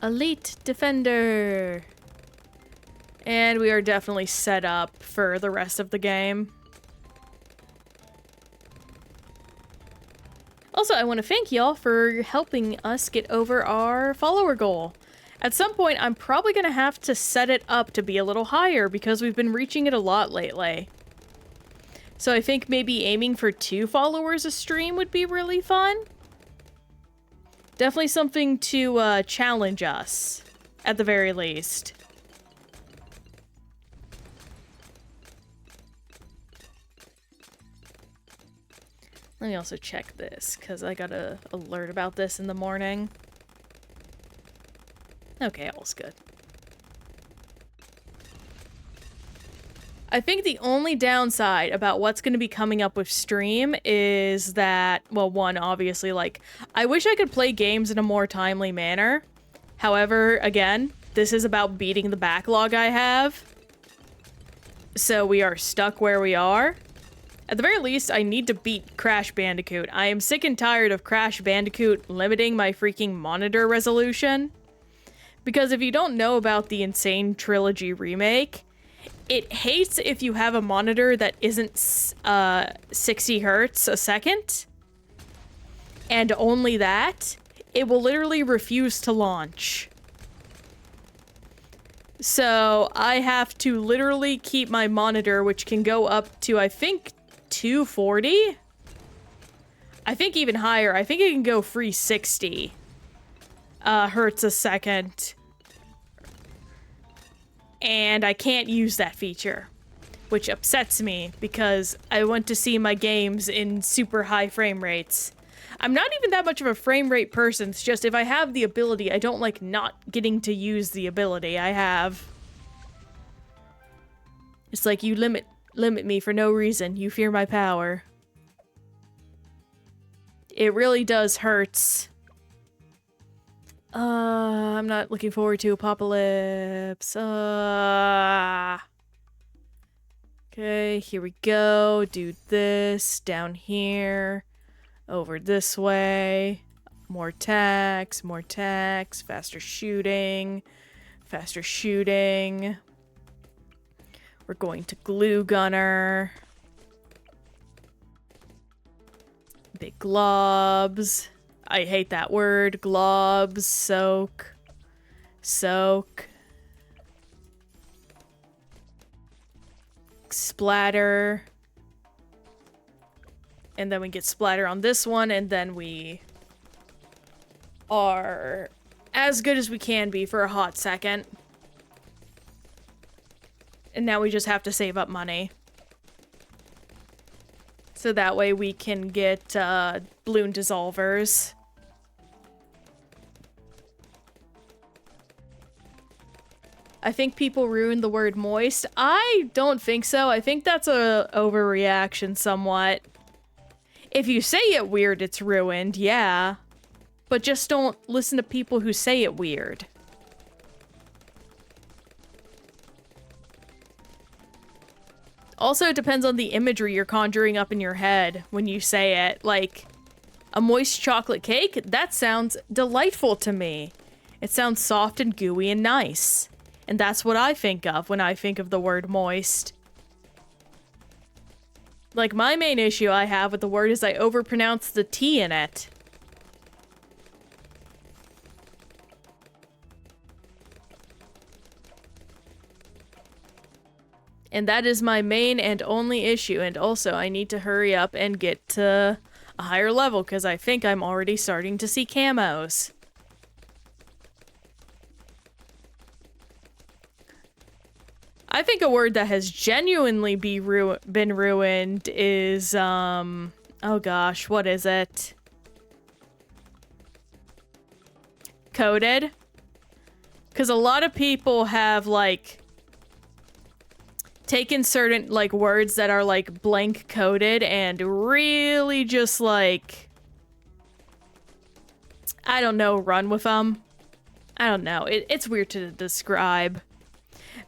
Elite Defender. And we are definitely set up for the rest of the game. Also, I want to thank y'all for helping us get over our follower goal. At some point, I'm probably going to have to set it up to be a little higher because we've been reaching it a lot lately. So I think maybe aiming for 2 followers a stream would be really fun. Definitely something to challenge us, at the very least. Let me also check this, because I got an alert about this in the morning. Okay, all's good. I think the only downside about what's going to be coming up with stream is that, well, one, obviously, like, I wish I could play games in a more timely manner. However, again, this is about beating the backlog I have. So we are stuck where we are. At the very least, I need to beat Crash Bandicoot. I am sick and tired of Crash Bandicoot limiting my freaking monitor resolution. Because if you don't know about the Insane Trilogy remake, it hates if you have a monitor that isn't 60 hertz a second. And only that, it will literally refuse to launch. So I have to literally keep my monitor, which can go up to, I think, 240? I think even higher. I think it can go free 60 hertz a second. And I can't use that feature, which upsets me because I want to see my games in super high frame rates. I'm not even that much of a frame rate person. It's just if I have the ability, I don't like not getting to use the ability I have. It's like you limit me for no reason. You fear my power. It really does hurts. I'm not looking forward to Apocalypse. Okay, here we go. Do this down here. Over this way. More attacks, faster shooting. Faster shooting. We're going to Glue Gunner. Big globs. I hate that word. Globs. Soak. Soak. Splatter. And then we get splatter on this one, and then we are as good as we can be for a hot second. And now we just have to save up money. So that way we can get balloon dissolvers. I think people ruined the word moist. I don't think so. I think that's a overreaction somewhat. If you say it weird, it's ruined, yeah. But just don't listen to people who say it weird. Also, it depends on the imagery you're conjuring up in your head when you say it. Like, a moist chocolate cake? That sounds delightful to me. It sounds soft and gooey and nice. And that's what I think of when I think of the word moist. Like, my main issue I have with the word is I overpronounce the T in it. And that is my main and only issue. And also, I need to hurry up and get to a higher level, because I think I'm already starting to see camos. I think a word that has genuinely been ruined is, oh gosh, what is it? Coded? Because a lot of people have, like, taken certain, like, words that are, like, blank coded and really just, like, I don't know, run with them. I don't know. It's weird to describe.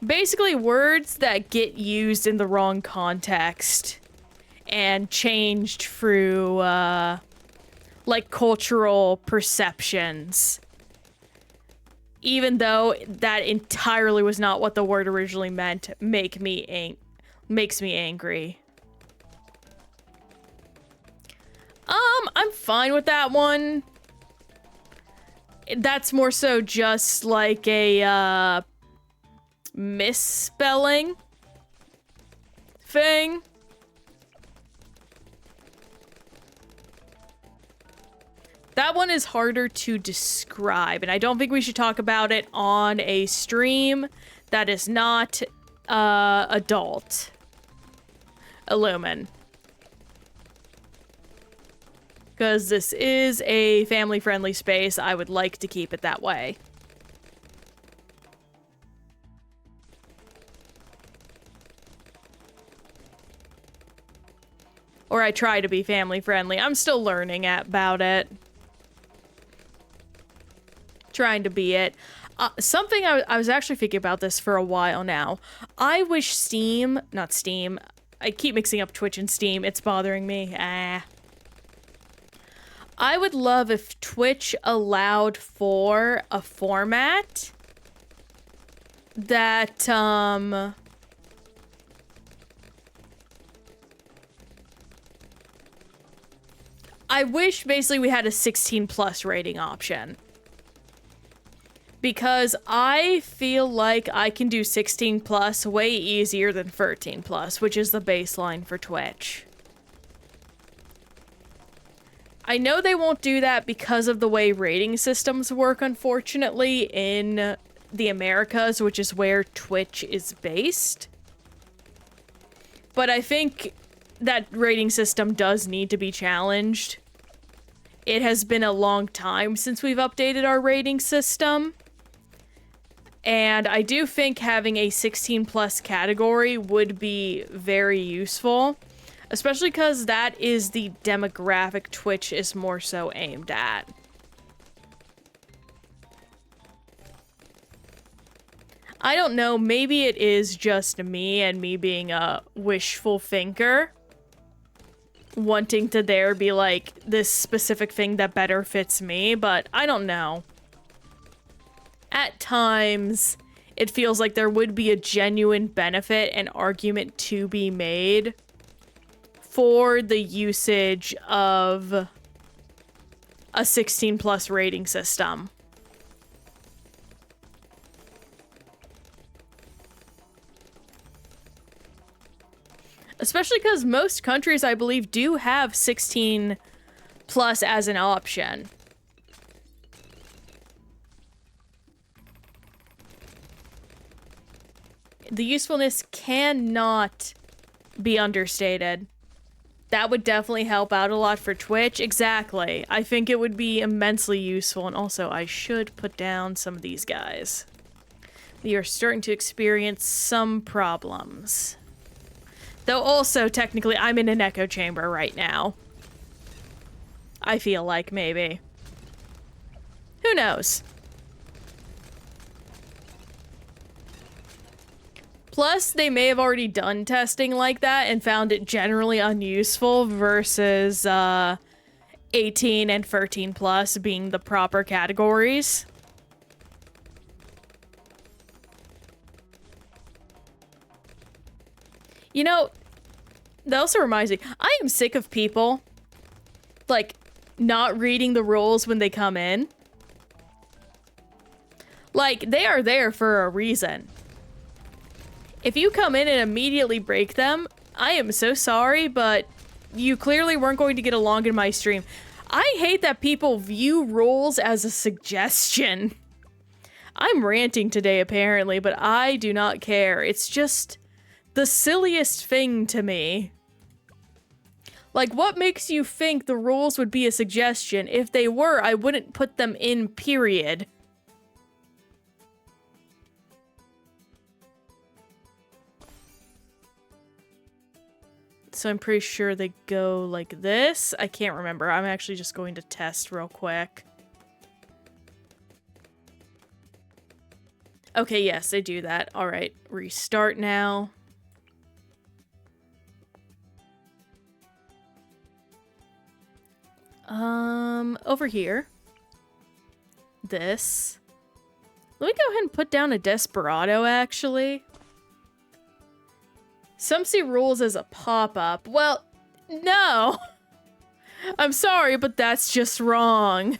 Basically, words that get used in the wrong context and changed through, like, cultural perceptions. Even though that entirely was not what the word originally meant, makes me angry. I'm fine with that one. That's more so just like a, misspelling thing. That one is harder to describe, and I don't think we should talk about it on a stream that is not adult. Illumin. Because this is a family-friendly space, I would like to keep it that way. Or I try to be family friendly. I'm still learning about it. Trying to be it. Something I was actually thinking about this for a while now. I wish not Steam. I keep mixing up Twitch and Steam. It's bothering me. I would love if Twitch allowed for a format that, I wish basically we had a 16 plus rating option. Because I feel like I can do 16 plus way easier than 13 plus, which is the baseline for Twitch. I know they won't do that because of the way rating systems work, unfortunately, in the Americas, which is where Twitch is based. But I think that rating system does need to be challenged. It has been a long time since we've updated our rating system. And I do think having a 16 plus category would be very useful, especially because that is the demographic Twitch is more so aimed at. I don't know, maybe it is just me and me being a wishful thinker, wanting to there be like this specific thing that better fits me, but I don't know. At times, it feels like there would be a genuine benefit and argument to be made for the usage of a 16 plus rating system. Especially because most countries, I believe, do have 16 plus as an option. The usefulness cannot be understated. That would definitely help out a lot for Twitch. Exactly. I think it would be immensely useful. And also, I should put down some of these guys. We are starting to experience some problems. Though also, technically, I'm in an echo chamber right now. I feel like, maybe. Who knows? Plus, they may have already done testing like that and found it generally unuseful versus 18 and 13 plus being the proper categories. You know, that also reminds me, I am sick of people, like, not reading the rules when they come in. Like, they are there for a reason. If you come in and immediately break them, I am so sorry, but you clearly weren't going to get along in my stream. I hate that people view rules as a suggestion. I'm ranting today, apparently, but I do not care. It's just the silliest thing to me. Like, what makes you think the rules would be a suggestion? If they were, I wouldn't put them in, period. So I'm pretty sure they go like this. I can't remember. I'm actually just going to test real quick. Okay, yes, they do that. All right, restart now. Over here. This. Let me go ahead and put down a Desperado, actually. Some see rules as a pop-up. Well, no. I'm sorry, but that's just wrong.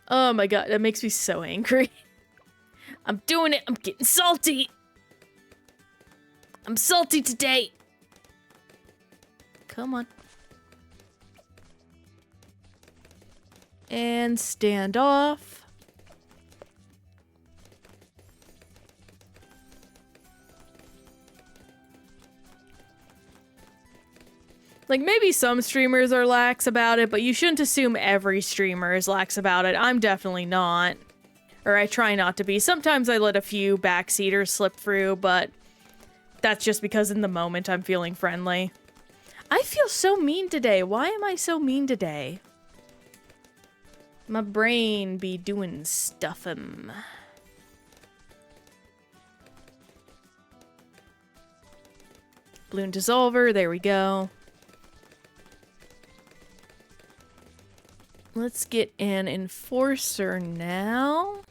Oh my god, that makes me so angry. I'm doing it. I'm getting salty. I'm salty today. Come on. And stand off. Like, maybe some streamers are lax about it, but you shouldn't assume every streamer is lax about it. I'm definitely not. Or I try not to be. Sometimes I let a few backseaters slip through, but that's just because in the moment I'm feeling friendly. I feel so mean today. Why am I so mean today? My brain be doing stuffin'. Bloon dissolver, there we go. Let's get an enforcer now.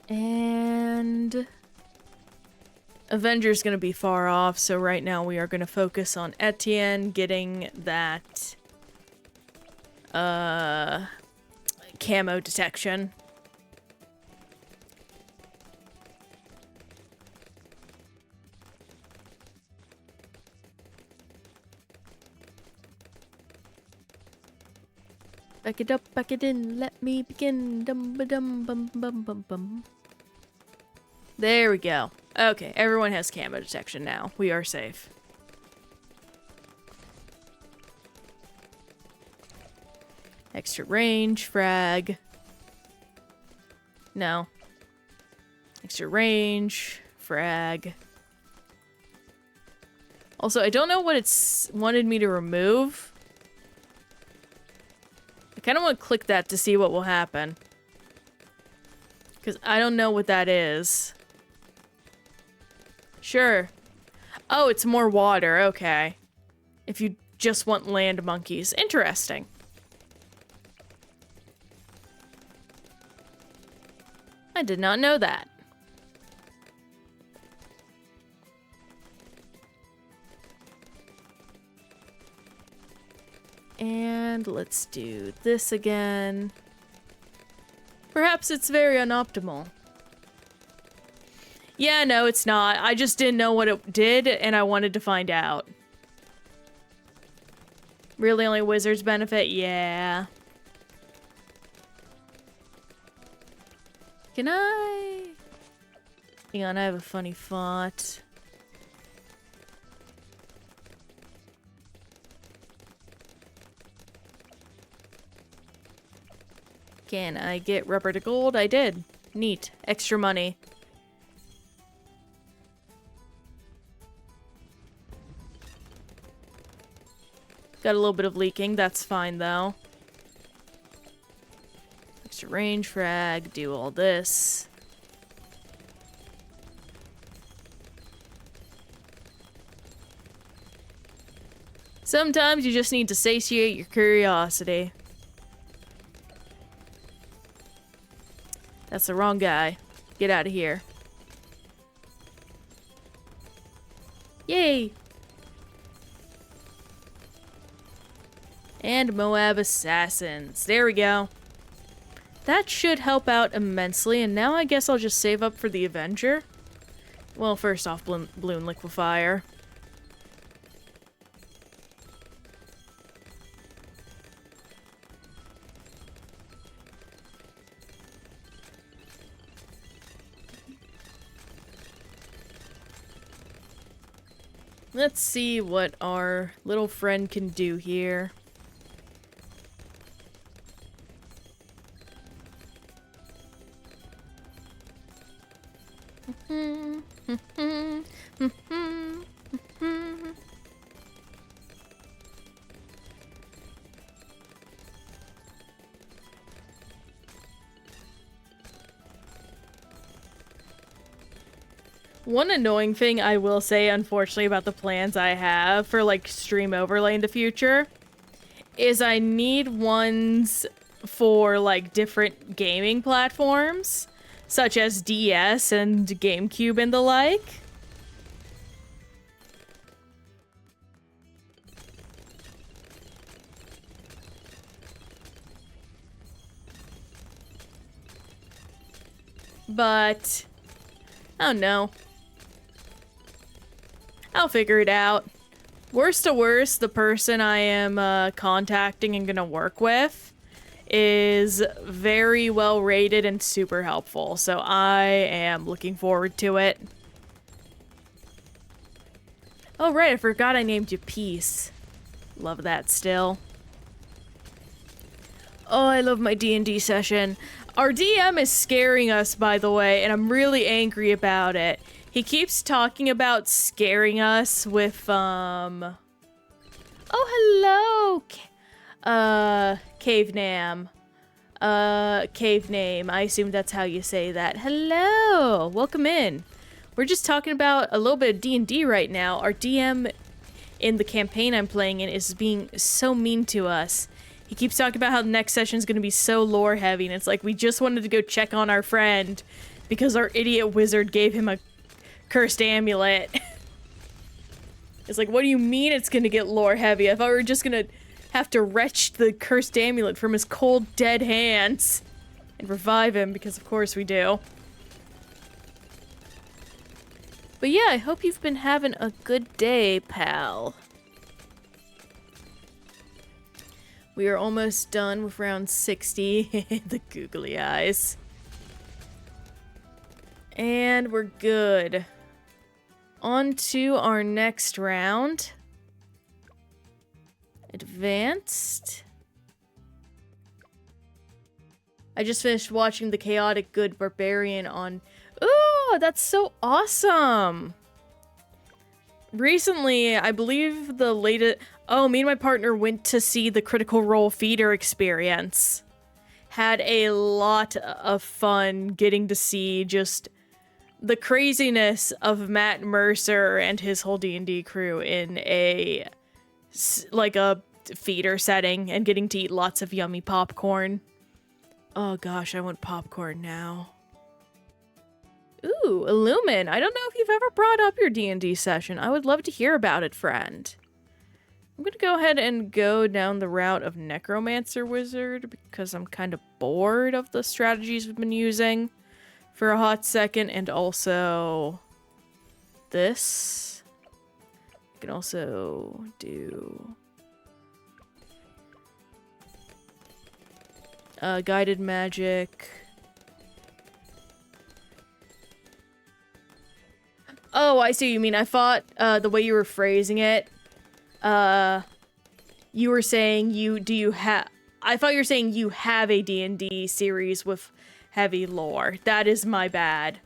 And Avenger's gonna be far off, so right now we are gonna focus on Etienne getting that camo detection. Back it up, back it in, let me begin. Dum ba dum bum bum bum bum. There we go. Okay, everyone has camo detection now. We are safe. Extra range, frag. No. Extra range, frag. Also, I don't know what it's wanted me to remove. I kind of want to click that to see what will happen. Because I don't know what that is. Sure. Oh, it's more water. Okay. If you just want land monkeys. Interesting. I did not know that. And let's do this again. Perhaps it's very unoptimal. Yeah, no, it's not. I just didn't know what it did, and I wanted to find out. Really only wizards benefit? Yeah. Can I... Hang on, I have a funny thought. Can I get rubber to gold? I did. Neat. Extra money. Got a little bit of leaking. That's fine, though. Extra range frag. Do all this. Sometimes you just need to satiate your curiosity. That's the wrong guy. Get out of here. Yay! And Moab Assassins. There we go. That should help out immensely, and now I guess I'll just save up for the Avenger. Well, first off, Bloon Liquefier. Let's see what our little friend can do here. One annoying thing I will say, unfortunately, about the plans I have for, like, stream overlay in the future is I need ones for, like, different gaming platforms, such as DS and GameCube and the like. But I don't know. I'll figure it out. Worst to worst, the person I am contacting and gonna work with is very well rated and super helpful, so I am looking forward to it. Oh right, I forgot I named you Peace. Love that still. Oh, I love my D&D session. Our DM is scaring us, by the way, and I'm really angry about it. He keeps talking about scaring us with, Oh, hello! Cave Nam. Cave name. I assume that's how you say that. Hello! Welcome in. We're just talking about a little bit of D&D right now. Our DM in the campaign I'm playing in is being so mean to us. He keeps talking about how the next session is going to be so lore heavy, and it's like we just wanted to go check on our friend because our idiot wizard gave him a cursed amulet. It's like, what do you mean it's going to get lore heavy? I thought we were just going to have to wrench the cursed amulet from his cold, dead hands and revive him, because of course we do. But yeah, I hope you've been having a good day, pal. We are almost done with round 60. The googly eyes. And we're good. On to our next round. Advanced. I just finished watching The Chaotic Good Barbarian on... Ooh, that's so awesome! Recently, I believe the latest... Oh, me and my partner went to see the Critical Role Feeder experience. Had a lot of fun getting to see just the craziness of Matt Mercer and his whole D&D crew in a feeder setting and getting to eat lots of yummy popcorn. Oh gosh, I want popcorn now. Ooh, Illumin. I don't know if you've ever brought up your D&D session. I would love to hear about it, friend. I'm gonna go ahead and go down the route of Necromancer Wizard because I'm kind of bored of the strategies we've been using for a hot second, and also this. I can also do guided magic. Oh, I see what you mean. I thought the way you were phrasing it, you were saying I thought you were saying you have a D&D series with heavy lore. That is my bad.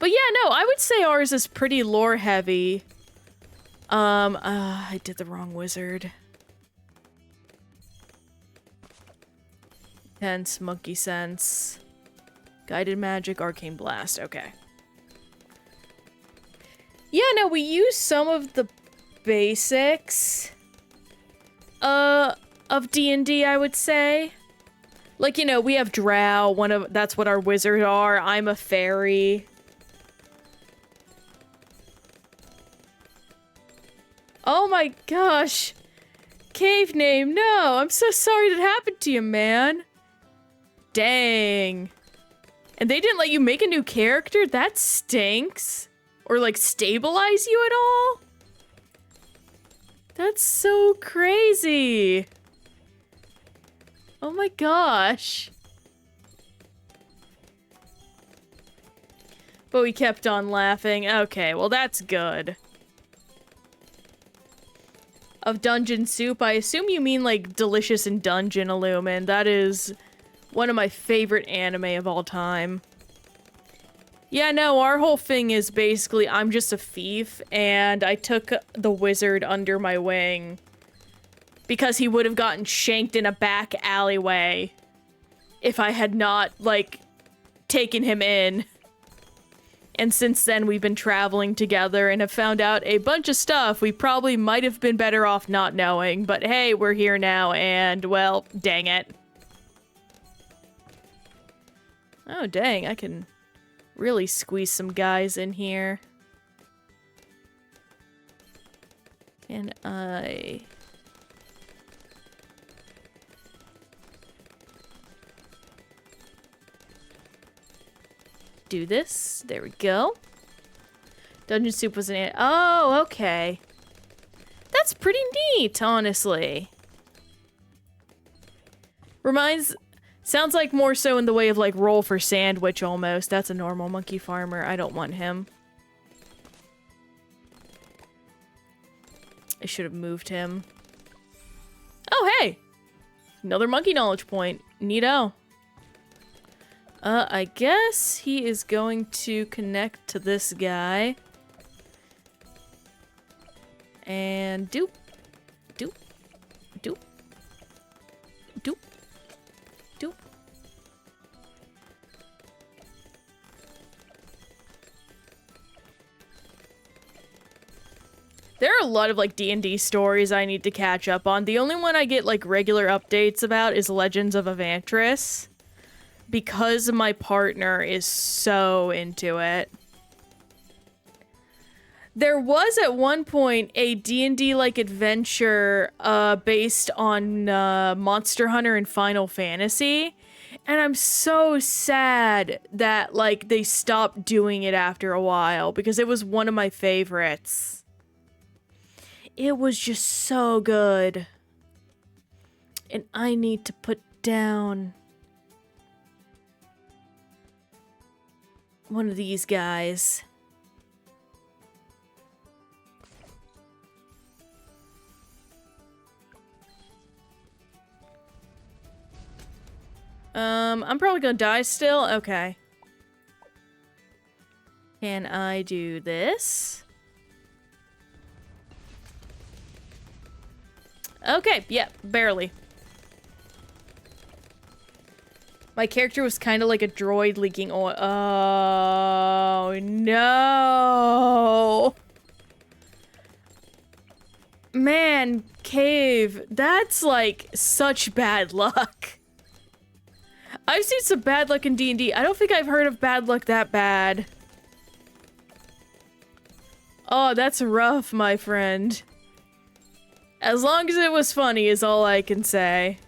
But yeah, no, I would say ours is pretty lore heavy. I did the wrong wizard. Tense, monkey sense. Guided magic, arcane blast, okay. Yeah, no, we use some of the basics of D&D, I would say. Like, you know, we have drow, that's what our wizards are. I'm a fairy. Oh my gosh. Cave name, no, I'm so sorry that happened to you, man. Dang. And they didn't let you make a new character? That stinks. Or, like, stabilize you at all? That's so crazy. Oh my gosh. But we kept on laughing. Okay, well that's good. Of Dungeon Soup, I assume you mean, like, Delicious in Dungeon, Illumin. That is one of my favorite anime of all time. Yeah, no, our whole thing is basically I'm just a thief, and I took the wizard under my wing because he would have gotten shanked in a back alleyway if I had not, like, taken him in. And since then, we've been traveling together and have found out a bunch of stuff we probably might have been better off not knowing, but hey, we're here now, and, well, dang it. Oh, dang, I can really squeeze some guys in here. Can I... do this? There we go. Dungeon Soup was an... Oh, okay. That's pretty neat, honestly. Sounds like more so in the way of, like, roll for sandwich, almost. That's a normal monkey farmer. I don't want him. I should have moved him. Oh, hey! Another monkey knowledge point. Neato. I guess he is going to connect to this guy. And doop. Doop. Doop. Doop. Doop. There are a lot of, like, D&D stories I need to catch up on. The only one I get, like, regular updates about is Legends of Evantris. Because my partner is so into it. There was, at one point, a D&D-like adventure, based on, Monster Hunter and Final Fantasy. And I'm so sad that, like, they stopped doing it after a while, because it was one of my favorites. It was just so good. And I need to put down one of these guys. I'm probably gonna die still? Okay. Can I do this? Okay, yeah, barely. My character was kind of like a droid leaking oil. Oh, no. Man, Cave, that's like such bad luck. I've seen some bad luck in D&D. I don't think I've heard of bad luck that bad. Oh, that's rough, my friend. As long as it was funny is all I can say.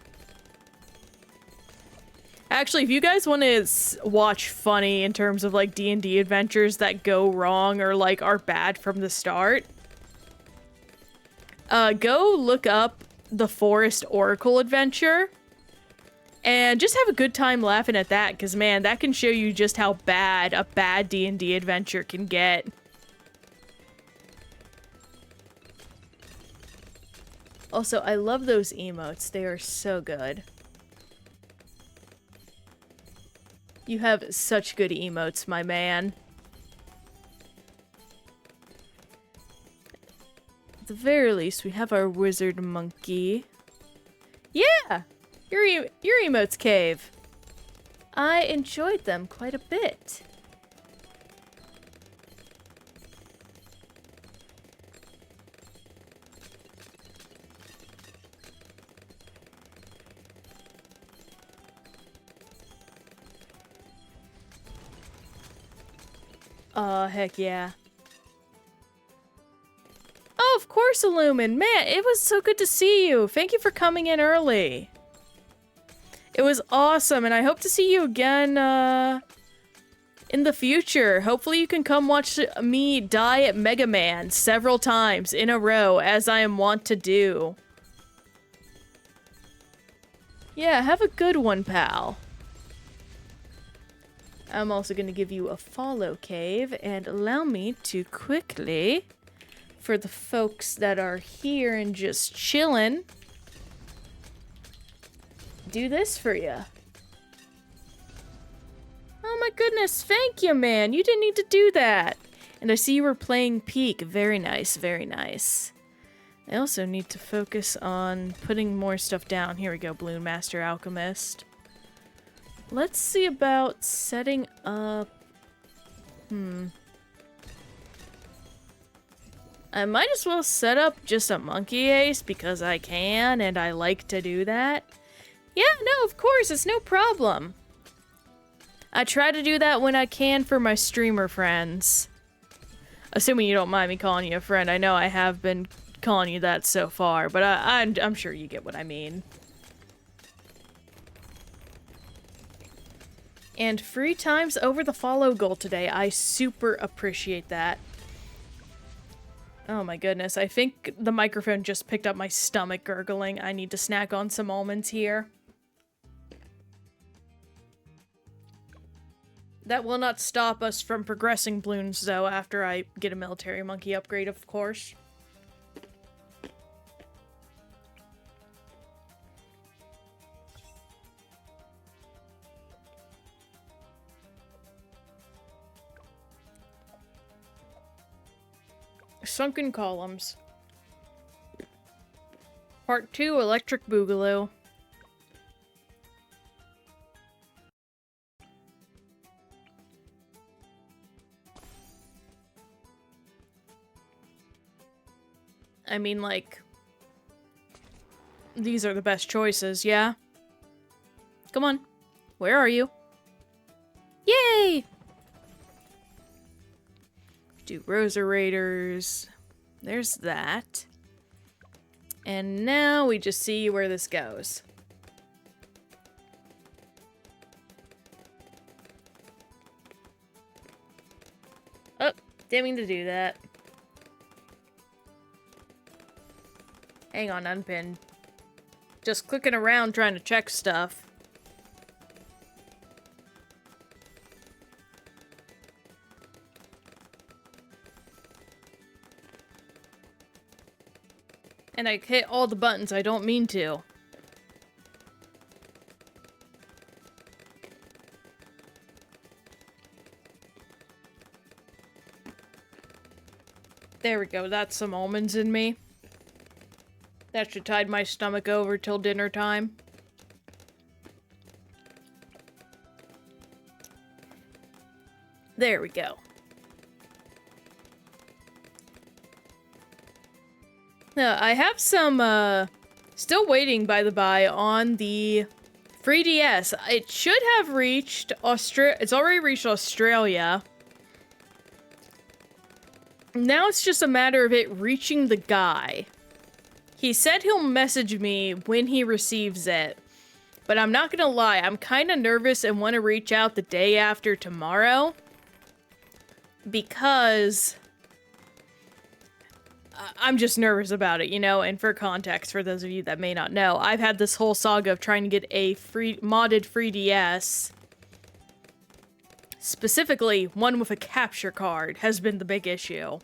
Actually, if you guys want to watch funny in terms of, like, D&D adventures that go wrong or, like, are bad from the start, go look up the Forest Oracle adventure and just have a good time laughing at that, because, man, that can show you just how bad a bad D&D adventure can get. Also, I love those emotes. They are so good. You have such good emotes, my man. At the very least, we have our wizard monkey. Yeah! Your emotes, Cave. I enjoyed them quite a bit. Heck yeah. Oh, of course, Illumin. Man, it was so good to see you. Thank you for coming in early. It was awesome, and I hope to see you again, in the future. Hopefully you can come watch me die at Mega Man several times in a row, as I am wont to do. Yeah, have a good one, pal. I'm also going to give you a follow, Cave, and allow me to quickly, for the folks that are here and just chilling, do this for you. Oh my goodness, thank you, man. You didn't need to do that. And I see you were playing Peak. Very nice, very nice. I also need to focus on putting more stuff down. Here we go, Bloon Master Alchemist. Let's see about setting up... I might as well set up just a monkey ace because I can and I like to do that. Yeah, no, of course, it's no problem. I try to do that when I can for my streamer friends. Assuming you don't mind me calling you a friend. I know I have been calling you that so far, but I'm sure you get what I mean. And 3 times over the follow goal today. I super appreciate that. Oh my goodness, I think the microphone just picked up my stomach gurgling. I need to snack on some almonds here. That will not stop us from progressing Bloons, though, after I get a military monkey upgrade, of course. sunken columns. Part 2, Electric Boogaloo. I mean, like, these are the best choices, yeah? Come on. Where are you? Yay! Do Rosa Raiders. There's that. And now we just see where this goes. Oh, didn't mean to do that. Hang on, unpinned. Just clicking around trying to check stuff. And I hit all the buttons I don't mean to. There we go, that's some almonds in me. That should tide my stomach over till dinner time. There we go. Now, I have some, still waiting, by the by, on the 3DS. It should have reached it's already reached Australia. Now it's just a matter of it reaching the guy. He said he'll message me when he receives it. But I'm not gonna lie, I'm kind of nervous and want to reach out the day after tomorrow. Because I'm just nervous about it, you know? And for context, for those of you that may not know, I've had this whole saga of trying to get a modded 3DS. Specifically, one with a capture card has been the big issue.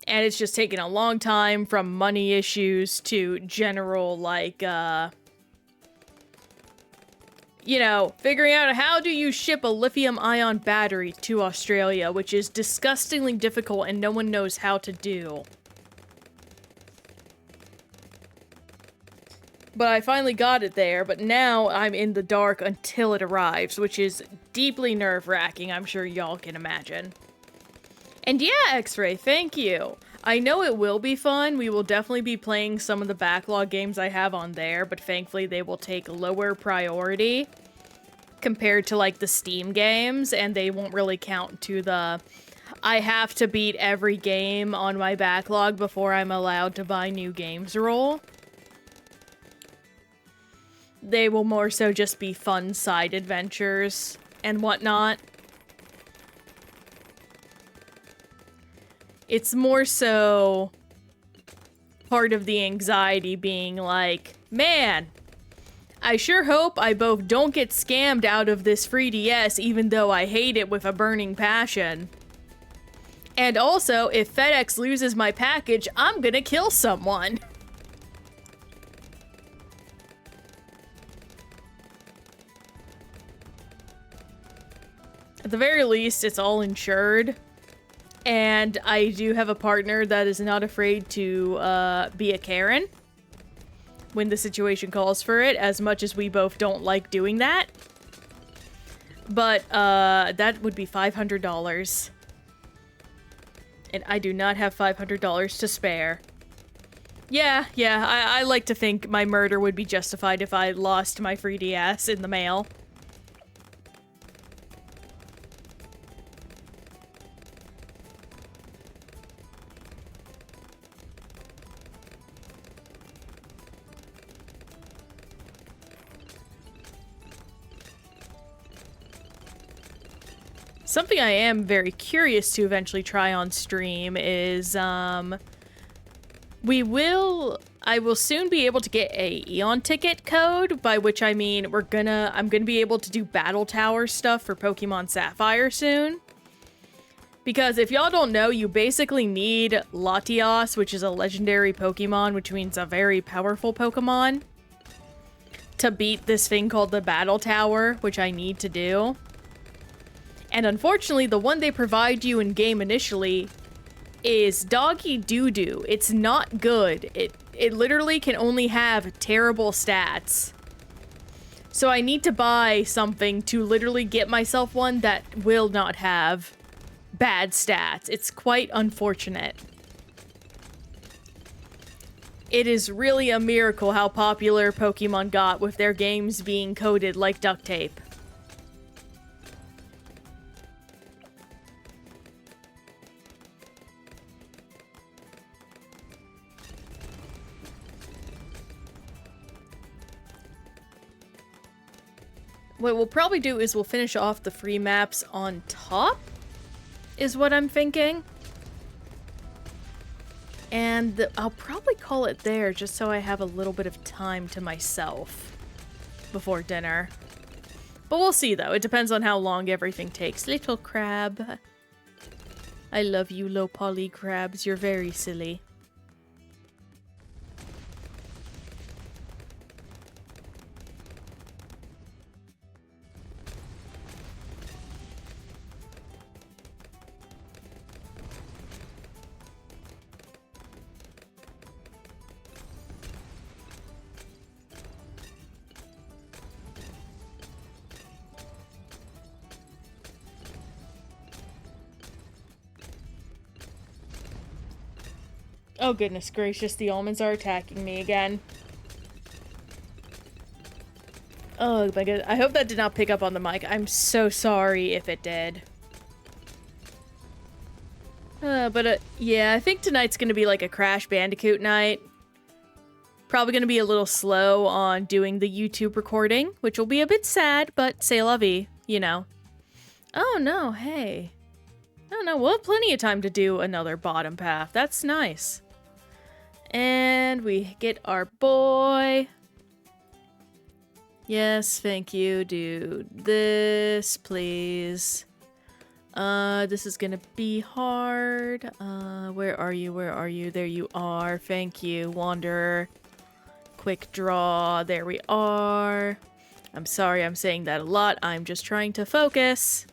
And it's just taken a long time, from money issues to general, like, you know, figuring out how do you ship a lithium-ion battery to Australia, which is disgustingly difficult and no one knows how to do. But I finally got it there, but now I'm in the dark until it arrives, which is deeply nerve-wracking, I'm sure y'all can imagine. And yeah, X-Ray, thank you. I know it will be fun. We will definitely be playing some of the backlog games I have on there, but thankfully they will take lower priority compared to, like, the Steam games, and they won't really count to the I have to beat every game on my backlog before I'm allowed to buy new games roll. They will more so just be fun side adventures and whatnot. It's more so part of the anxiety being like, man, I sure hope I both don't get scammed out of this 3DS even though I hate it with a burning passion. And also, if FedEx loses my package, I'm gonna kill someone. At the very least, it's all insured. And I do have a partner that is not afraid to be a Karen when the situation calls for it, as much as we both don't like doing that. But that would be $500. And I do not have $500 to spare. Yeah, I like to think my murder would be justified if I lost my 3DS in the mail. Something I am very curious to eventually try on stream is, I will soon be able to get a Eon ticket code, by which I mean I'm gonna be able to do battle tower stuff for Pokemon Sapphire soon. Because if y'all don't know, you basically need Latios, which is a legendary Pokemon, which means a very powerful Pokemon, to beat this thing called the battle tower, which I need to do. And unfortunately, the one they provide you in-game initially is doggy doo-doo. It's not good. It literally can only have terrible stats. So I need to buy something to literally get myself one that will not have bad stats. It's quite unfortunate. It is really a miracle how popular Pokemon got with their games being coded like duct tape. What we'll probably do is we'll finish off the free maps on top, is what I'm thinking. And I'll probably call it there just so I have a little bit of time to myself before dinner. But we'll see, though. It depends on how long everything takes. Little crab. I love you, low poly crabs. You're very silly. Oh, goodness gracious, the almonds are attacking me again. Oh my god, I hope that did not pick up on the mic. I'm so sorry if it did. Yeah, I think tonight's gonna be like a Crash Bandicoot night. Probably gonna be a little slow on doing the YouTube recording, which will be a bit sad, but c'est la vie, you know. Oh no, hey. No, we'll have plenty of time to do another bottom path. That's nice. And we get our boy. Yes, thank you, dude. This, please. This is gonna be hard. Where are you? Where are you? There you are. Thank you, Wanderer. Quick draw. There we are. I'm sorry I'm saying that a lot. I'm just trying to focus.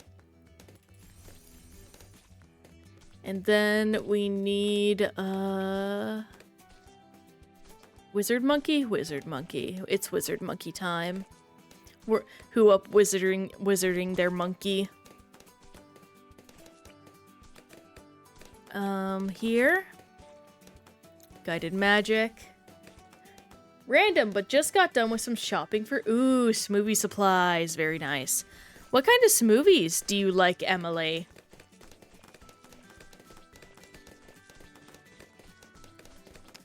And then we need, Wizard Monkey? Wizard Monkey. It's Wizard Monkey time. Who up wizarding their monkey? Here. Guided magic. Random, but just got done with some shopping for, ooh, smoothie supplies. Very nice. What kind of smoothies do you like, Emily?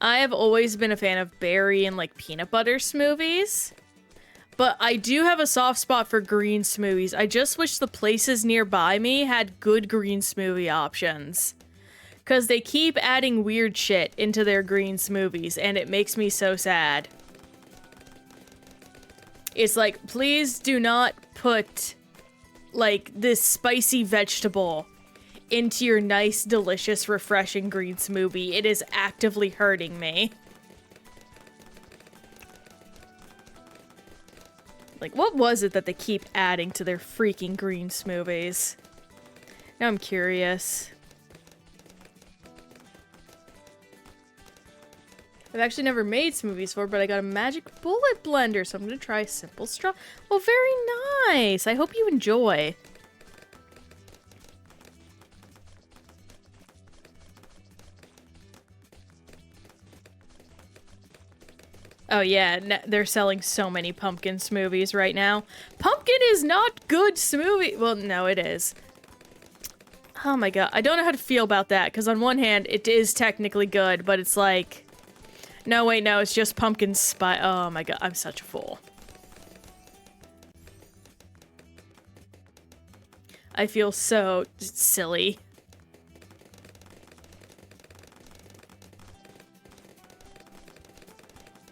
I have always been a fan of berry and like peanut butter smoothies, but I do have a soft spot for green smoothies. I just wish the places nearby me had good green smoothie options, because they keep adding weird shit into their green smoothies and it makes me so sad. It's like, please do not put like this spicy vegetable into your nice, delicious, refreshing green smoothie. It is actively hurting me. Like, what was it that they keep adding to their freaking green smoothies? Now I'm curious. I've actually never made smoothies before, but I got a magic bullet blender, so I'm gonna try simple straw. Well, very nice. I hope you enjoy. Oh yeah, they're selling so many pumpkin smoothies right now. Pumpkin is not good smoothie. Well, no, it is. Oh my god, I don't know how to feel about that, because on one hand, it is technically good, but it's like... No, wait, no, it's just pumpkin spice. Oh my god, I'm such a fool. I feel so silly.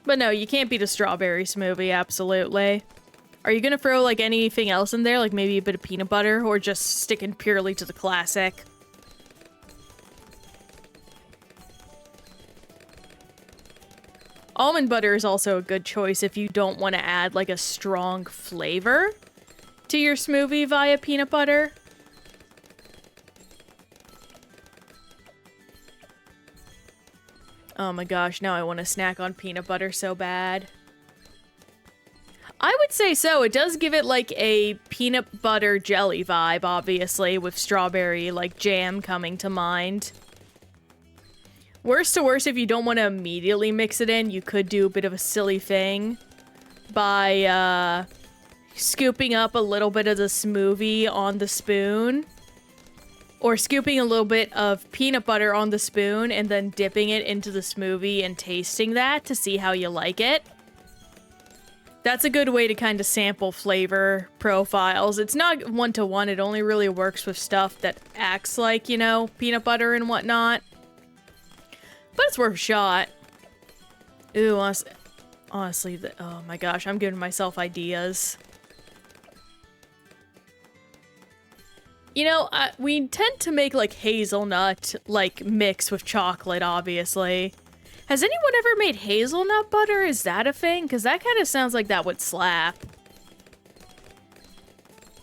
But no, you can't beat a strawberry smoothie, absolutely. Are you gonna throw, like, anything else in there? Like, maybe a bit of peanut butter? Or just sticking purely to the classic? Almond butter is also a good choice if you don't want to add, like, a strong flavor to your smoothie via peanut butter. Oh my gosh, now I want to snack on peanut butter so bad. I would say so. It does give it like a peanut butter jelly vibe, obviously, with strawberry like jam coming to mind. Worst to worst, if you don't want to immediately mix it in, you could do a bit of a silly thing by scooping up a little bit of the smoothie on the spoon. Or scooping a little bit of peanut butter on the spoon and then dipping it into the smoothie and tasting that to see how you like it. That's a good way to kind of sample flavor profiles. It's not one-to-one, it only really works with stuff that acts like, you know, peanut butter and whatnot. But it's worth a shot. Ooh, honestly, oh my gosh, I'm giving myself ideas. You know, we tend to make, like, hazelnut, like, mix with chocolate, obviously. Has anyone ever made hazelnut butter? Is that a thing? Because that kind of sounds like that would slap.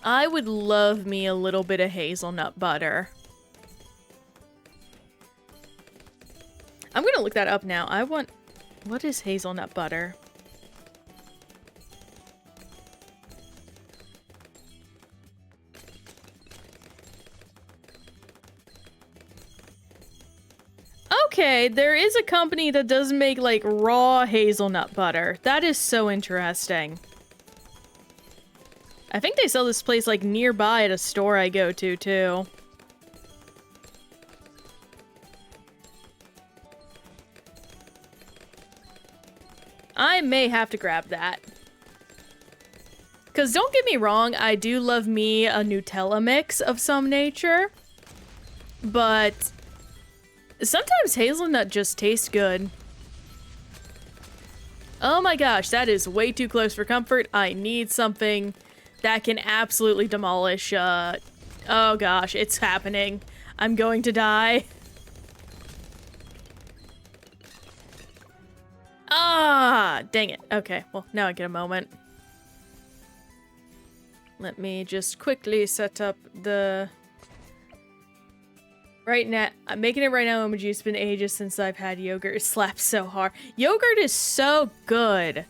I would love me a little bit of hazelnut butter. I'm gonna look that up now. What is hazelnut butter? Okay, there is a company that does make, like, raw hazelnut butter. That is so interesting. I think they sell this place, like, nearby at a store I go to, too. I may have to grab that. Because don't get me wrong, I do love me a Nutella mix of some nature. But sometimes hazelnut just tastes good. Oh my gosh, that is way too close for comfort. I need something that can absolutely demolish, oh gosh, it's happening. I'm going to die. Ah, dang it. Okay, well, now I get a moment. Let me just quickly set up the... Right now, I'm making it right now, emoji. It's been ages since I've had yogurt. It slaps so hard. Yogurt is so good.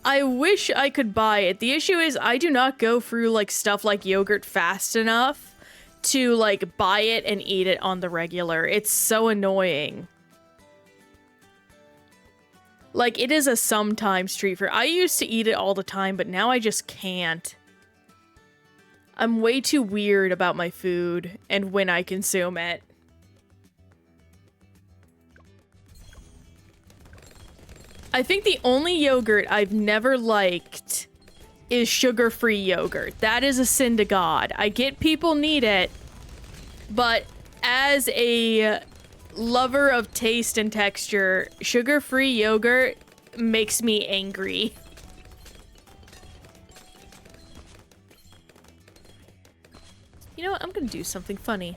I wish I could buy it. The issue is I do not go through, like, stuff like yogurt fast enough to, like, buy it and eat it on the regular. It's so annoying. Like, it is a sometimes treat for... I used to eat it all the time, but now I just can't. I'm way too weird about my food and when I consume it. I think the only yogurt I've never liked is sugar-free yogurt. That is a sin to God. I get people need it, but as a lover of taste and texture, sugar-free yogurt makes me angry. You know what? I'm gonna do something funny.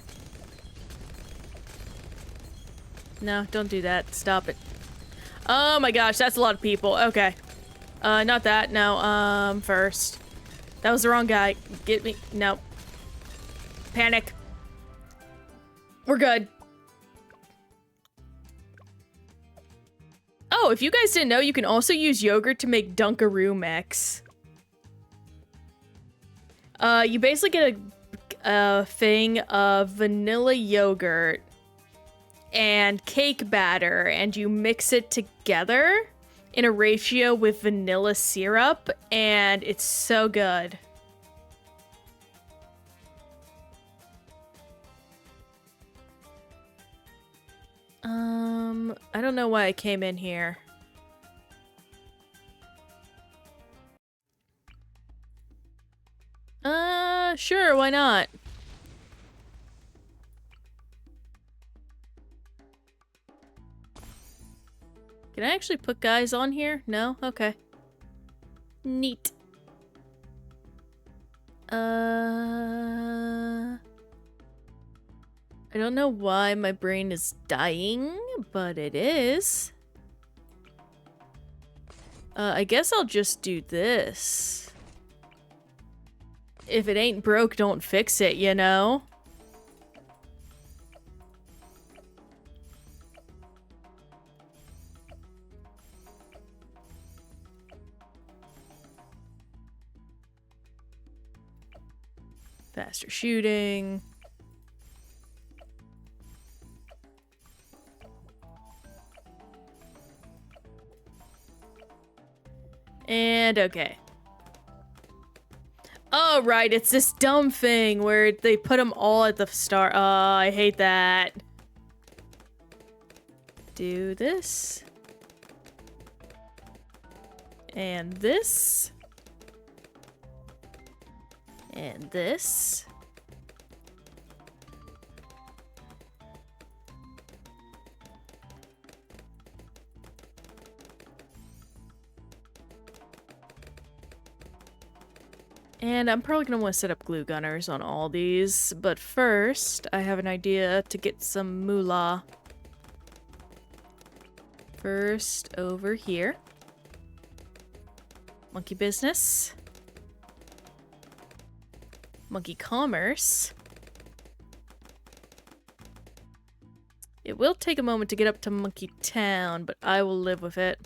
No, don't do that. Stop it. Oh my gosh, that's a lot of people. Okay. Not that. No, first. That was the wrong guy. Get me. No. Panic. We're good. Oh, if you guys didn't know, you can also use yogurt to make Dunkaroo mix. You basically get a thing of vanilla yogurt and cake batter, and you mix it together in a ratio with vanilla syrup, and it's so good. I don't know why I came in here. Sure, why not? Can I actually put guys on here? No? Okay. Neat. I don't know why my brain is dying, but it is. I guess I'll just do this. If it ain't broke, don't fix it, you know? Faster shooting. And okay. Oh, right, it's this dumb thing where they put them all at the start. Oh, I hate that. Do this. And this. And this. And I'm probably going to want to set up glue gunners on all these, but first, I have an idea to get some moolah. First, over here. Monkey business. Monkey commerce. It will take a moment to get up to Monkey Town, but I will live with it.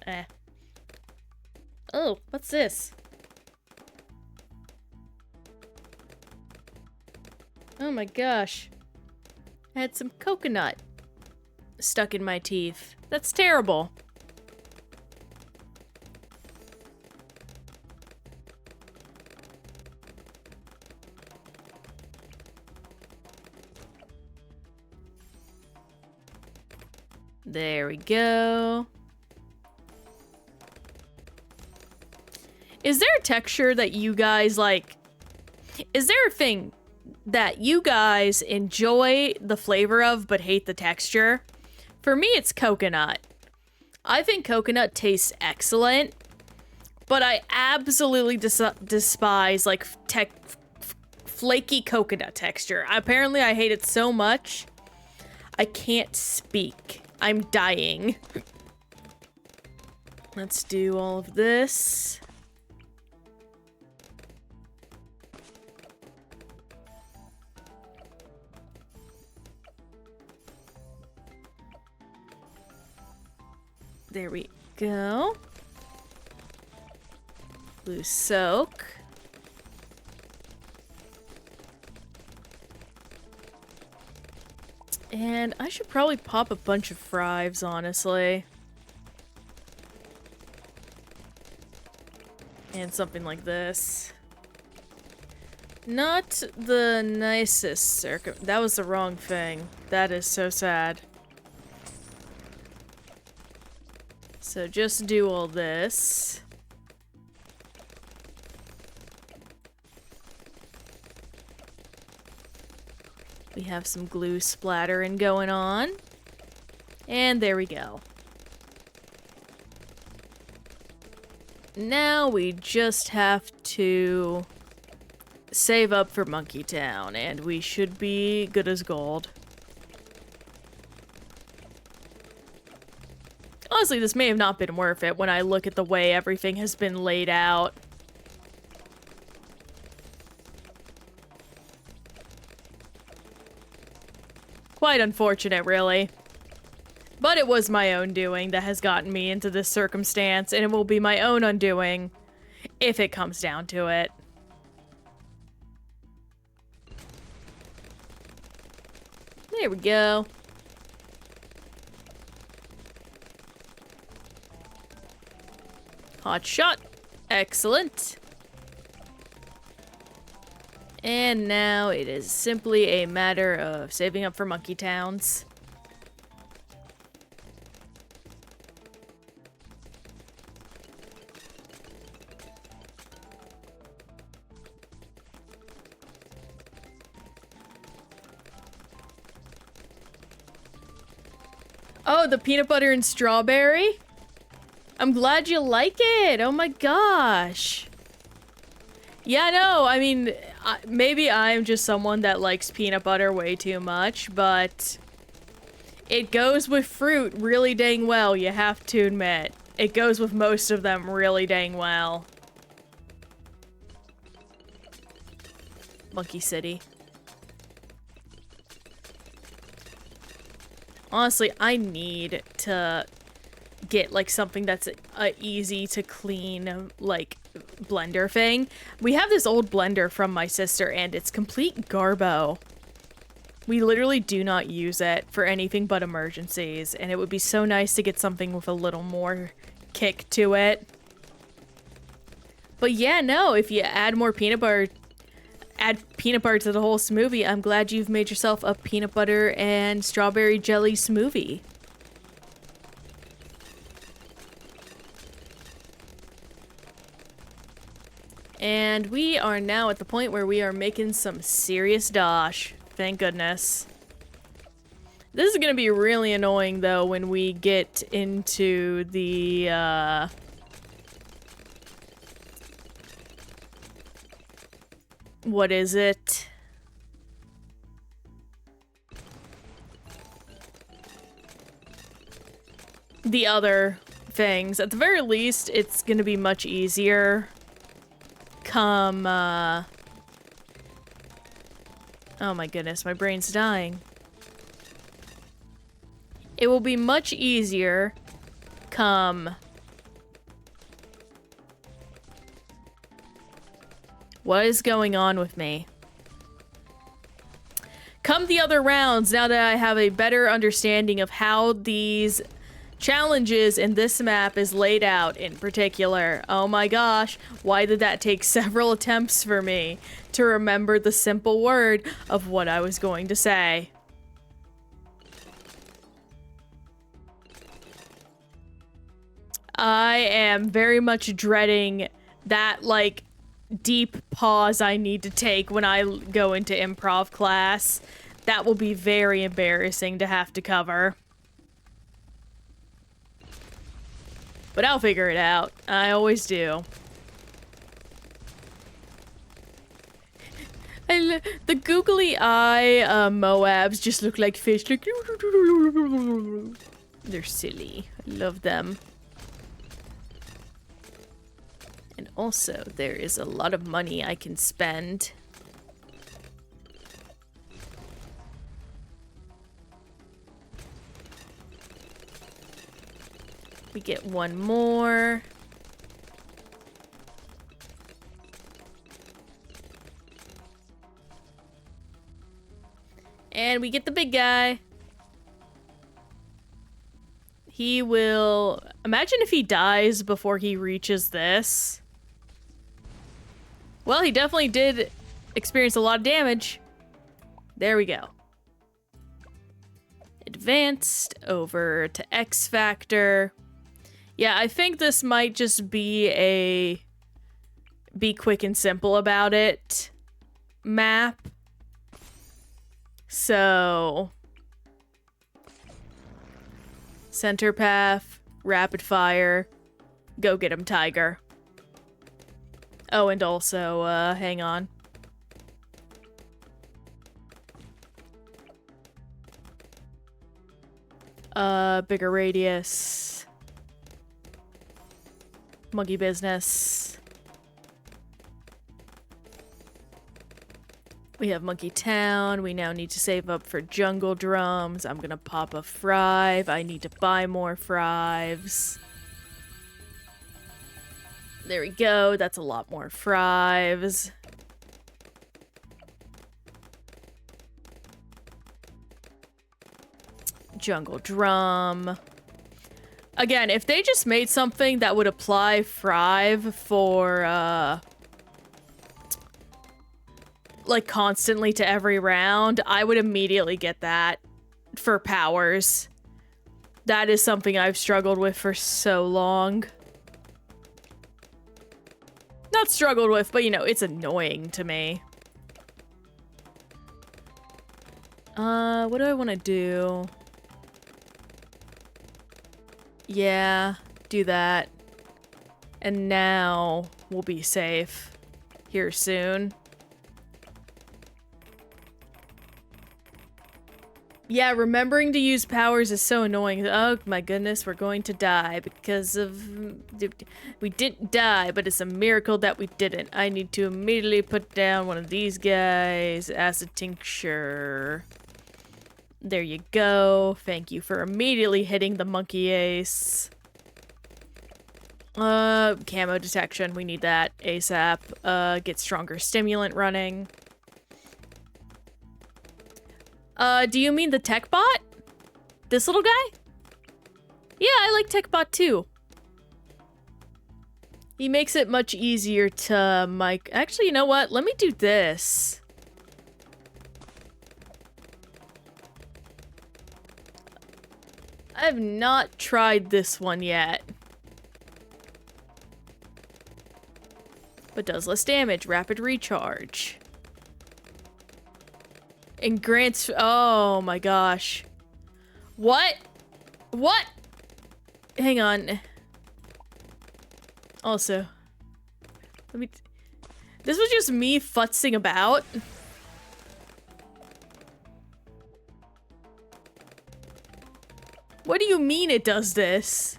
Eh. Oh, what's this? Oh my gosh. I had some coconut stuck in my teeth. That's terrible. There we go. Is there a texture that you guys like? Is there a thing that you guys enjoy the flavor of but hate the texture? For me, it's coconut. I think coconut tastes excellent, but I absolutely despise like flaky coconut texture. Apparently, I hate it so much, I can't speak. I'm dying. Let's do all of this. There we go. Blue soak. And I should probably pop a bunch of thrives, honestly. And something like this. Not the nicest that was the wrong thing. That is so sad. So just do all this. We have some glue splattering going on. And there we go. Now we just have to save up for Monkey Town, and we should be good as gold. Honestly, this may have not been worth it when I look at the way everything has been laid out. Quite unfortunate, really. But it was my own doing that has gotten me into this circumstance, and it will be my own undoing if it comes down to it. There we go. Hot shot. Excellent. And now it is simply a matter of saving up for Monkey Towns. Oh, the peanut butter and strawberry? I'm glad you like it. Oh my gosh. Yeah, no, I mean, maybe I'm just someone that likes peanut butter way too much, but it goes with fruit really dang well, you have to admit. It goes with most of them really dang well. Monkey City. Honestly, I need to get like something that's a easy to clean like blender thing. We have this old blender from my sister and it's complete garbo. We literally do not use it for anything but emergencies, and it would be so nice to get something with a little more kick to it. But yeah, no, if you add more peanut butter to the whole smoothie, I'm glad you've made yourself a peanut butter and strawberry jelly smoothie. And we are now at the point where we are making some serious dosh. Thank goodness. This is gonna be really annoying though when we get into the what is it? The other things. At the very least, it's gonna be much easier come, oh my goodness, my brain's dying. It will be much easier come... What is going on with me? Come the other rounds, now that I have a better understanding of how these challenges in this map is laid out in particular. Oh my gosh, why did that take several attempts for me to remember the simple word of what I was going to say? I am very much dreading that, like, deep pause I need to take when I go into improv class. That will be very embarrassing to have to cover. But I'll figure it out. I always do. The googly eye Moabs just look like fish. Like, they're silly. I love them. And also, there is a lot of money I can spend. We get one more. And we get the big guy. He will... Imagine if he dies before he reaches this. Well, he definitely did experience a lot of damage. There we go. Advanced over to X Factor. Yeah, I think this might just be a be quick and simple about it map. So, center path, rapid fire, go get him, tiger. Oh, and also, hang on. Bigger radius. Monkey business. We have Monkey Town. We now need to save up for jungle drums. I'm gonna pop a thrive. I need to buy more thrives. There we go. That's a lot more thrives. Jungle drum. Again, if they just made something that would apply thrive for, like, constantly to every round, I would immediately get that for powers. That is something I've struggled with for so long. Not struggled with, but, you know, it's annoying to me. What do I want to do? Yeah, do that. And now we'll be safe here soon. Yeah, remembering to use powers is so annoying. Oh my goodness, we're going to die because of... We didn't die, but it's a miracle that we didn't. I need to immediately put down one of these guys. Acid tincture. There you go. Thank you for immediately hitting the monkey ace. Camo detection. We need that ASAP. Get stronger stimulant running. Do you mean the tech bot? This little guy? Yeah, I like tech bot too. He makes it much easier to mic. Actually, you know what? Let me do this. I've not tried this one yet. But does less damage, rapid recharge. And grants, oh my gosh. What? What? Hang on. Also, this was just me futzing about. What do you mean it does this?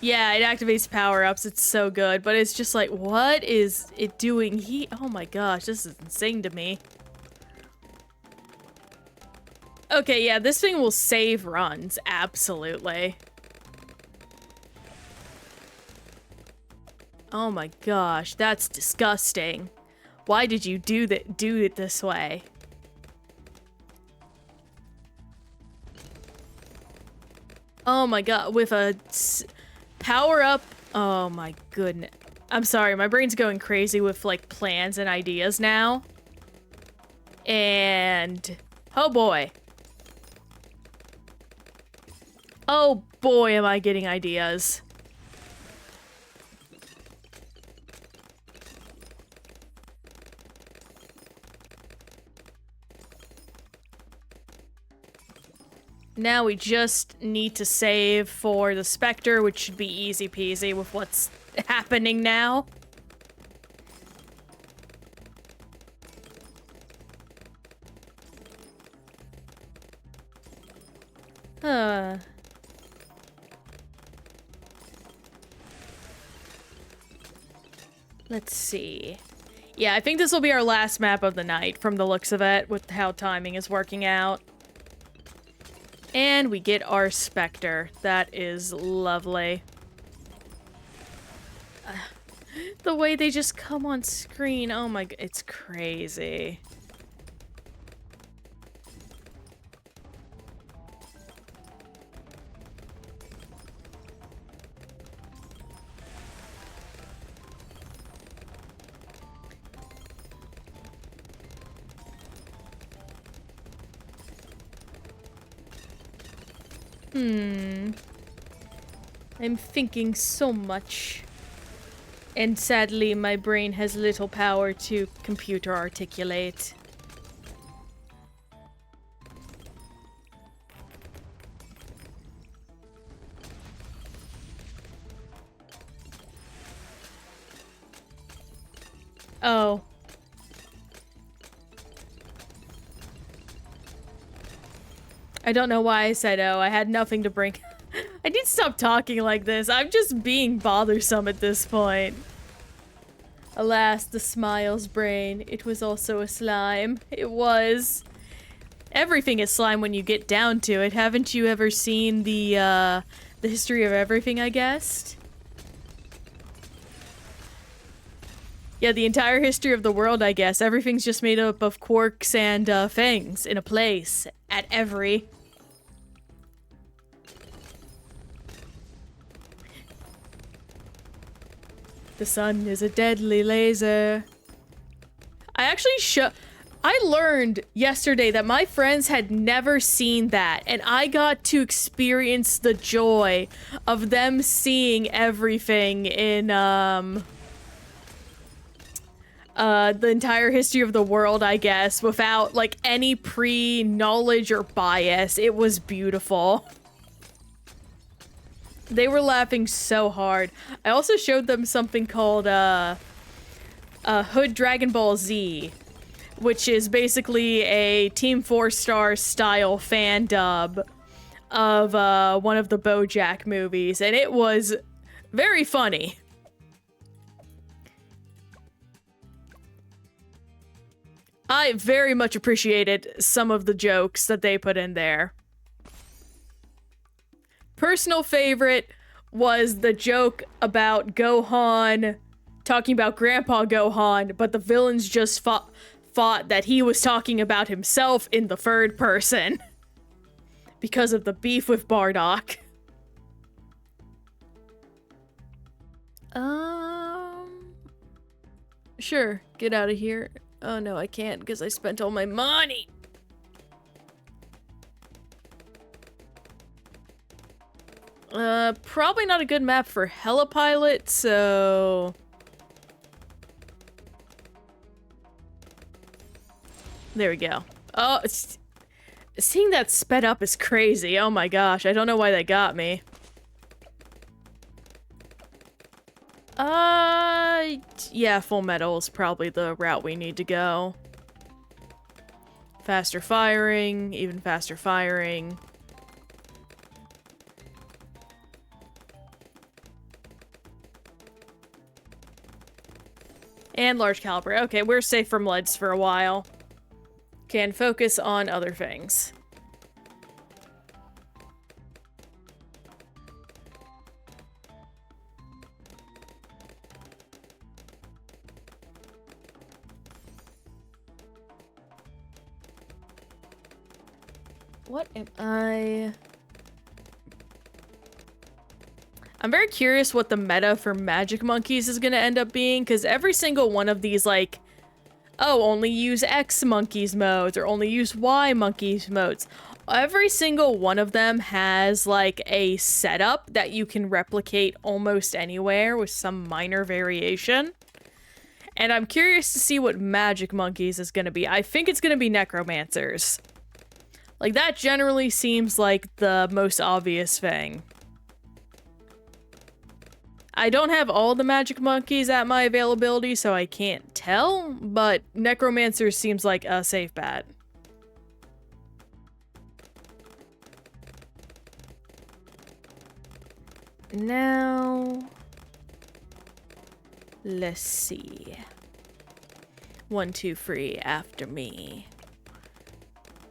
Yeah, it activates power-ups. It's so good, but it's just like, what is it doing? Oh my gosh, this is insane to me. Okay, yeah, this thing will save runs, absolutely. Oh my gosh, that's disgusting. Why did you do it this way? Oh my god, with a power up. Oh my goodness. I'm sorry, my brain's going crazy with like plans and ideas now. And oh boy. Oh boy, am I getting ideas. Now we just need to save for the Spectre, which should be easy peasy with what's happening now. Let's see. Yeah, I think this will be our last map of the night from the looks of it, with how timing is working out. And we get our Spectre. That is lovely. The way they just come on screen, oh my god, it's crazy. I'm thinking so much. And sadly, my brain has little power to computer articulate. Oh. I don't know why I said oh. I had nothing to bring. I need to stop talking like this. I'm just being bothersome at this point. Alas, the Smiles brain. It was also a slime. It was. Everything is slime when you get down to it. Haven't you ever seen the history of everything, I guessed? Yeah, the entire history of the world, I guess. Everything's just made up of quarks and fangs in a place at every. The sun is a deadly laser. I learned yesterday that my friends had never seen that, and I got to experience the joy of them seeing everything in, the entire history of the world, I guess, without, like, any pre-knowledge or bias. It was beautiful. They were laughing so hard. I also showed them something called, Hood Dragon Ball Z, which is basically a Team 4-Star style fan dub of, one of the BoJack movies, and it was very funny. I very much appreciated some of the jokes that they put in there. Personal favorite was the joke about Gohan talking about Grandpa Gohan, but the villains just thought that he was talking about himself in the third person because of the beef with Bardock. Sure, get out of here. Oh no, I can't because I spent all my money. Probably not a good map for Helipilot, so... There we go. Oh, seeing that sped up is crazy. Oh my gosh, I don't know why that got me. Yeah, Full Metal is probably the route we need to go. Faster firing, even faster firing. And large caliber. Okay, we're safe from leads for a while. Can focus on other things. What am I... I'm very curious what the meta for Magic Monkeys is gonna end up being, because every single one of these, like, oh, only use X Monkeys modes, or only use Y Monkeys modes. Every single one of them has, like, a setup that you can replicate almost anywhere with some minor variation. And I'm curious to see what Magic Monkeys is gonna be. I think it's gonna be Necromancers. Like, that generally seems like the most obvious thing. I don't have all the Magic Monkeys at my availability, so I can't tell, but Necromancer seems like a safe bet. Now... let's see. 1, 2, 3 after me.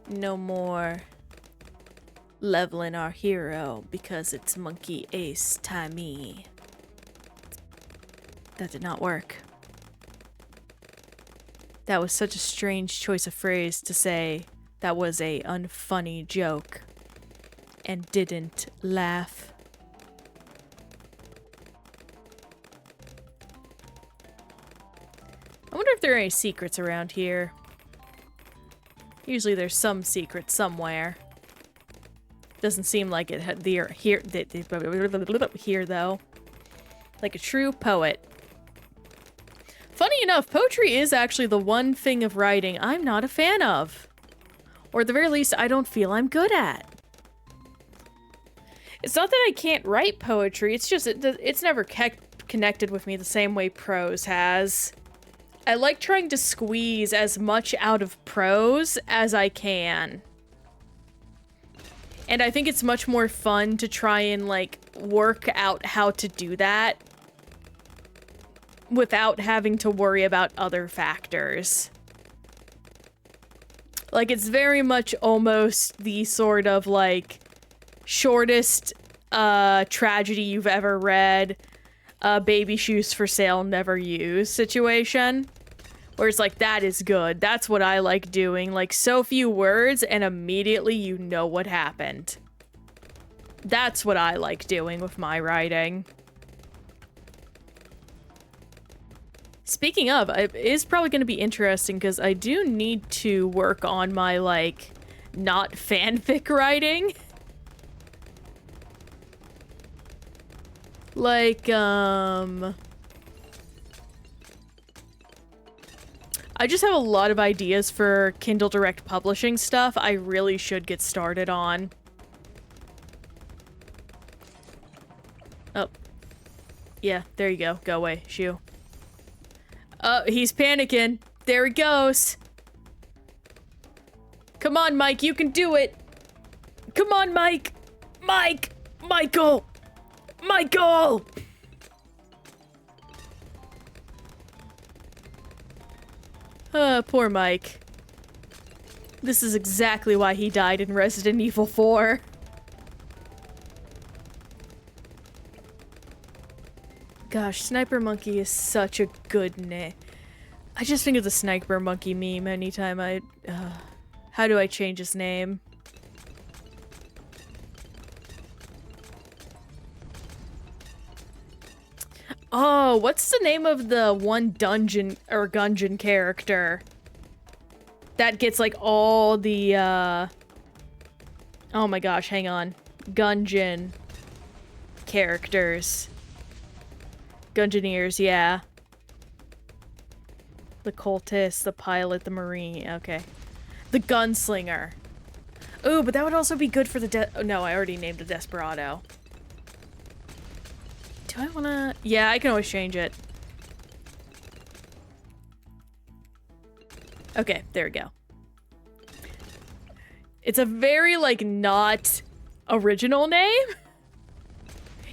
No more leveling our hero because it's Monkey Ace timey. That did not work. That was such a strange choice of phrase to say that was a unfunny joke and didn't laugh. I wonder if there are any secrets around here. Usually there's some secret somewhere. Doesn't seem like it had here though. Like a true poet. Funny enough, poetry is actually the one thing of writing I'm not a fan of. Or at the very least, I don't feel I'm good at. It's not that I can't write poetry, it's just it's never connected with me the same way prose has. I like trying to squeeze as much out of prose as I can. And I think it's much more fun to try and, like, work out how to do that without having to worry about other factors. Like, it's very much almost the sort of, like, shortest tragedy you've ever read, baby shoes for sale, never used situation. Where it's like, that is good. That's what I like doing. Like, so few words and immediately you know what happened. That's what I like doing with my writing. Speaking of, it is probably going to be interesting because I do need to work on my, like, not fanfic writing. Like, I just have a lot of ideas for Kindle Direct Publishing stuff I really should get started on. Oh. Yeah, there you go. Go away, shoo. He's panicking. There he goes. Come on, Mike, you can do it. Come on, Mike. Mike! Michael! Michael! Poor Mike. This is exactly why he died in Resident Evil 4. Gosh, Sniper Monkey is such a good name. I just think of the Sniper Monkey meme anytime I... how do I change his name? Oh, what's the name of the one dungeon or Gungeon character that gets like all the oh my gosh, hang on. Gungeon characters. Gungeoneers, yeah. The cultist, the pilot, the marine, okay. The gunslinger. Ooh, but that would also be good for the oh, no, I already named the Desperado. Do I wanna... Yeah, I can always change it. Okay, there we go. It's a very, like, not original name.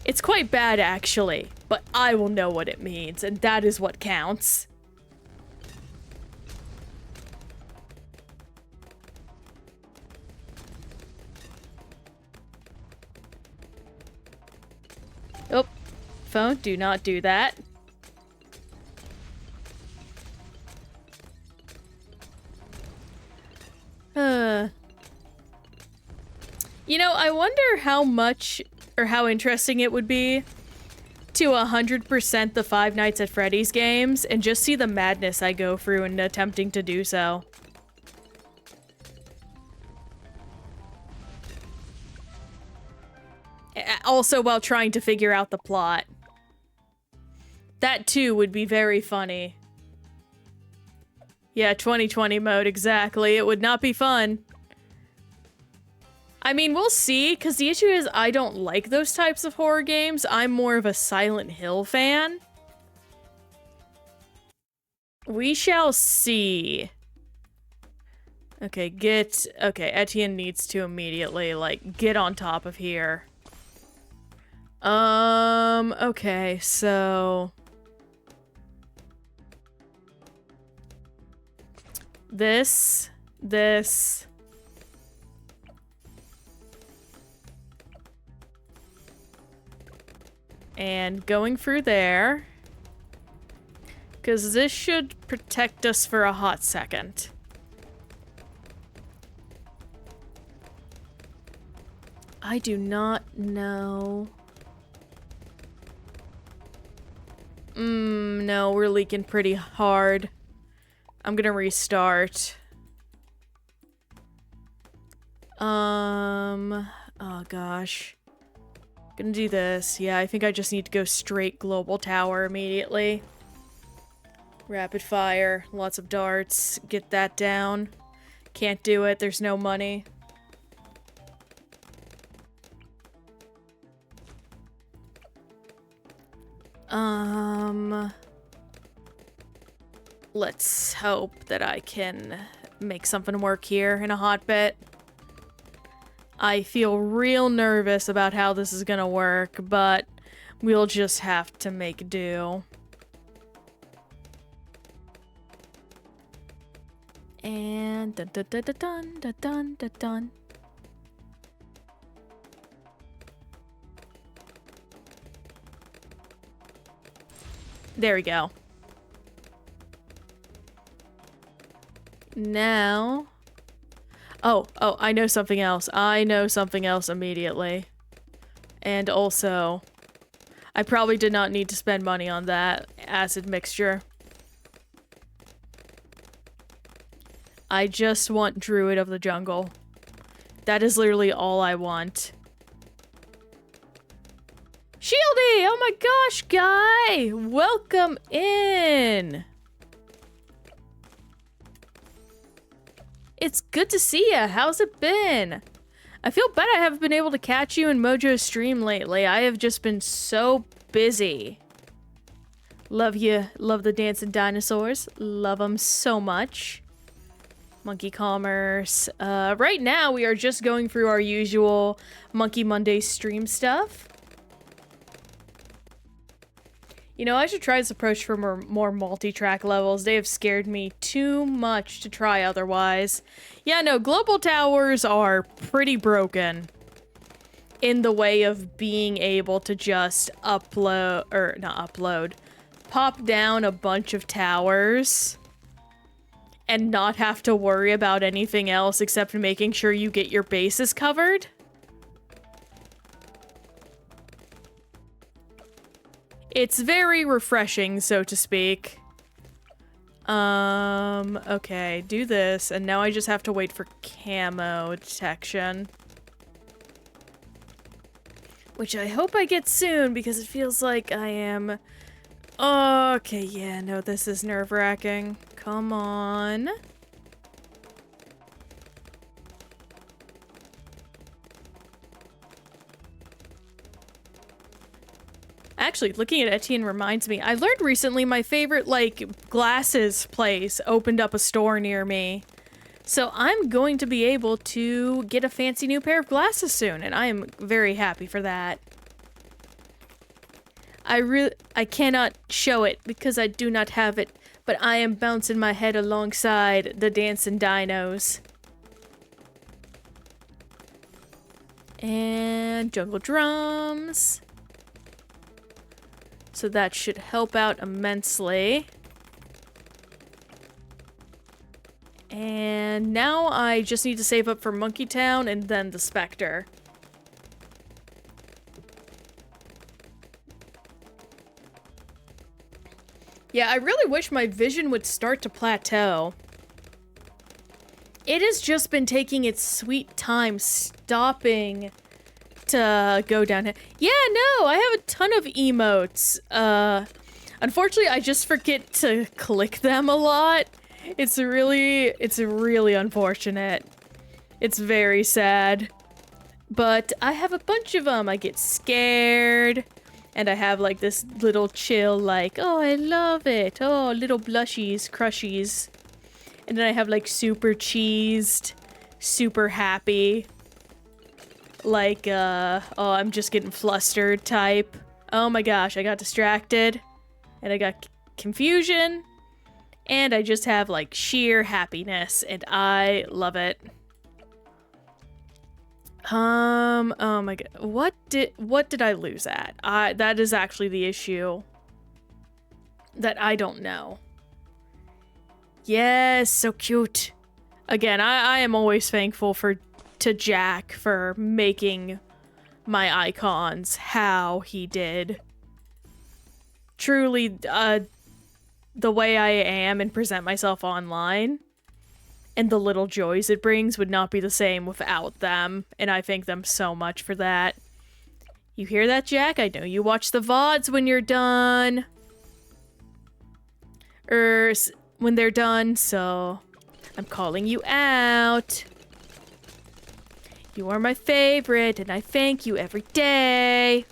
It's quite bad, actually. But I will know what it means, and that is what counts. Oh. Phone, do not do that. You know, I wonder how much or how interesting it would be to 100% the Five Nights at Freddy's games and just see the madness I go through in attempting to do so. Also while trying to figure out the plot. That too would be very funny. Yeah, 2020 mode, exactly. It would not be fun. I mean, we'll see, because the issue is I don't like those types of horror games. I'm more of a Silent Hill fan. We shall see. Okay, okay, Etienne needs to immediately, like, get on top of here. Okay, so... This... And going through there. Because this should protect us for a hot second. I do not know. No, we're leaking pretty hard. I'm gonna restart. Oh gosh. Gonna do this. Yeah, I think I just need to go straight global tower immediately. Rapid fire, lots of darts, get that down. Can't do it, there's no money. Let's hope that I can make something work here in a hot bit. I feel real nervous about how this is gonna work, but we'll just have to make do. And dun dun dun dun dun dun dun dun. There we go. Now... Oh, I know something else. I know something else immediately. And also, I probably did not need to spend money on that acid mixture. I just want Druid of the Jungle. That is literally all I want. Shieldy! Oh my gosh, guy! Welcome in! It's good to see ya. How's it been? I feel bad I haven't been able to catch you in Mojo's stream lately. I have just been so busy. Love you. Love the dancing dinosaurs. Love them so much. Monkey Commerce. Right now we are just going through our usual Monkey Monday stream stuff. You know, I should try this approach for more multi-track levels. They have scared me too much to try otherwise. Yeah, no, global towers are pretty broken in the way of being able to just pop down a bunch of towers and not have to worry about anything else except making sure you get your bases covered. It's very refreshing, so to speak. Okay, do this, and now I just have to wait for camo detection. Which I hope I get soon, because it feels like I am... Okay, yeah, no, this is nerve-wracking. Come on. Actually, looking at Etienne reminds me, I learned recently my favorite, like, glasses place opened up a store near me. So I'm going to be able to get a fancy new pair of glasses soon, and I am very happy for that. I cannot show it because I do not have it, but I am bouncing my head alongside the dancing dinos. And jungle drums. So that should help out immensely. And now I just need to save up for Monkey Town and then the Spectre. Yeah, I really wish my vision would start to plateau. It has just been taking its sweet time stopping to go down here. Yeah, no, I have a ton of emotes. Unfortunately, I just forget to click them a lot. It's really unfortunate. It's very sad. But I have a bunch of them. I get scared. And I have like this little chill like, oh, I love it. Oh, little blushies, crushies. And then I have like super cheesed, super happy. Like, oh, I'm just getting flustered type. Oh my gosh, I got distracted. And I got confusion. And I just have like sheer happiness. And I love it. Oh my god. What did I lose at? That is actually the issue. That I don't know. Yes, so cute. Again, I am always thankful to Jack for making my icons how he did. Truly, the way I am and present myself online and the little joys it brings would not be the same without them, and I thank them so much for that. You hear that, Jack? I know you watch the VODs when you're done. When they're done, so I'm calling you out. You are my favorite, and I thank you every day.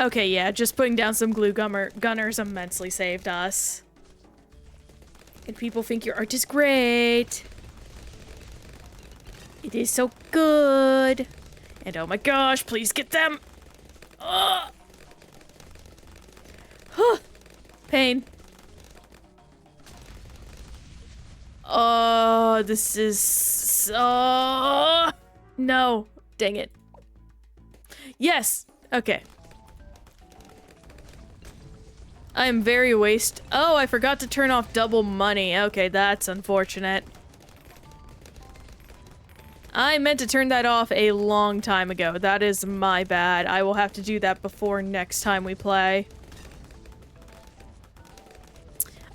Okay, yeah, just putting down some glue gunners immensely saved us. And people think your art is great. It is so good. And oh my gosh, please get them. Ugh. Huh. Pain. Oh, this is so... No. Dang it. Yes. Okay. I am very waste. Oh, I forgot to turn off double money. Okay, that's unfortunate. I meant to turn that off a long time ago. That is my bad. I will have to do that before next time we play.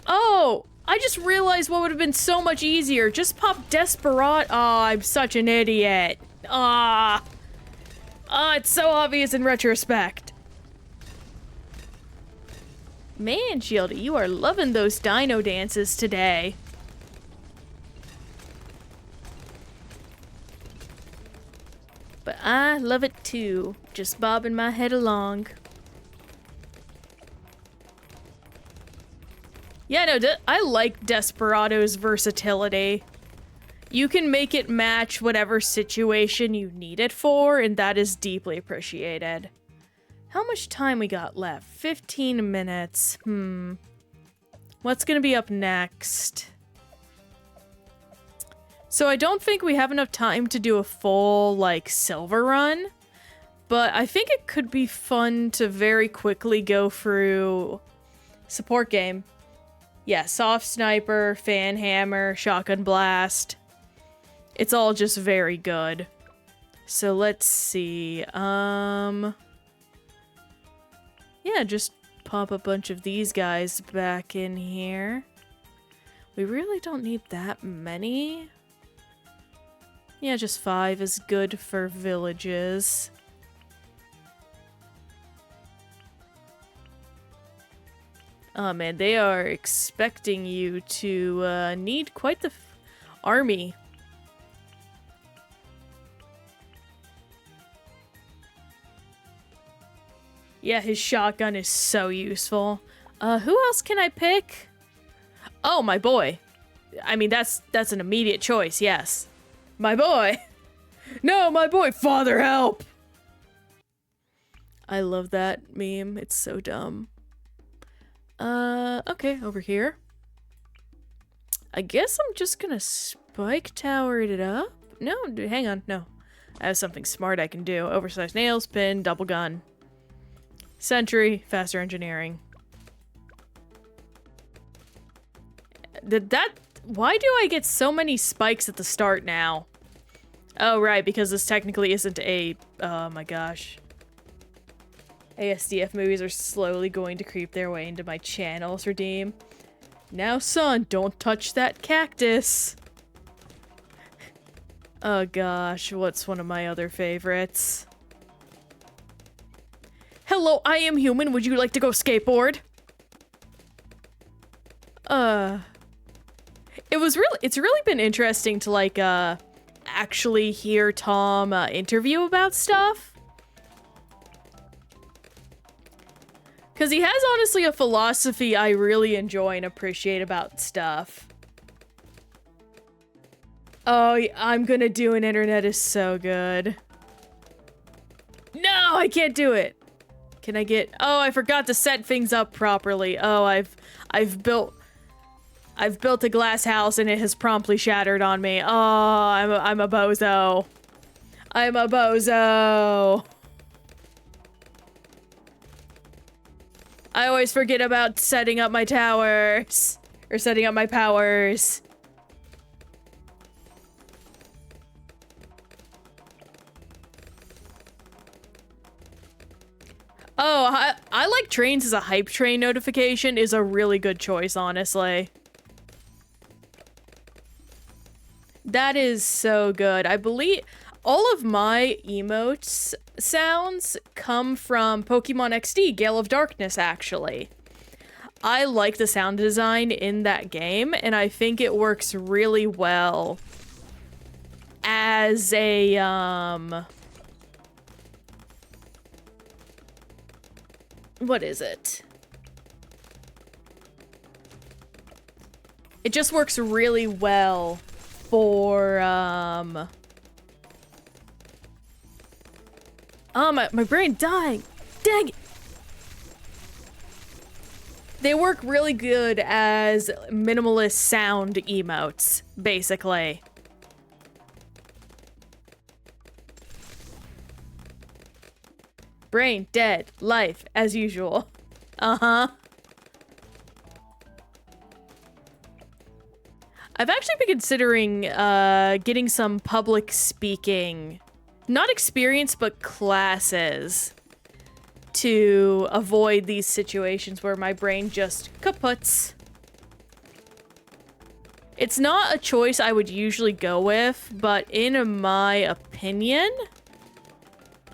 Oh, I just realized what would have been so much easier. Just pop Desperate. Oh, I'm such an idiot. Ah. It's so obvious in retrospect. Man, Shieldy, you are loving those dino dances today. But I love it too, just bobbing my head along. Yeah, no, I like Desperado's versatility. You can make it match whatever situation you need it for, and that is deeply appreciated. How much time we got left? 15 minutes. What's gonna be up next? So I don't think we have enough time to do a full, like, silver run. But I think it could be fun to very quickly go through support game. Yeah, soft sniper, fan hammer, shotgun blast. It's all just very good. So let's see. Yeah, just pop a bunch of these guys back in here. We really don't need that many. Yeah, just 5 is good for villages. Oh man, they are expecting you to need quite the army. Yeah, his shotgun is so useful. Who else can I pick? Oh, my boy. I mean, that's an immediate choice, yes. My boy! No, my boy! Father, help! I love that meme. It's so dumb. Okay, over here. I guess I'm just gonna spike tower it up. No, hang on, no. I have something smart I can do. Oversized nails, pin, double gun. Sentry, faster engineering. Why do I get so many spikes at the start now? Oh, right, because this technically isn't a... Oh my gosh. ASDF movies are slowly going to creep their way into my channels, Redeem. Now, son, don't touch that cactus. Oh gosh, what's one of my other favorites? Hello, I am human. Would you like to go skateboard? It's really been interesting to, like, actually hear Tom interview about stuff. Because he has, honestly, a philosophy I really enjoy and appreciate about stuff. Oh, I'm gonna do an internet is so good. No, I can't do it. Can I get... Oh, I forgot to set things up properly. Oh, I've built a glass house and it has promptly shattered on me. Oh, I'm a bozo. I'm a bozo. I always forget about setting up my towers. Or setting up my powers. Oh, I like trains as a hype train notification is a really good choice, honestly. That is so good. I believe all of my emotes sounds come from Pokemon XD, Gale of Darkness, actually. I like the sound design in that game, and I think it works really well as a, what is it? It just works really well for, oh, my brain dying. Dang it. They work really good as minimalist sound emotes, basically. Brain dead. Life, as usual. Uh-huh. I've actually been considering getting some public speaking, not experience, but classes to avoid these situations where my brain just kaputs. It's not a choice I would usually go with, but in my opinion,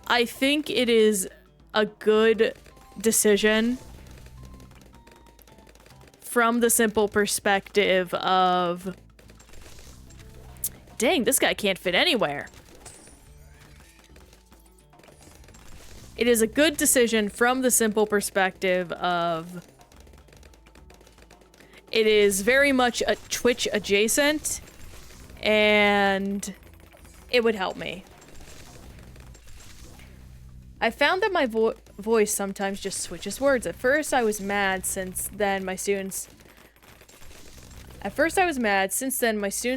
I think it is a good decision from the simple perspective of, dang, this guy can't fit anywhere. It is a good decision from the simple perspective of, it is very much a Twitch adjacent, and it would help me. I found that my voice sometimes just switches words. At first I was mad, since then my students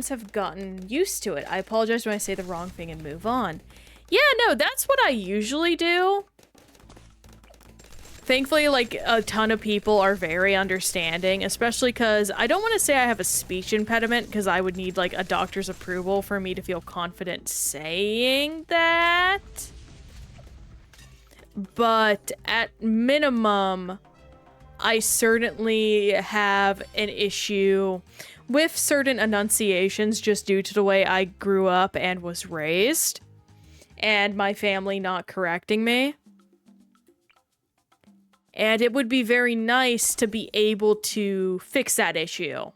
have gotten used to it. I apologize when I say the wrong thing and move on. Yeah, no, that's what I usually do. Thankfully, like, a ton of people are very understanding, especially because I don't want to say I have a speech impediment, because I would need, like, a doctor's approval for me to feel confident saying that. But at minimum, I certainly have an issue with certain enunciations just due to the way I grew up and was raised, and my family not correcting me. And it would be very nice to be able to fix that issue.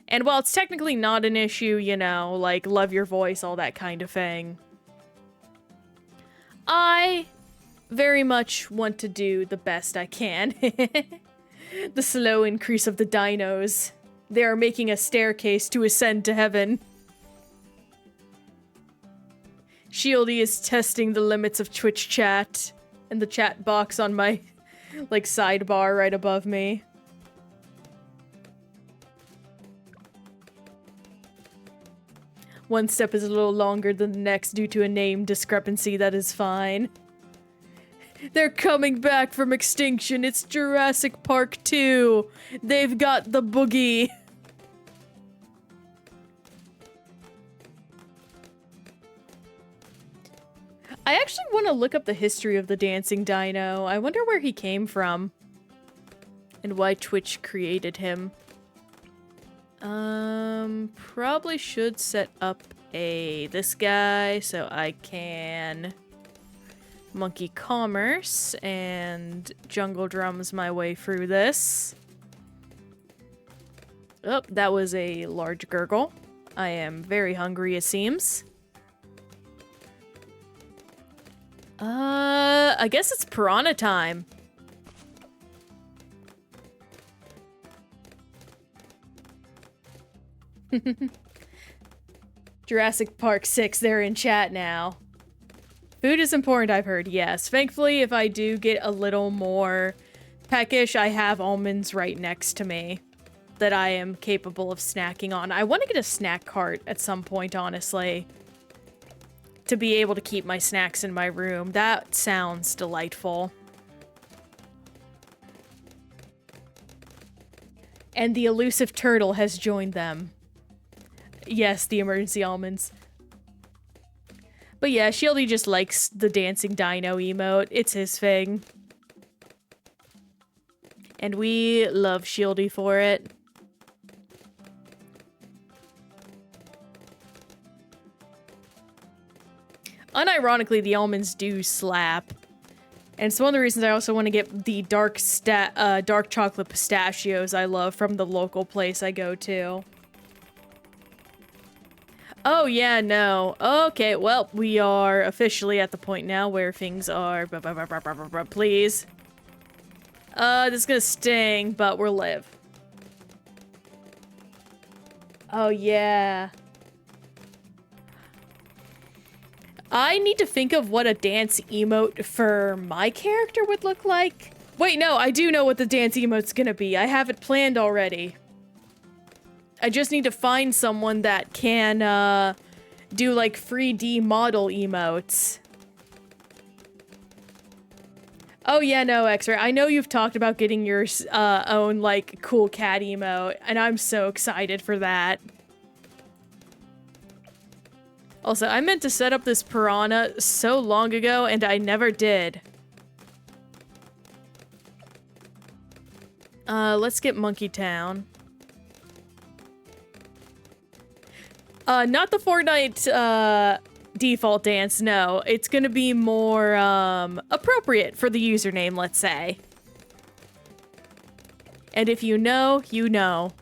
And while it's technically not an issue, you know, like, love your voice, all that kind of thing, I very much want to do the best I can. The slow increase of the dinos. They are making a staircase to ascend to heaven. Shieldy is testing the limits of Twitch chat in the chat box on my, like, sidebar right above me. One step is a little longer than the next due to a name discrepancy. That is fine. They're coming back from extinction. It's Jurassic Park 2. They've got the boogie. I actually want to look up the history of the dancing dino. I wonder where he came from. And why Twitch created him. Probably should set up this guy so I can monkey commerce and jungle drums my way through this. Oh, that was a large gurgle. I am very hungry, it seems. I guess it's piranha time. Jurassic Park 6, they're in chat now. Food is important, I've heard, yes. Thankfully, if I do get a little more peckish, I have almonds right next to me that I am capable of snacking on. I want to get a snack cart at some point, honestly, to be able to keep my snacks in my room. That sounds delightful. And the elusive turtle has joined them. Yes, the emergency almonds. But yeah, Shieldy just likes the dancing dino emote. It's his thing. And we love Shieldy for it. Unironically, the almonds do slap. And it's one of the reasons I also want to get the dark chocolate pistachios I love from the local place I go to. Oh, yeah, no. Okay, well, we are officially at the point now where things are... Please. This is gonna sting, but we'll live. Oh, yeah. I need to think of what a dance emote for my character would look like. Wait, no, I do know what the dance emote's gonna be. I have it planned already. I just need to find someone that can, do, like, 3D model emotes. Oh, yeah, no, X-Ray. I know you've talked about getting your, own, like, cool cat emote, and I'm so excited for that. Also, I meant to set up this piranha so long ago, and I never did. Let's get Monkey Town. Not the Fortnite, default dance, no. It's gonna be more, appropriate for the username, let's say. And if you know, you know.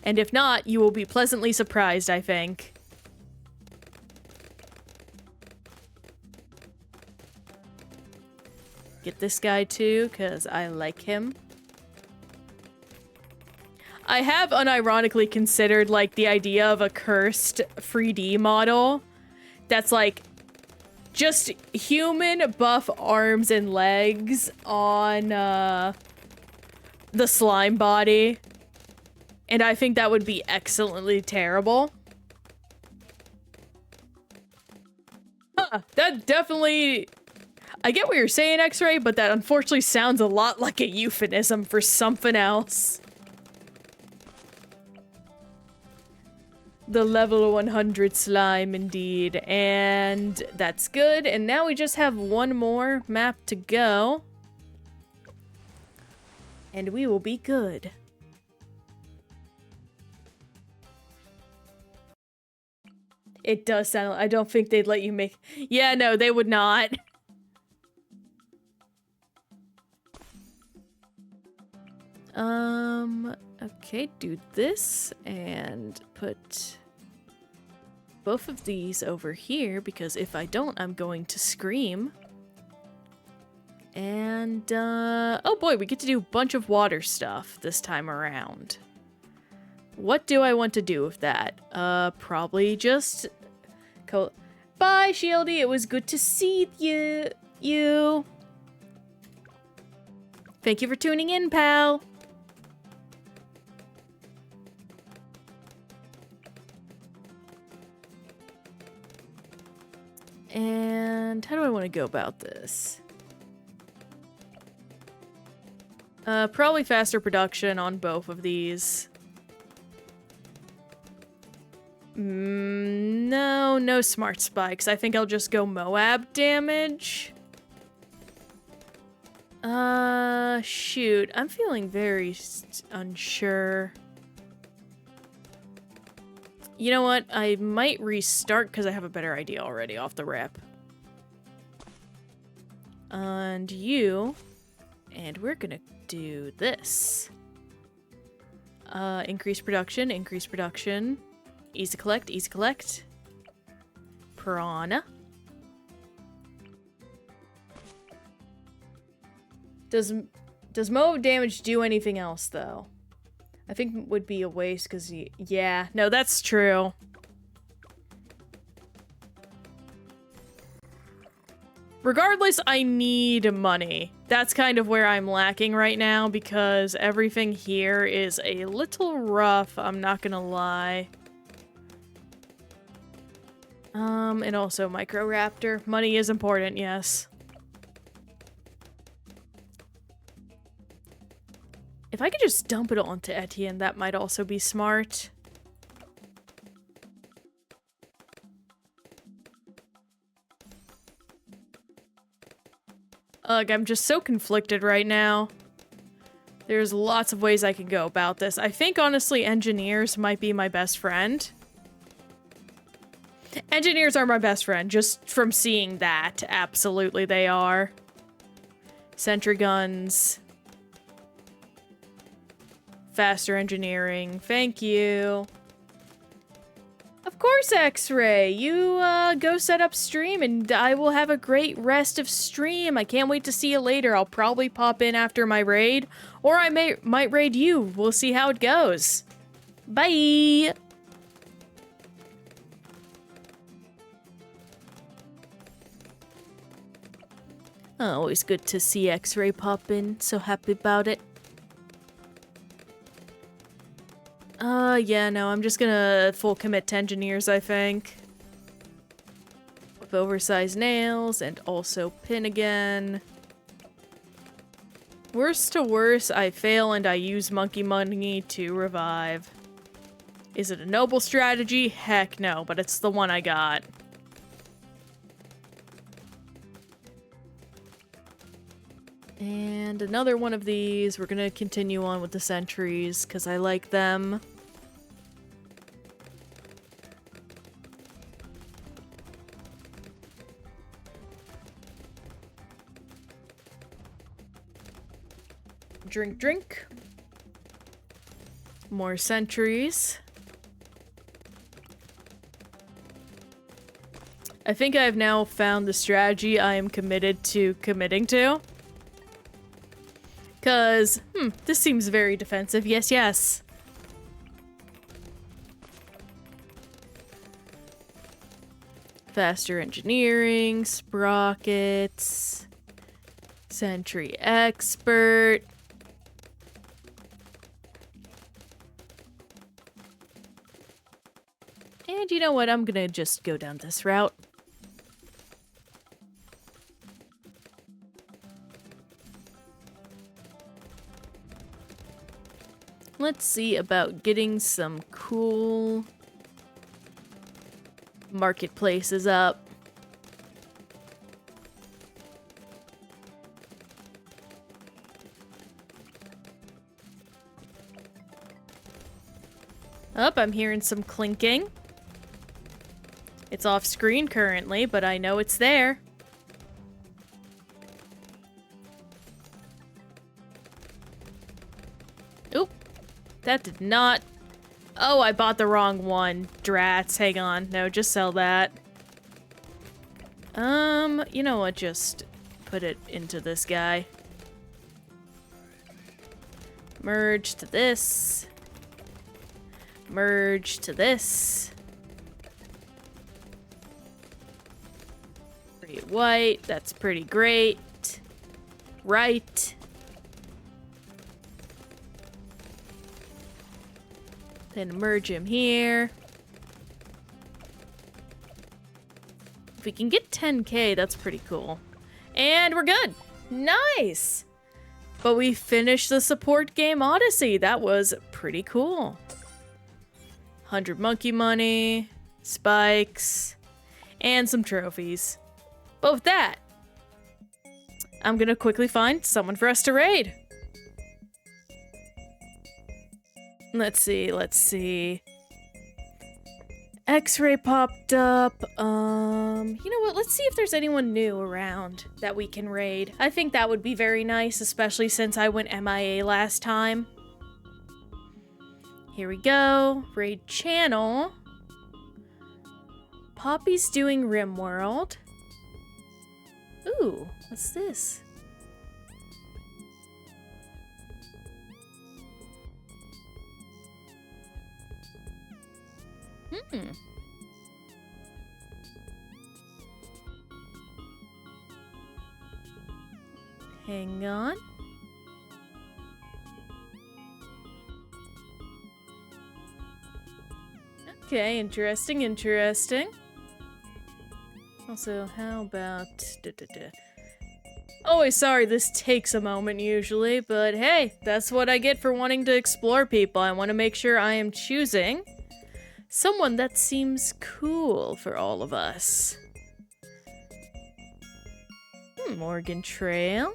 And if not, you will be pleasantly surprised, I think. Get this guy too, because I like him. I have unironically considered, like, the idea of a cursed 3D model that's, like, just human buff arms and legs on the slime body. And I think that would be excellently terrible. Huh, that definitely... I get what you're saying, X-Ray, but that unfortunately sounds a lot like a euphemism for something else. The level 100 slime, indeed. And that's good. And now we just have one more map to go. And we will be good. It does sound... I don't think they'd let you make... Yeah, no, they would not. Okay, do this and put both of these over here because if I don't, I'm going to scream. And, oh boy, we get to do a bunch of water stuff this time around. What do I want to do with that? Probably just... Bye, Shieldy, it was good to see you. Thank you for tuning in, pal. And how do I want to go about this? Probably faster production on both of these. No smart spikes. I think I'll just go Moab damage. Shoot. I'm feeling very unsure. You know what? I might restart because I have a better idea already off the rip. And you. And we're gonna do this. Increase production, increase production. Easy collect, easy collect. Piranha. Does Moab damage do anything else, though? I think it would be a waste, because, yeah. No, that's true. Regardless, I need money. That's kind of where I'm lacking right now, because everything here is a little rough, I'm not gonna lie. And also Microraptor. Money is important, yes. If I could just dump it onto Etienne, that might also be smart. Ugh, I'm just so conflicted right now. There's lots of ways I can go about this. I think, honestly, engineers might be my best friend. Engineers are my best friend, just from seeing that. Absolutely, they are. Sentry guns. Faster engineering. Thank you. Of course, X-Ray. You, go set up stream, and I will have a great rest of stream. I can't wait to see you later. I'll probably pop in after my raid, or I might raid you. We'll see how it goes. Bye! Always good to see X-Ray pop in. So happy about it. Yeah, no, I'm just gonna full commit to engineers, I think. With oversized nails, and also pin again. Worst to worst, I fail and I use monkey money to revive. Is it a noble strategy? Heck no, but it's the one I got. And another one of these. We're gonna continue on with the sentries, because I like them. Drink, drink. More sentries. I think I've now found the strategy I am committed to committing to. Because, this seems very defensive. Yes, yes. Faster engineering, sprockets, sentry expert. And you know what? I'm gonna just go down this route. Let's see about getting some cool marketplaces up. Up, I'm hearing some clinking. It's off screen currently, but I know it's there. Oop. That did not... Oh, I bought the wrong one. Drats, hang on. No, just sell that. You know what? Just put it into this guy. Merge to this. Merge to this. Create white. That's pretty great. Right. Then merge him here. If we can get 10K, that's pretty cool. And we're good. Nice! But we finished the support game Odyssey. That was pretty cool. 100 monkey money, spikes, and some trophies. But with that, I'm gonna quickly find someone for us to raid. Let's see. X-ray popped up. You know what? Let's see if there's anyone new around that we can raid. I think that would be very nice, especially since I went MIA last time. Here we go. Raid channel. Poppy's doing RimWorld. Ooh, what's this? Hang on. Okay, interesting. Also, how about... Always sorry this takes a moment usually, but hey, that's what I get for wanting to explore people. I want to make sure I am choosing someone that seems cool for all of us. Morgan Trail.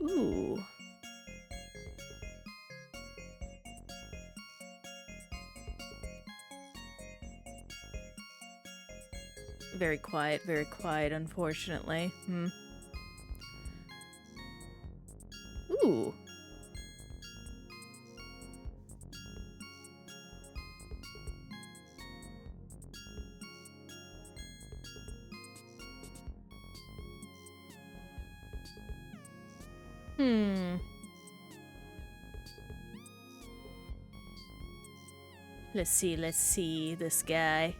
Ooh. Very quiet, unfortunately. Ooh. Let's see this guy.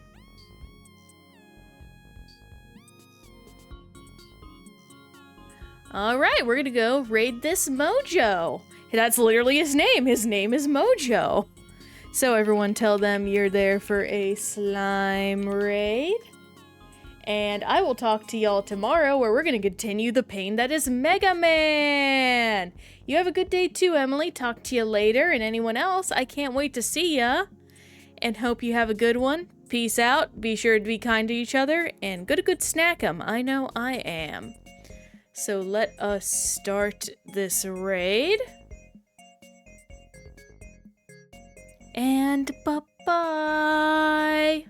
Alright, we're gonna go raid this Mojo. That's literally his name. His name is Mojo. So everyone tell them you're there for a slime raid. And I will talk to y'all tomorrow where we're gonna continue the pain that is Mega Man. You have a good day too, Emily. Talk to you later. And anyone else, I can't wait to see ya. And hope you have a good one. Peace out. Be sure to be kind to each other. And good snack 'em. I know I am. So let us start this raid. And bye-bye.